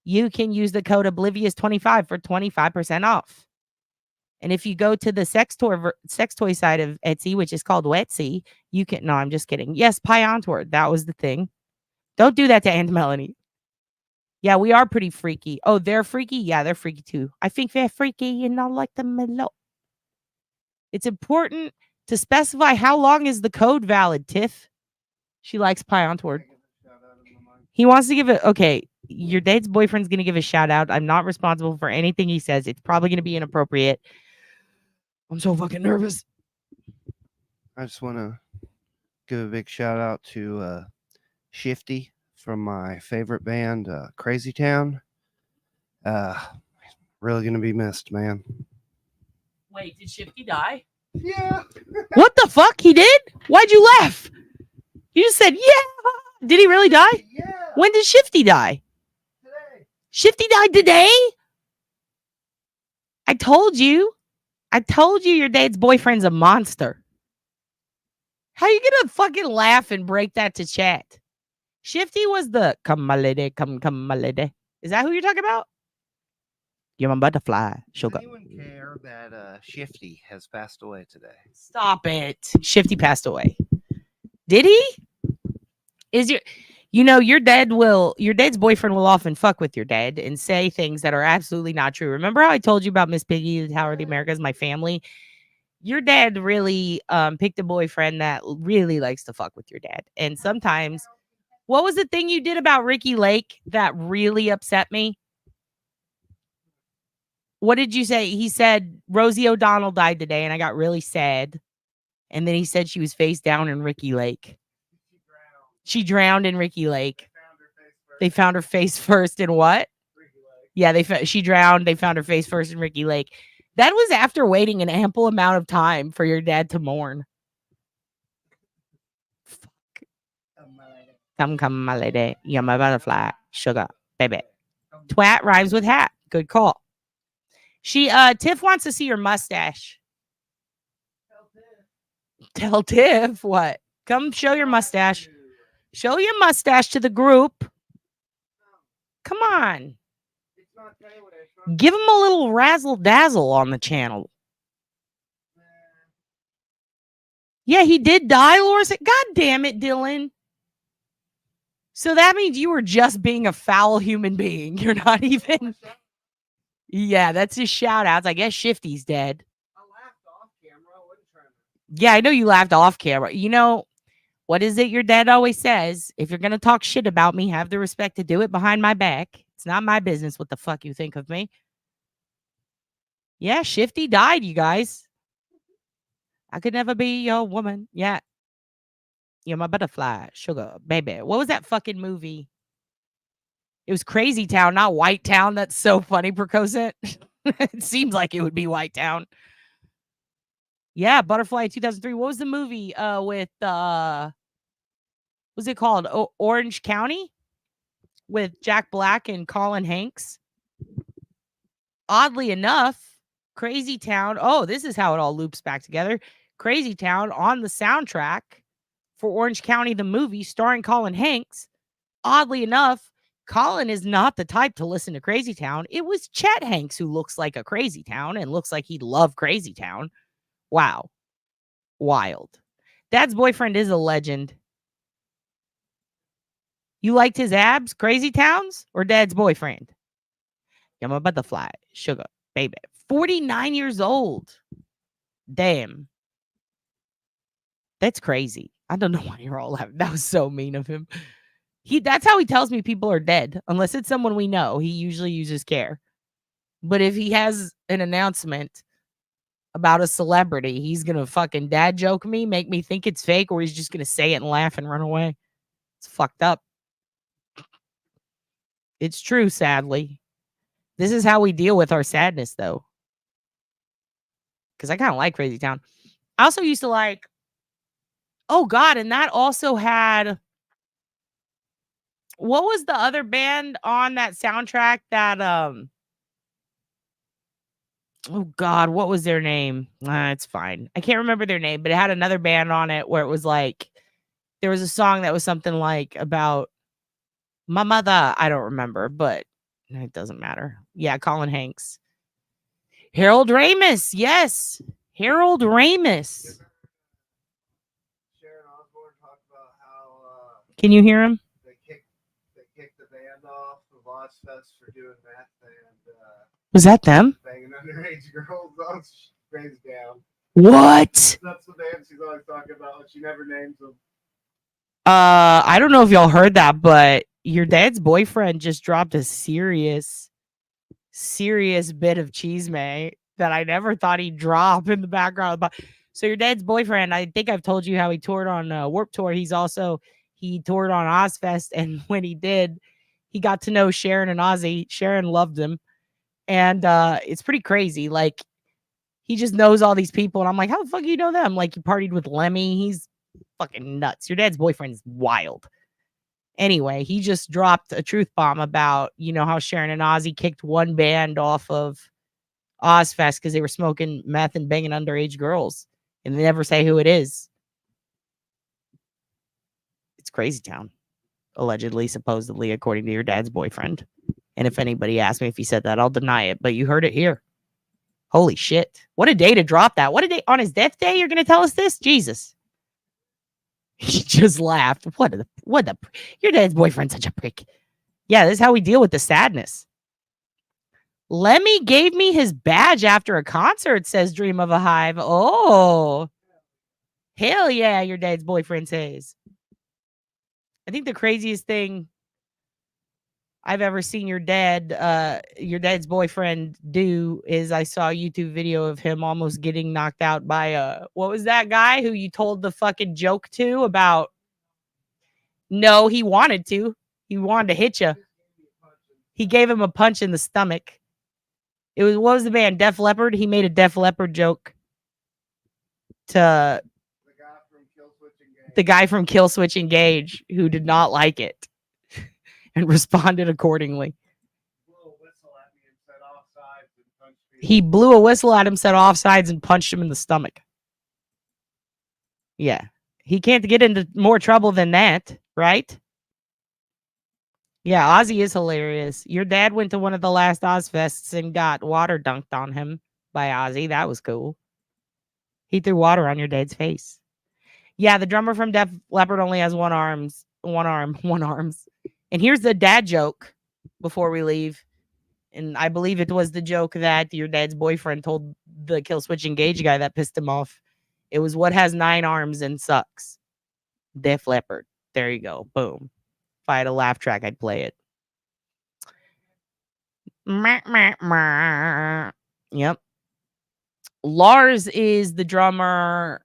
you can use the code Oblivious25 for 25% off. And if you go to the sex toy side of Etsy, which is called Wetsy, you can. No, I'm just kidding. Yes, Pie Antwoord. That was the thing. Don't do that to Aunt Melanie. Yeah, we are pretty freaky. Oh, they're freaky? Yeah, they're freaky too. I think they're freaky and I like them a lot. It's important to specify how long is the code valid, Tiff. She likes pie on toward. He wants to give it. Okay, your date's boyfriend's going to give a shout out. I'm not responsible for anything he says. It's probably going to be inappropriate. I'm so fucking nervous. I just want to give a big shout out to Shifty from my favorite band, Crazytown. Really going to be missed, man. Wait, did Shifty die? Yeah. What the fuck? He did? Why'd you laugh? You just said, yeah. Did he really die? Yeah. When did Shifty die? Today. Shifty died today? I told you your dad's boyfriend's a monster. How you gonna fucking laugh and break that to chat? Shifty was the come my lady, come my lady. Is that who you're talking about? You're my butterfly. Sugar. Does anyone care that Shifty has passed away today? Stop it. Shifty passed away. Did he? Is your dad's boyfriend will often fuck with your dad and say things that are absolutely not true. Remember how I told you about Miss Piggy, the Tower of the Americas, my family? Your dad really picked a boyfriend that really likes to fuck with your dad. And sometimes, what was the thing you did about Ricky Lake that really upset me? What did you say? He said Rosie O'Donnell died today, and I got really sad. And then he said she was face down in Ricky Lake. She drowned in Ricky Lake. They found her face first in what? Yeah, she drowned. They found her face first in Ricky Lake. That was after waiting an ample amount of time for your dad to mourn. Fuck. Come, my lady. You're my butterfly. Sugar, baby. Twat rhymes with hat. Good call. Tiff wants to see your mustache. Tell Tiff what? Come show your mustache. Show your mustache to the group. Come on. Give him a little razzle dazzle on the channel. Yeah, he did die, Laura said. God damn it, Dylan. So that means you were just being a foul human being. You're not even. Yeah, that's his shout outs. I guess Shifty's dead. Yeah, I know you laughed off camera. You know, what is it your dad always says? If you're going to talk shit about me, have the respect to do it behind my back. It's not my business what the fuck you think of me. Yeah, Shifty died, you guys. I could never be your woman. Yeah. You're my butterfly, sugar, baby. What was that fucking movie? It was Crazytown, not White Town. That's so funny, Percocet. It seems like it would be White Town. Yeah, Butterfly 2003. What was the movie with what's it called? Orange County with Jack Black and Colin Hanks. Oddly enough, Crazytown. Oh, this is how it all loops back together. Crazytown on the soundtrack for Orange County, the movie starring Colin Hanks. Oddly enough, Colin is not the type to listen to Crazytown. It was Chet Hanks who looks like a Crazytown and looks like he'd love Crazytown. Wow. Wild. Dad's boyfriend is a legend. You liked his abs, Crazytowns, or Dad's boyfriend? I'm a butterfly, sugar, baby. 49 years old. Damn. That's crazy. I don't know why you're all laughing. That was so mean of him. That's how he tells me people are dead. Unless it's someone we know, he usually uses care. But if he has an announcement about a celebrity, he's going to fucking dad joke me, make me think it's fake, or he's just going to say it and laugh and run away. It's fucked up. It's true, sadly. This is how we deal with our sadness, though. Because I kind of like Crazytown. I also used to like, oh God, and that also had, what was the other band on that soundtrack that, oh God, what was their name? It's fine. I can't remember their name, but it had another band on it where it was like, there was a song that was something like about my mother. I don't remember, but it doesn't matter. Yeah, Colin Hanks. Harold Ramis. Yes. Harold Ramis. Can you hear him? They kicked the band off of Ozfest for doing meth and Was that them? banging underage girls on Crazytown. What? That's the band she's always talking about. She never names them. I don't know if y'all heard that, but your dad's boyfriend just dropped a serious bit of chisme that I never thought he'd drop in the background. But so your dad's boyfriend, I think I've told you how he toured on Warped Tour. He toured on Ozfest, and when he did, he got to know Sharon and Ozzy. Sharon loved him, and it's pretty crazy. Like, he just knows all these people, and I'm like, how the fuck do you know them? Like, you partied with Lemmy. He's fucking nuts. Your dad's boyfriend is wild. Anyway, he just dropped a truth bomb about, how Sharon and Ozzy kicked one band off of Ozfest because they were smoking meth and banging underage girls, and they never say who it is. It's Crazytown, allegedly, supposedly, according to your dad's boyfriend. And if anybody asks me if he said that, I'll deny it, but you heard it here. Holy shit. What a day to drop that. What a day. On his death day, you're going to tell us this? Jesus. He just laughed. Your dad's boyfriend's such a prick. Yeah, this is how we deal with the sadness. Lemmy gave me his badge after a concert, says Dream of a Hive. Oh. Hell yeah, your dad's boyfriend says. I think the craziest thing I've ever seen your dad's boyfriend do is I saw a YouTube video of him almost getting knocked out by what was that guy who you told the fucking joke to about? No, he wanted to. He wanted to hit you. He gave him a punch in the stomach. What was the band? Def Leppard? He made a Def Leppard joke to the guy from Kill Switch Engage who did not like it and responded accordingly. He blew a whistle at him, said offsides, and punched him in the stomach. Yeah. He can't get into more trouble than that, right? Yeah, Ozzy is hilarious. Your dad went to one of the last Ozfests and got water dunked on him by Ozzy. That was cool. He threw water on your dad's face. Yeah, the drummer from Def Leppard only has one arm. And here's the dad joke before we leave. And I believe it was the joke that your dad's boyfriend told the Kill Switch Engage guy that pissed him off. It was, what has 9 arms and sucks? Def Leppard. There you go. Boom. If I had a laugh track, I'd play it. Yep. Lars is the drummer.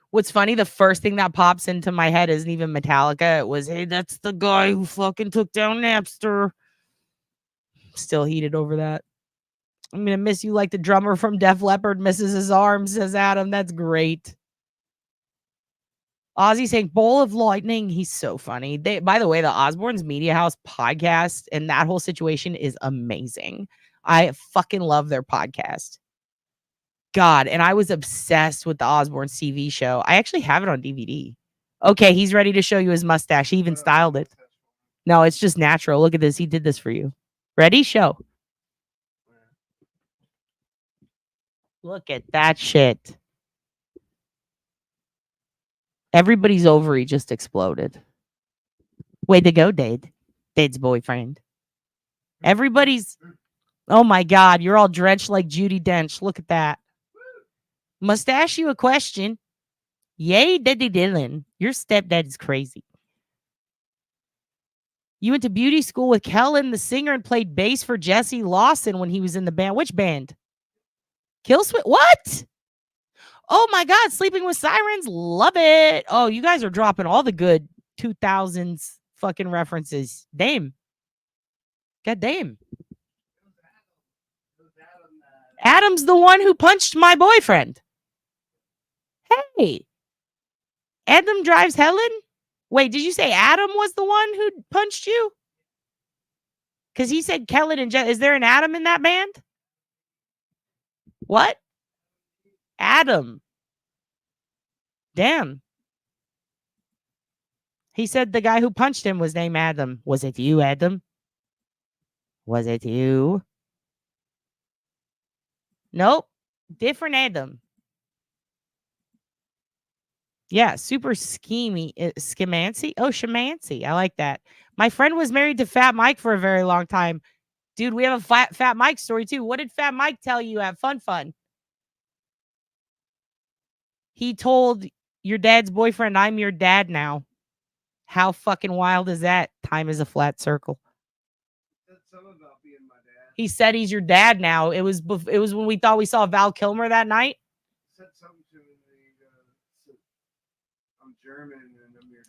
What's funny, the first thing that pops into my head isn't even Metallica. It was, hey, that's the guy who fucking took down Napster. Still heated over that. I'm going to miss you like the drummer from Def Leppard misses his arm, says Adam. That's great. Ozzy saying, bowl of lightning. He's so funny. By the way, the Osbourne's Media House podcast and that whole situation is amazing. I fucking love their podcast. God, and I was obsessed with the Osbourne's TV show. I actually have it on DVD. Okay, he's ready to show you his mustache. He even styled it. No, it's just natural. Look at this. He did this for you. Ready? Show. Look at that shit. Everybody's ovary just exploded. Way to go, Dade. Dade's boyfriend. Everybody's... Oh my God, you're all drenched like Judi Dench. Look at that. Must ask you a question. Yay, Daddy Dylan. Your stepdad is crazy. You went to beauty school with Helen, the singer, and played bass for Jesse Lawson when he was in the band. Which band? Killswitch? What? Oh my God, Sleeping with Sirens. Love it. Oh, you guys are dropping all the good 2000s fucking references. Damn. God damn. Adam's the one who punched my boyfriend. Hey. Adam drives Helen? Wait, did you say Adam was the one who punched you? Because he said Kellen and Is there an Adam in that band? What? Adam. Damn. He said the guy who punched him was named Adam. Was it you, Adam? Was it you? Nope. Different Adam. Yeah, super schemy, schemancy. Oh, shamancy. I like that. My friend was married to Fat Mike for a very long time. Dude, we have a Fat Mike story too. What did Fat Mike tell you at Fun? He told your dad's boyfriend, I'm your dad now. How fucking wild is that? Time is a flat circle. He said he's your dad now. It was when we thought we saw Val Kilmer that night.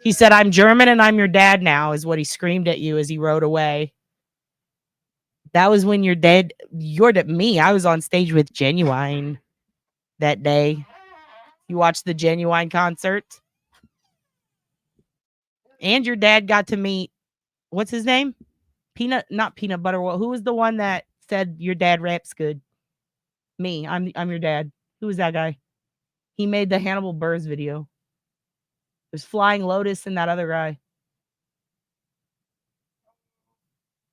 He said, I'm German and I'm your dad now, is what he screamed at you as he rode away. That was when you're dead. Me. I was on stage with Genuine that day. You watched the Genuine concert. And your dad got to meet, what's his name? Not Peanut Butter. Who was the one that said your dad raps good? Me. I'm your dad. Who was that guy? He made the Hannibal Buress video. There's Flying Lotus and that other guy.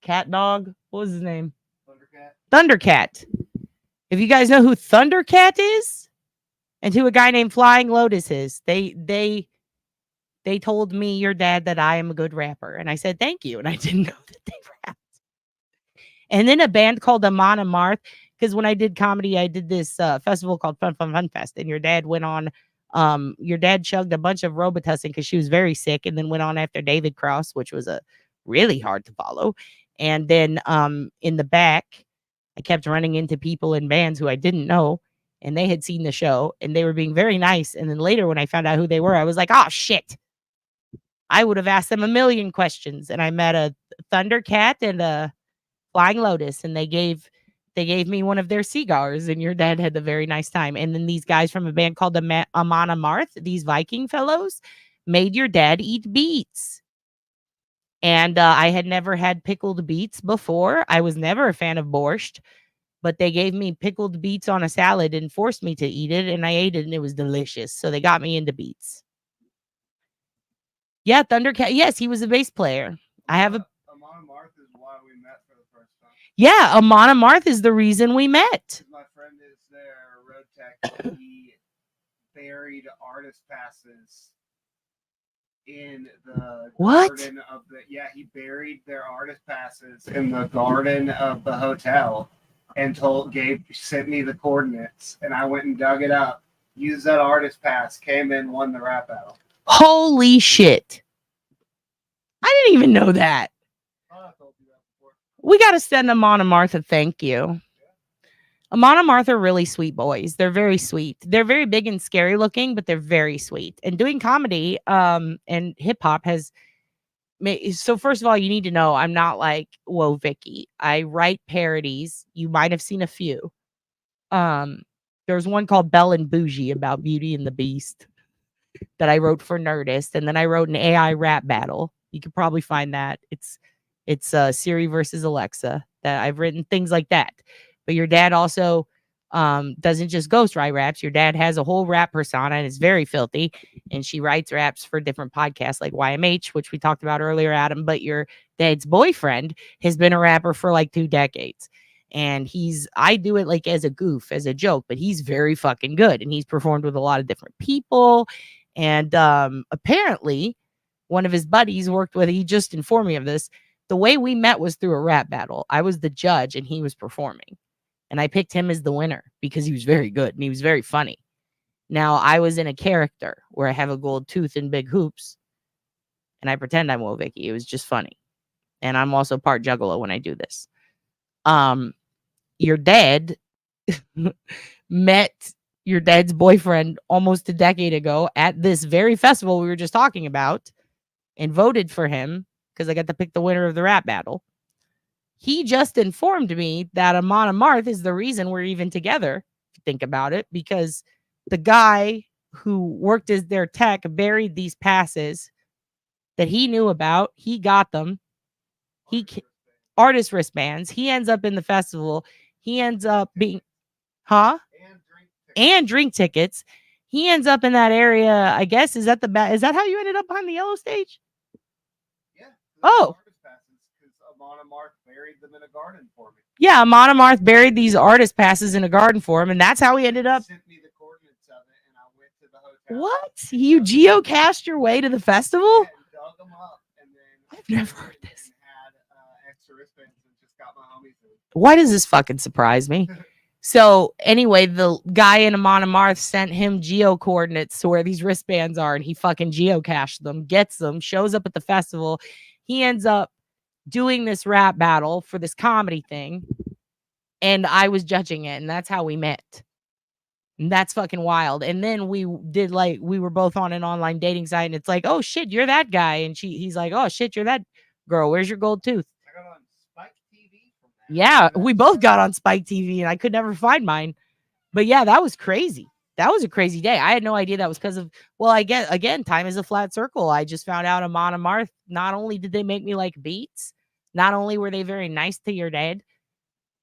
Cat Dog. What was his name? Thundercat. If you guys know who Thundercat is and who a guy named Flying Lotus is, they told me, your dad, that I am a good rapper. And I said, thank you. And I didn't know that they rapped. And then a band called Amon Amarth, because when I did comedy, I did this festival called Fun Fest. And your dad went on, your dad chugged a bunch of Robitussin because she was very sick, and then went on after David Cross, which was a really hard to follow. And then in the back, I kept running into people in bands who I didn't know, and they had seen the show, and they were being very nice. And then later, when I found out who they were, I was like, oh, shit. I would have asked them a million questions. And I met a Thundercat and a Flying Lotus, and they gave me one of their cigars, and your dad had a very nice time. And then these guys from a band called Amon Amarth, these Viking fellows, made your dad eat beets. And I had never had pickled beets before. I was never a fan of borscht, but they gave me pickled beets on a salad and forced me to eat it, and I ate it, and it was delicious. So they got me into beets. Yeah, Thundercat. Yes, he was a bass player. I have a. Amon Amarth is why we met for the first time. Yeah, Amon Amarth is the reason we met. My friend is their road tech. He buried artist passes in the garden of the. Yeah, he buried their artist passes in the garden of the hotel, and sent me the coordinates, and I went and dug it up. Used that artist pass, came in, won the rap battle. Holy shit. I didn't even know that. We got to send Amon Amarth a thank you. Amon Amarth are really sweet boys. They're very sweet. They're very big and scary looking, but they're very sweet. And doing comedy and hip hop has made. So first of all, you need to know I'm not like YAYYYY. I write parodies. You might have seen a few. There's one called Belle and Bougie about Beauty and the Beast that I wrote for Nerdist, and then I wrote an AI rap battle. You could probably find that. It's Siri versus Alexa, that I've written things like that. But your dad also doesn't just ghostwrite raps. Your dad has a whole rap persona, and it's very filthy. And she writes raps for different podcasts like YMH, which we talked about earlier, Adam. But your dad's boyfriend has been a rapper for like 2 decades. And I do it like as a goof, as a joke, but he's very fucking good. And he's performed with a lot of different people. And apparently one of his buddies worked with, he just informed me of this. The way we met was through a rap battle. I was the judge and he was performing. And I picked him as the winner because he was very good and he was very funny. Now, I was in a character where I have a gold tooth and big hoops. And I pretend I'm YAYYYY. It was just funny. And I'm also part juggalo when I do this. Your dad met your dad's boyfriend almost a decade ago at this very festival we were just talking about, and voted for him because I got to pick the winner of the rap battle. He just informed me that Amon Amarth is the reason we're even together, if you think about it, because the guy who worked as their tech buried these passes that he knew about. He got them. Artist wristbands. He ends up in the festival. He ends up being, and drink tickets. He ends up in that area. I guess is that how you ended up behind the yellow stage? Yeah. Oh. Amon Amarth buried them in a garden for me. Yeah, Amon Amarth buried these artist passes in a garden for him, and that's how he ended up. Sent me the coordinates of it, and I went to the hotel. What? You geocached your way to the festival? Dug them up and then I've never heard this. had extra wristbands and just got my homies in. Why does this fucking surprise me? So anyway, the guy in Amon Amarth sent him geo coordinates to where these wristbands are, and he fucking geocached them, gets them, shows up at the festival. He ends up doing this rap battle for this comedy thing, and I was judging it, and that's how we met. And that's fucking wild. And then we did we were both on an online dating site, and it's like, oh shit, you're that guy, and he's like, oh shit, you're that girl. Where's your gold tooth? I got on Spike TV from that. Yeah, we both got on Spike TV, and I could never find mine. But yeah, that was crazy. That was a crazy day. I had no idea that was because of, well, I get, again, time is a flat circle. I just found out Amon Amarth, not only did they make me like beats, not only were they very nice to your dad,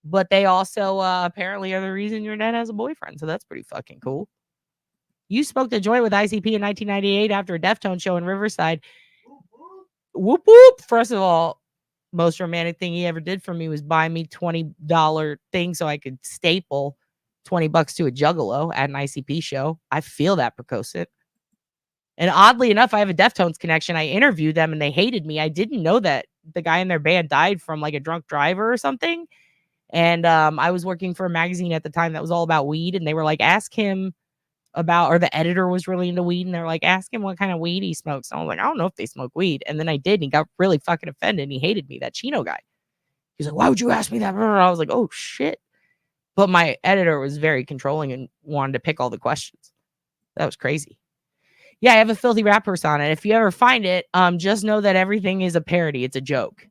but they also apparently are the reason your dad has a boyfriend. So that's pretty fucking cool. You smoked a joint with ICP in 1998 after a Deftones show in Riverside. Whoop, whoop. First of all, most romantic thing he ever did for me was buy me $20 thing so I could staple $20 to a juggalo at an ICP show. I feel that, Precocit. And oddly enough, I have a Deftones connection. I interviewed them and they hated me. I didn't know that the guy in their band died from like a drunk driver or something. And I was working for a magazine at the time that was all about weed. And they were like, ask him about, or the editor was really into weed. And they're like, ask him what kind of weed he smokes. And I was like, I don't know if they smoke weed. And then I did. And he got really fucking offended. And he hated me, that Chino guy. He's like, why would you ask me that? I was like, oh shit. But my editor was very controlling and wanted to pick all the questions. That was crazy. Yeah, I have a filthy rap persona. If you ever find it, just know that everything is a parody. It's a joke.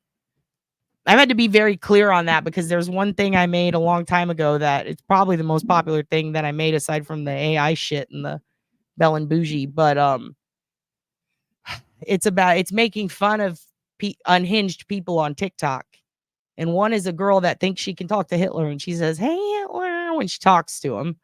I've had to be very clear on that because there's one thing I made a long time ago that it's probably the most popular thing that I made aside from the AI shit and the Bell and Bougie. But it's making fun of unhinged people on TikTok. And one is a girl that thinks she can talk to Hitler, and she says, hey, Hitler, when she talks to him.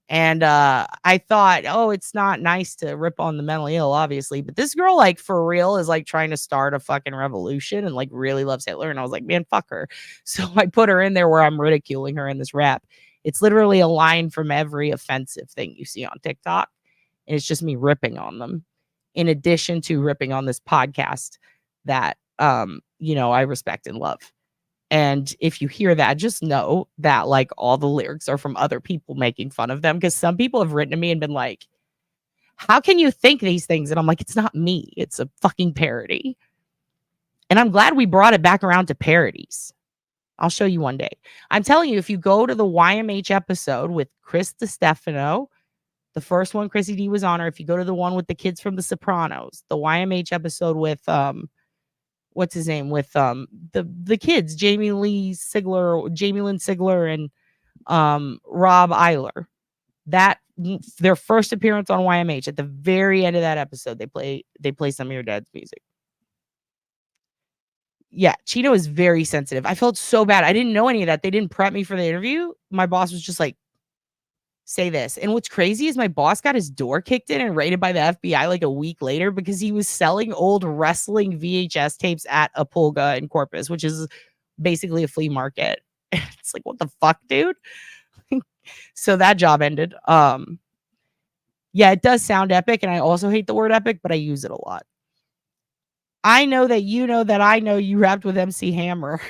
And I thought, oh, it's not nice to rip on the mentally ill, obviously. But this girl, like, for real, is like trying to start a fucking revolution and like really loves Hitler. And I was like, man, fuck her. So I put her in there where I'm ridiculing her in this rap. It's literally a line from every offensive thing you see on TikTok. And it's just me ripping on them, in addition to ripping on this podcast that, I respect and love. And if you hear that, just know that like all the lyrics are from other people making fun of them. Because some people have written to me and been like, how can you think these things? And I'm like, it's not me. It's a fucking parody. And I'm glad we brought it back around to parodies. I'll show you one day. I'm telling you, if you go to the YMH episode with Chris DiStefano, the first one Chrissy D was on, or if you go to the one with the kids from The Sopranos, the YMH episode with what's his name, with the kids, Jamie Lynn Sigler and Rob Eiler. That their first appearance on YMH, at the very end of that episode, they play some of your dad's music. Yeah, Chino is very sensitive. I felt so bad. I didn't know any of that. They didn't prep me for the interview. My boss was just like, say this. And what's crazy is my boss got his door kicked in and raided by the FBI like a week later because he was selling old wrestling VHS tapes at a Pulga in Corpus, which is basically a flea market. It's like, what the fuck, dude? So that job ended. Yeah, it does sound epic, and I also hate the word epic, but I use it a lot. I know that you know that I know you rapped with MC Hammer.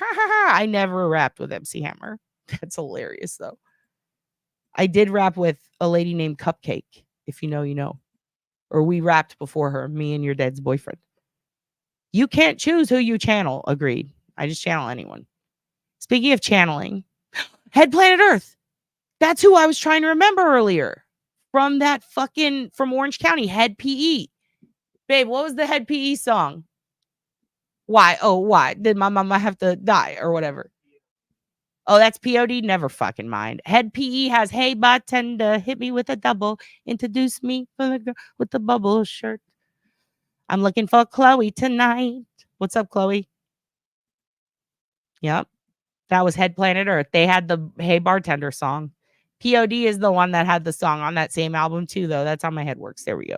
I never rapped with MC Hammer. That's hilarious, though. I did rap with a lady named Cupcake, if you know, you know. Or we rapped before her, me and your dad's boyfriend. You can't choose who you channel. Agreed. I just channel anyone. Speaking of channeling, Head Planet Earth. That's who I was trying to remember earlier. From Orange County, Head PE. Babe, what was the Head PE song? Why? Oh, why? Did my mama have to die or whatever? Oh, that's POD? Never fucking mind. Head PE has, hey, bartender, hit me with a double. Introduce me for the girl with the bubble shirt. I'm looking for Chloe tonight. What's up, Chloe? Yep. That was Head Planet Earth. They had the Hey Bartender song. POD is the one that had the song on that same album too, though. That's how my head works. There we go.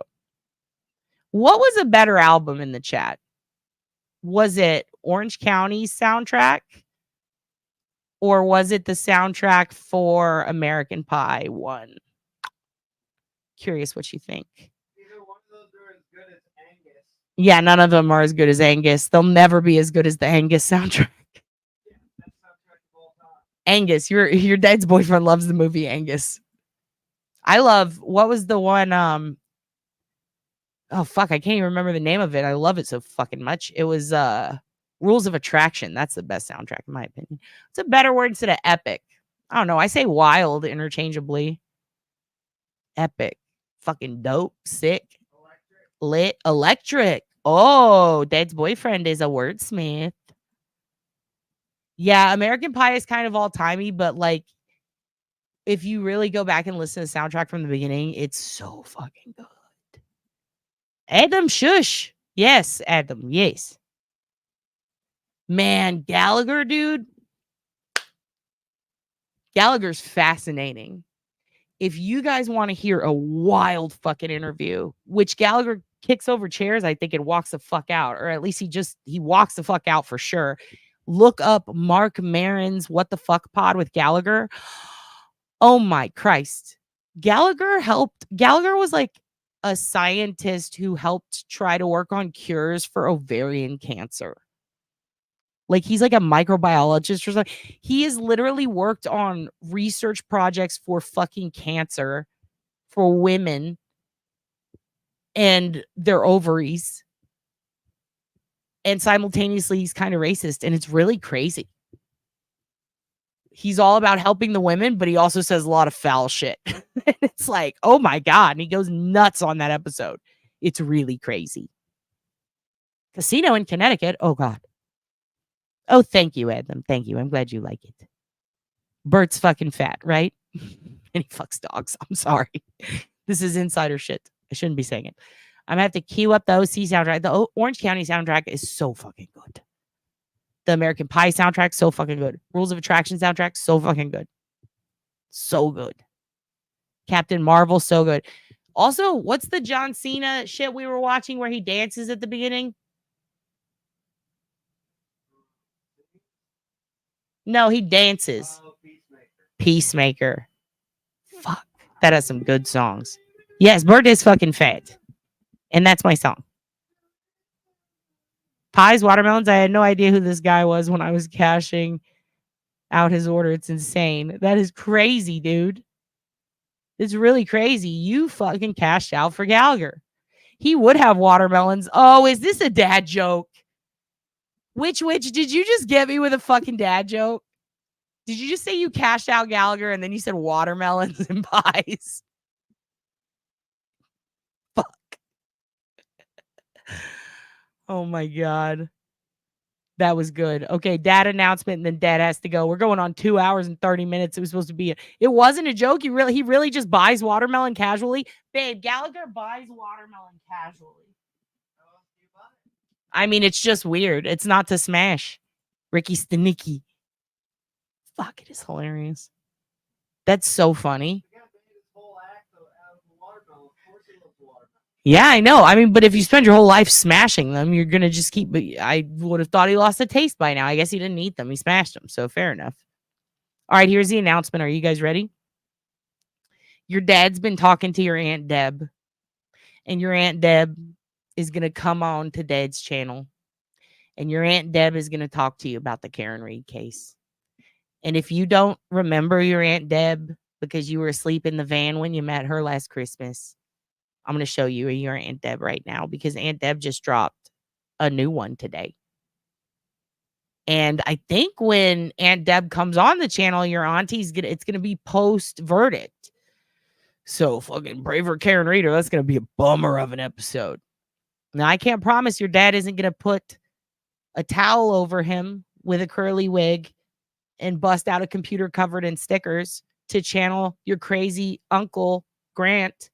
What was a better album in the chat? Was it Orange County's soundtrack? Or was it the soundtrack for American Pie 1? Curious what you think. Neither one of those are as good as Angus. Yeah, none of them are as good as Angus. They'll never be as good as the Angus soundtrack. Angus, your dad's boyfriend loves the movie Angus. I love, what was the one, oh fuck, I can't even remember the name of it. I love it so fucking much. It was Rules of Attraction. That's the best soundtrack in my opinion. It's a better word instead of epic. I don't know. I say wild interchangeably. Epic. Fucking dope. Sick. Lit. Electric. Oh, Dad's boyfriend is a wordsmith. Yeah, American Pie is kind of all-timey, but like if you really go back and listen to the soundtrack from the beginning, it's so fucking good. Adam Shush. Yes, Adam. Yes. Man, Gallagher, dude. Gallagher's fascinating. If you guys want to hear a wild fucking interview, which Gallagher kicks over chairs, I think, and walks the fuck out, or at least he walks the fuck out for sure. Look up Mark Maron's What the Fuck Pod with Gallagher. Oh my Christ. Gallagher was like a scientist who helped try to work on cures for ovarian cancer. Like he's like a microbiologist or something. He has literally worked on research projects for fucking cancer for women and their ovaries. And simultaneously, he's kind of racist. And it's really crazy. He's all about helping the women, but he also says a lot of foul shit. It's like, oh my God. And he goes nuts on that episode. It's really crazy. Casino in Connecticut. Oh God. Oh, thank you, Adam. Thank you. I'm glad you like it. Bert's fucking fat, right? And he fucks dogs. I'm sorry. This is insider shit. I shouldn't be saying it. I'm gonna have to queue up the OC soundtrack. The Orange County soundtrack is so fucking good. The American Pie soundtrack, so fucking good. Rules of Attraction soundtrack, so fucking good. So good. Captain Marvel, so good. Also, what's the John Cena shit we were watching where he dances at the beginning? No, he dances. Peacemaker. Fuck. That has some good songs. Yes, Bert is fucking fat. And that's my song. Pies, watermelons. I had no idea who this guy was when I was cashing out his order. It's insane. That is crazy, dude. It's really crazy. You fucking cashed out for Gallagher. He would have watermelons. Oh, is this a dad joke? Which did you just get me with a fucking dad joke? Did you just say you cashed out Gallagher and then you said watermelons and pies? Fuck. Oh my God. That was good. Okay, dad announcement, and then dad has to go. We're going on 2 hours and 30 minutes. It was supposed to be. It wasn't a joke. He really just buys watermelon casually. Babe, Gallagher buys watermelon casually. I mean, it's just weird. It's not to smash. Ricky Stanicky. Fuck, it is hilarious. That's so funny. Yeah, I know. I mean, but if you spend your whole life smashing them, you're going to just keep. I would have thought he lost a taste by now. I guess he didn't eat them. He smashed them. So fair enough. All right, here's the announcement. Are you guys ready? Your dad's been talking to your Aunt Deb. And your Aunt Deb is going to come on to Dad's channel. And your Aunt Deb is going to talk to you about the Karen Reed case. And if you don't remember your Aunt Deb because you were asleep in the van when you met her last Christmas, I'm going to show you your Aunt Deb right now because Aunt Deb just dropped a new one today. And I think when Aunt Deb comes on the channel, your auntie's it's going to be post verdict. So fucking braver Karen Reader, that's going to be a bummer of an episode. Now, I can't promise your dad isn't going to put a towel over him with a curly wig and bust out a computer covered in stickers to channel your crazy uncle Grant.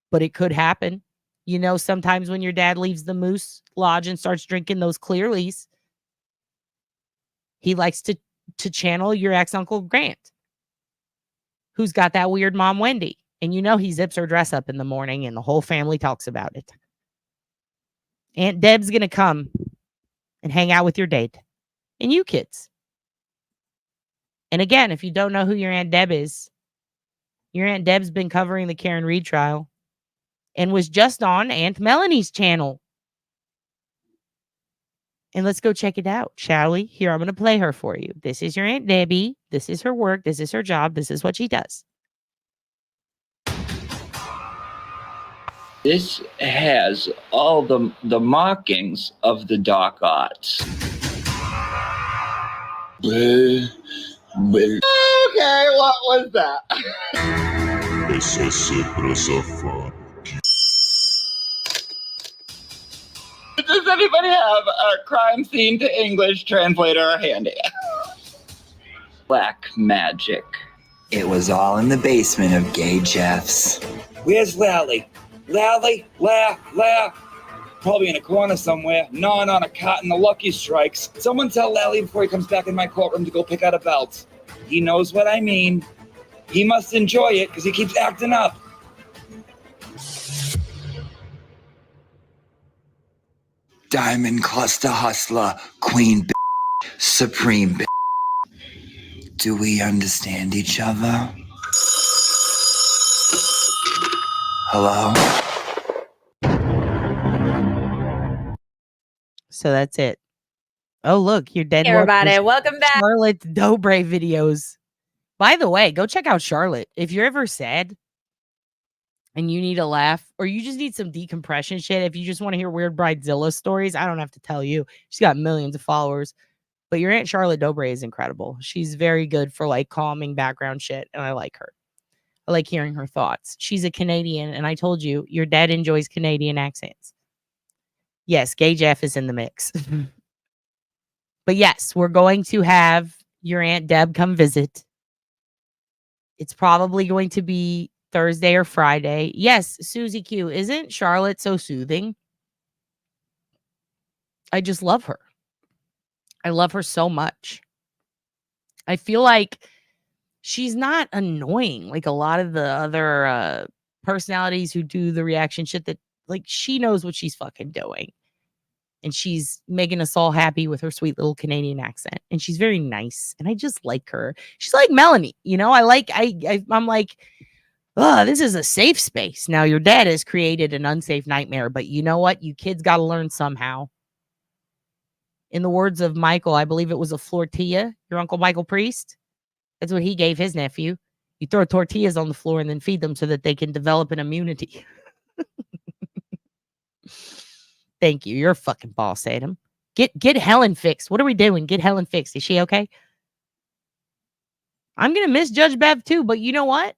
But it could happen. You know, sometimes when your dad leaves the Moose Lodge and starts drinking those Clearlies, he likes to channel your ex-uncle Grant, who's got that weird mom Wendy. And you know he zips her dress up in the morning and the whole family talks about it. Aunt Deb's going to come and hang out with your date and you kids. And again, if you don't know who your Aunt Deb is, Your Aunt Deb's been covering the Karen Reed trial and was just on Aunt Melanie's channel. And let's go check it out, shall we? Here, I'm going to play her for you. This is your Aunt Debbie. This is her work. This is her job. This is what she does. This has all the markings of the dark arts. Okay, what was that? Does anybody have a crime scene to English translator handy? Black magic. It was all in the basement of Gay Jeff's. Where's Lally? Lally? Probably in a corner somewhere, gnawing on a cotton of Lucky Strikes. Someone tell Lally before he comes back in my courtroom to go pick out a belt. He knows what I mean. He must enjoy it because he keeps acting up. Diamond Cluster Hustler, Queen Supreme. Do we understand each other? Hello? So that's it. Oh, look, you're dead. Hey everybody, welcome back. Charlotte's Dobre videos. By the way, go check out Charlotte. If you're ever sad and you need a laugh or you just need some decompression shit, if you just want to hear weird Bridezilla stories, I don't have to tell you. She's got millions of followers. But your Aunt Charlotte Dobre is incredible. She's very good for like calming background shit, and I like her. I like hearing her thoughts. She's a Canadian, and I told you, your dad enjoys Canadian accents. Yes, Gay Jeff is in the mix. But yes, we're going to have your Aunt Deb come visit. It's probably going to be Thursday or Friday. Yes, Susie Q, isn't Charlotte so soothing? I just love her. I love her so much. I feel like she's not annoying like a lot of the other personalities who do the reaction shit that like she knows what she's fucking doing. And she's making us all happy with her sweet little Canadian accent. And she's very nice. And I just like her. She's like Melanie. You know, I'm like, oh, this is a safe space. Now, your dad has created an unsafe nightmare. But you know what? You kids got to learn somehow. In the words of Michael, I believe it was a flortilla, your Uncle Michael Priest. That's what he gave his nephew. You throw tortillas on the floor and then feed them so that they can develop an immunity. Thank you. You're a fucking boss, Adam. Get Helen fixed. What are we doing? Get Helen fixed. Is she okay? I'm going to miss Judge Bev too, but you know what?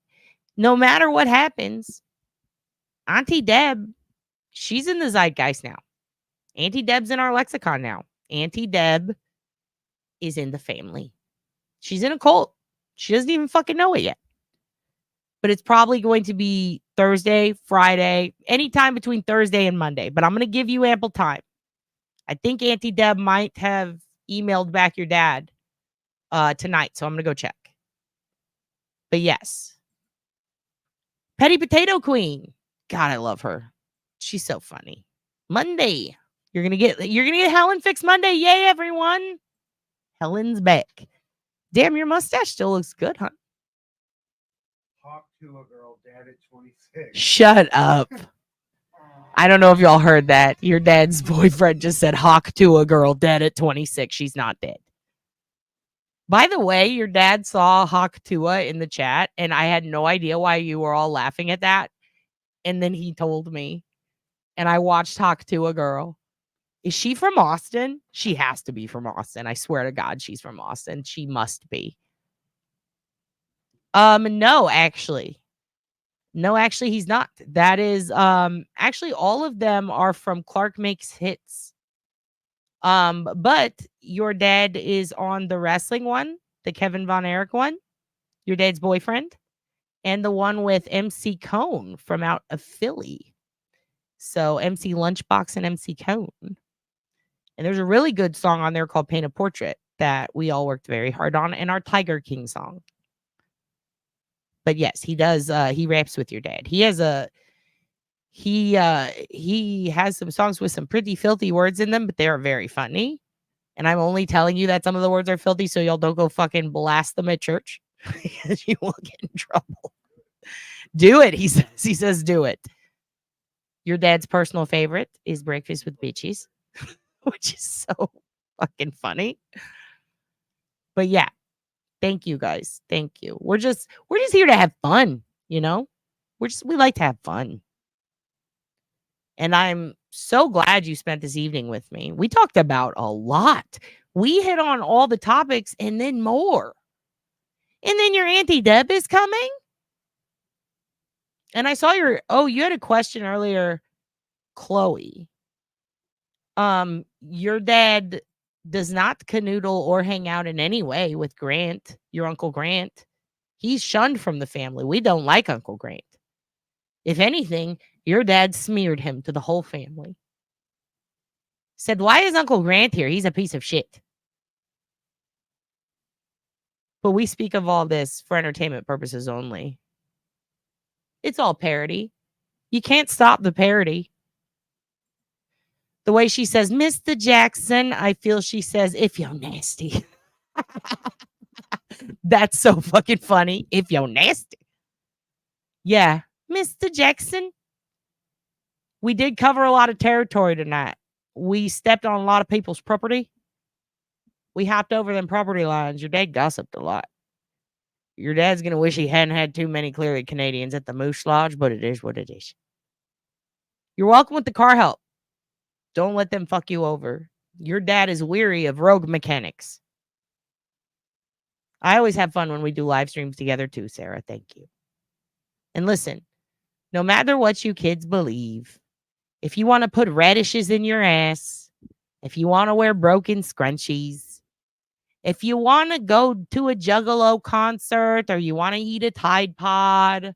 No matter what happens, Auntie Deb, she's in the zeitgeist now. Auntie Deb's in our lexicon now. Auntie Deb is in the family. She's in a cult. She doesn't even fucking know it yet. But it's probably going to be Thursday, Friday, anytime between Thursday and Monday. But I'm going to give you ample time. I think Auntie Deb might have emailed back your dad tonight. So I'm going to go check. But yes. Petty Potato Queen. God, I love her. She's so funny. Monday. You're gonna get Helen fixed Monday. Yay, everyone. Helen's back. Damn, your mustache still looks good, huh? Talk to a girl, dad at 26. Shut up. I don't know if y'all heard that. Your dad's boyfriend just said hawk to a girl dead at 26. She's not dead. By the way, your dad saw Hawk Tua in the chat, and I had no idea why you were all laughing at that. And then he told me, and I watched Hawk Tua girl. Is she from Austin? She has to be from Austin. I swear to God, she's from Austin. She must be. No, actually, he's not. That is, actually, all of them are from Clark Makes Hits. But your dad is on the wrestling one, the Kevin Von Erich one, your dad's boyfriend, and the one with MC Cone from out of Philly. So MC Lunchbox and MC Cone. And there's a really good song on there called Paint a Portrait that we all worked very hard on, and our Tiger King song. But yes, he does. He raps with your dad. He has some songs with some pretty filthy words in them, but they are very funny. And I'm only telling you that some of the words are filthy so y'all don't go fucking blast them at church because you will get in trouble. Do it. He says do it. Your dad's personal favorite is breakfast with bitches, which is so fucking funny. But yeah, thank you guys. Thank you. We're just here to have fun, you know? We like to have fun. And I'm so glad you spent this evening with me. We talked about a lot. We hit on all the topics and then more. And then your Auntie Deb is coming. And I saw you had a question earlier, Chloe. Your dad does not canoodle or hang out in any way with Grant, your Uncle Grant. He's shunned from the family. We don't like Uncle Grant. If anything, your dad smeared him to the whole family. Said, why is Uncle Grant here? He's a piece of shit. But we speak of all this for entertainment purposes only. It's all parody. You can't stop the parody. The way she says, Mr. Jackson, I feel she says, if you're nasty. That's so fucking funny. If you're nasty. Yeah. Mr. Jackson. We did cover a lot of territory tonight. We stepped on a lot of people's property. We hopped over them property lines. Your dad gossiped a lot. Your dad's going to wish he hadn't had too many clearly Canadians at the Moose Lodge, but it is what it is. You're welcome with the car help. Don't let them fuck you over. Your dad is weary of rogue mechanics. I always have fun when we do live streams together too, Sarah. Thank you. And listen, no matter what you kids believe, if you want to put radishes in your ass, if you want to wear broken scrunchies, if you want to go to a Juggalo concert, or you want to eat a Tide Pod,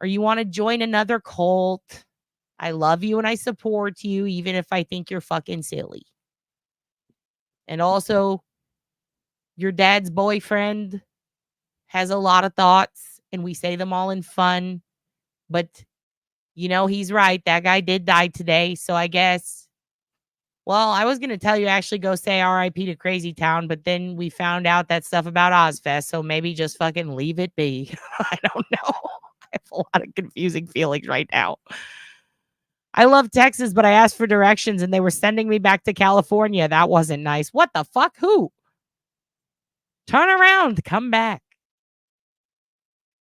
or you want to join another cult, I love you and I support you, even if I think you're fucking silly. And also, your dad's boyfriend has a lot of thoughts, and we say them all in fun. But, you know, he's right. That guy did die today. So I guess, well, I was going to tell you actually go say RIP to Crazytown, but then we found out that stuff about Ozfest. So maybe just fucking leave it be. I don't know. I have a lot of confusing feelings right now. I love Texas, but I asked for directions and they were sending me back to California. That wasn't nice. What the fuck? Who? Turn around. Come back.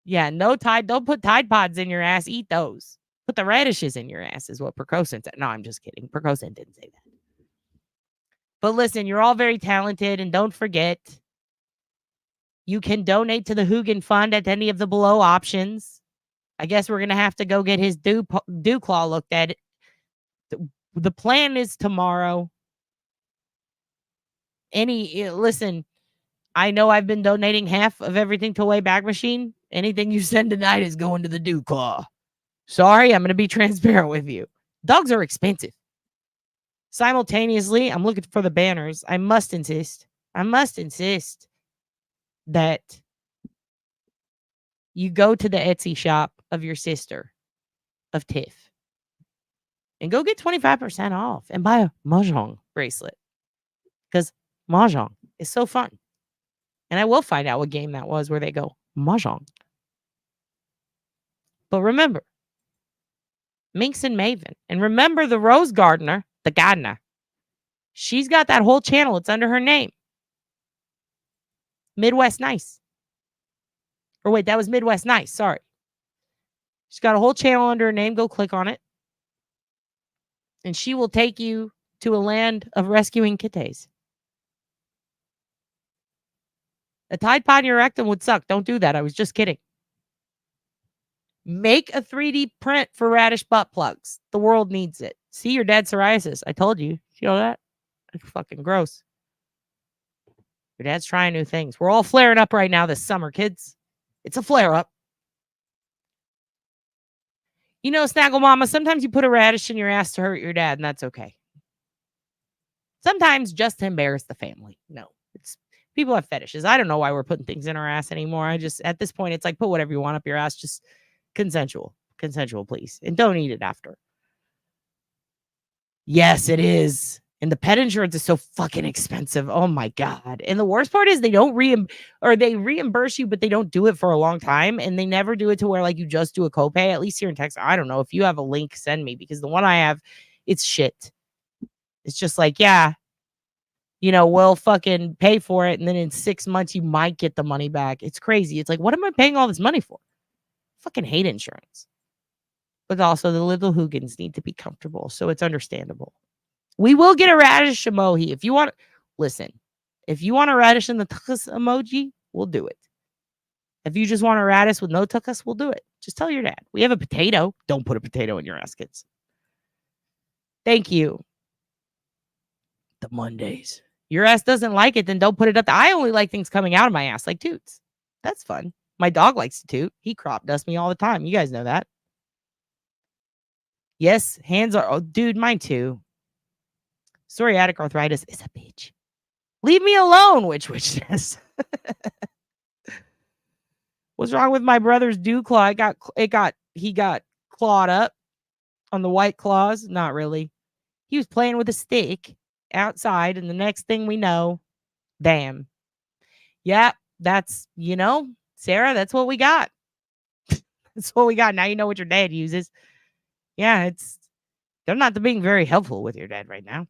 Yeah, no Tide. Don't put Tide Pods in your ass. Eat those. Put the radishes in your ass is what Percocet said. No, I'm just kidding. Percocet didn't say that. But listen, you're all very talented. And don't forget, you can donate to the Hugin Fund at any of the below options. I guess we're going to have to go get his dew claw looked at. The plan is tomorrow. Listen, I know I've been donating half of everything to Wayback Machine. Anything you send tonight is going to the dew claw. Sorry, I'm going to be transparent with you. Dogs are expensive. Simultaneously, I'm looking for the banners. I must insist that you go to the Etsy shop of your sister, of Tiff, and go get 25% off and buy a Mahjong bracelet. Because Mahjong is so fun. And I will find out what game that was where they go, Mahjong. But remember, Minx and Maven. And remember the Rose Gardener, the gardener. She's got that whole channel. It's under her name. Midwest Nice. Or wait, that was Midwest Nice. Sorry. She's got a whole channel under her name. Go click on it. And she will take you to a land of rescuing kittens. A Tide Pod in your rectum would suck. Don't do that. I was just kidding. Make a 3D print for radish butt plugs. The world needs it. See your dad's psoriasis. I told you. You know that? It's fucking gross. Your dad's trying new things. We're all flaring up right now this summer, kids. It's a flare up. You know, Snaggle Mama, sometimes you put a radish in your ass to hurt your dad, and that's okay. Sometimes just to embarrass the family. No, it's people have fetishes. I don't know why we're putting things in our ass anymore. At this point, it's like, put whatever you want up your ass. Just consensual, please. And don't eat it after. Yes, it is. And the pet insurance is so fucking expensive. Oh my God. And the worst part is they don't they reimburse you, but they don't do it for a long time. And they never do it to where like you just do a copay. At least here in Texas, I don't know. If you have a link, send me, because the one I have, it's shit. It's just like, yeah, we'll fucking pay for it. And then in 6 months, you might get the money back. It's crazy. It's like, what am I paying all this money for? Fucking hate insurance. But also the little hoogans need to be comfortable. So it's understandable. We will get a radish emoji. If you want, listen, if you want a radish in the tuchus emoji, we'll do it. If you just want a radish with no tuchus, we'll do it. Just tell your dad. We have a potato. Don't put a potato in your ass, kids. Thank you. The Mondays. Your ass doesn't like it, then don't put it up. I only like things coming out of my ass, like toots. That's fun. My dog likes to toot. He crop dusts me all the time. You guys know that. Yes, hands are, oh, dude, mine too. Psoriatic arthritis is a bitch. Leave me alone, which says. What's wrong with my brother's dew claw? He got clawed up on the white claws. Not really. He was playing with a stick outside, and the next thing we know, damn. Yeah, that's, Sarah, that's what we got. That's what we got. Now you know what your dad uses. Yeah, they're not being very helpful with your dad right now.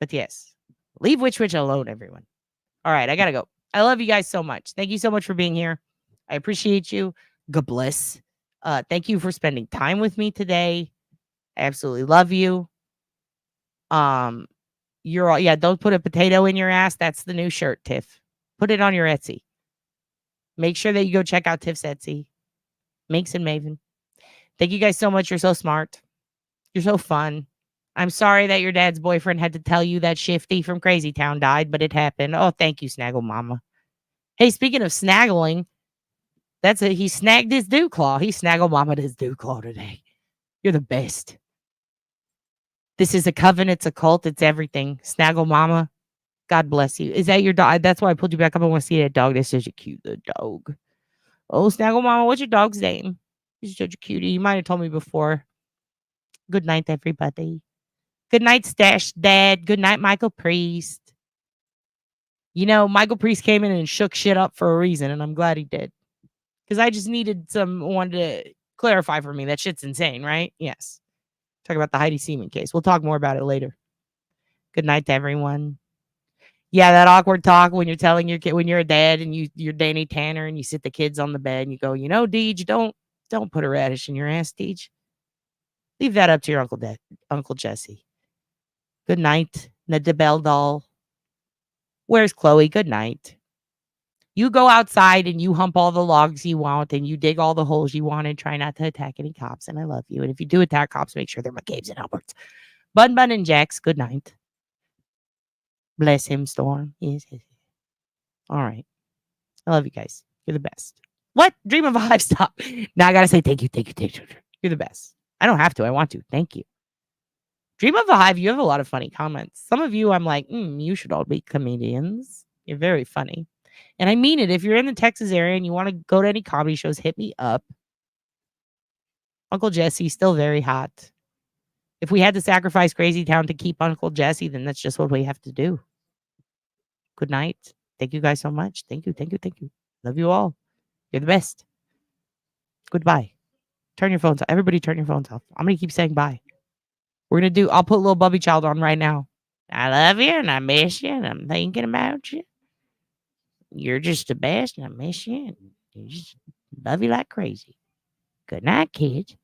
But yes, leave Witch alone, everyone. All right, I got to go. I love you guys so much. Thank you so much for being here. I appreciate you. God bless. Thank you for spending time with me today. I absolutely love you. You're all, don't put a potato in your ass. That's the new shirt, Tiff. Put it on your Etsy. Make sure that you go check out Tiff's Etsy. Minx and Maven. Thank you guys so much. You're so smart. You're so fun. I'm sorry that your dad's boyfriend had to tell you that Shifty from Crazytown died, but it happened. Oh, thank you, Snaggle Mama. Hey, speaking of snaggling, he snagged his dew claw. He Snaggle Mama his dew claw today. You're the best. This is a coven. It's a cult. It's everything. Snaggle Mama, God bless you. Is that your dog? That's why I pulled you back up. I want to see that dog. That's such a cute little dog. Oh, Snaggle Mama, what's your dog's name? He's such a cutie. You might have told me before. Good night, everybody. Good night, Stash Dad. Good night, Michael Priest. Michael Priest came in and shook shit up for a reason, and I'm glad he did. Because I just needed someone to clarify for me. That shit's insane, right? Yes. Talk about the Heidi Seaman case. We'll talk more about it later. Good night to everyone. Yeah, that awkward talk when you're telling your kid, when you're a dad and you're Danny Tanner and you sit the kids on the bed and you go, Deej, don't put a radish in your ass, Deej. Leave that up to your Uncle Jesse. Good night, Nadabel doll. Where's Chloe? Good night. You go outside and you hump all the logs you want and you dig all the holes you want and try not to attack any cops. And I love you. And if you do attack cops, make sure they're McCabe's and Alberts. Bun and Jax, good night. Bless him, Storm. Yes. All right. I love you guys. You're the best. What? Dream of a Hive, stop. Now I got to say thank you. You're the best. I don't have to. I want to. Thank you. Dream of a Hive, you have a lot of funny comments. Some of you, I'm like, you should all be comedians. You're very funny. And I mean it. If you're in the Texas area and you want to go to any comedy shows, hit me up. Uncle Jesse's still very hot. If we had to sacrifice Crazytown to keep Uncle Jesse, then that's just what we have to do. Good night. Thank you guys so much. Thank you. Love you all. You're the best. Goodbye. Turn your phones off. Everybody turn your phones off. I'm going to keep saying bye. I'll put Little Bubby Child on right now. I love you and I miss you and I'm thinking about you. You're just the best and I miss you and I just love you like crazy. Good night, kids.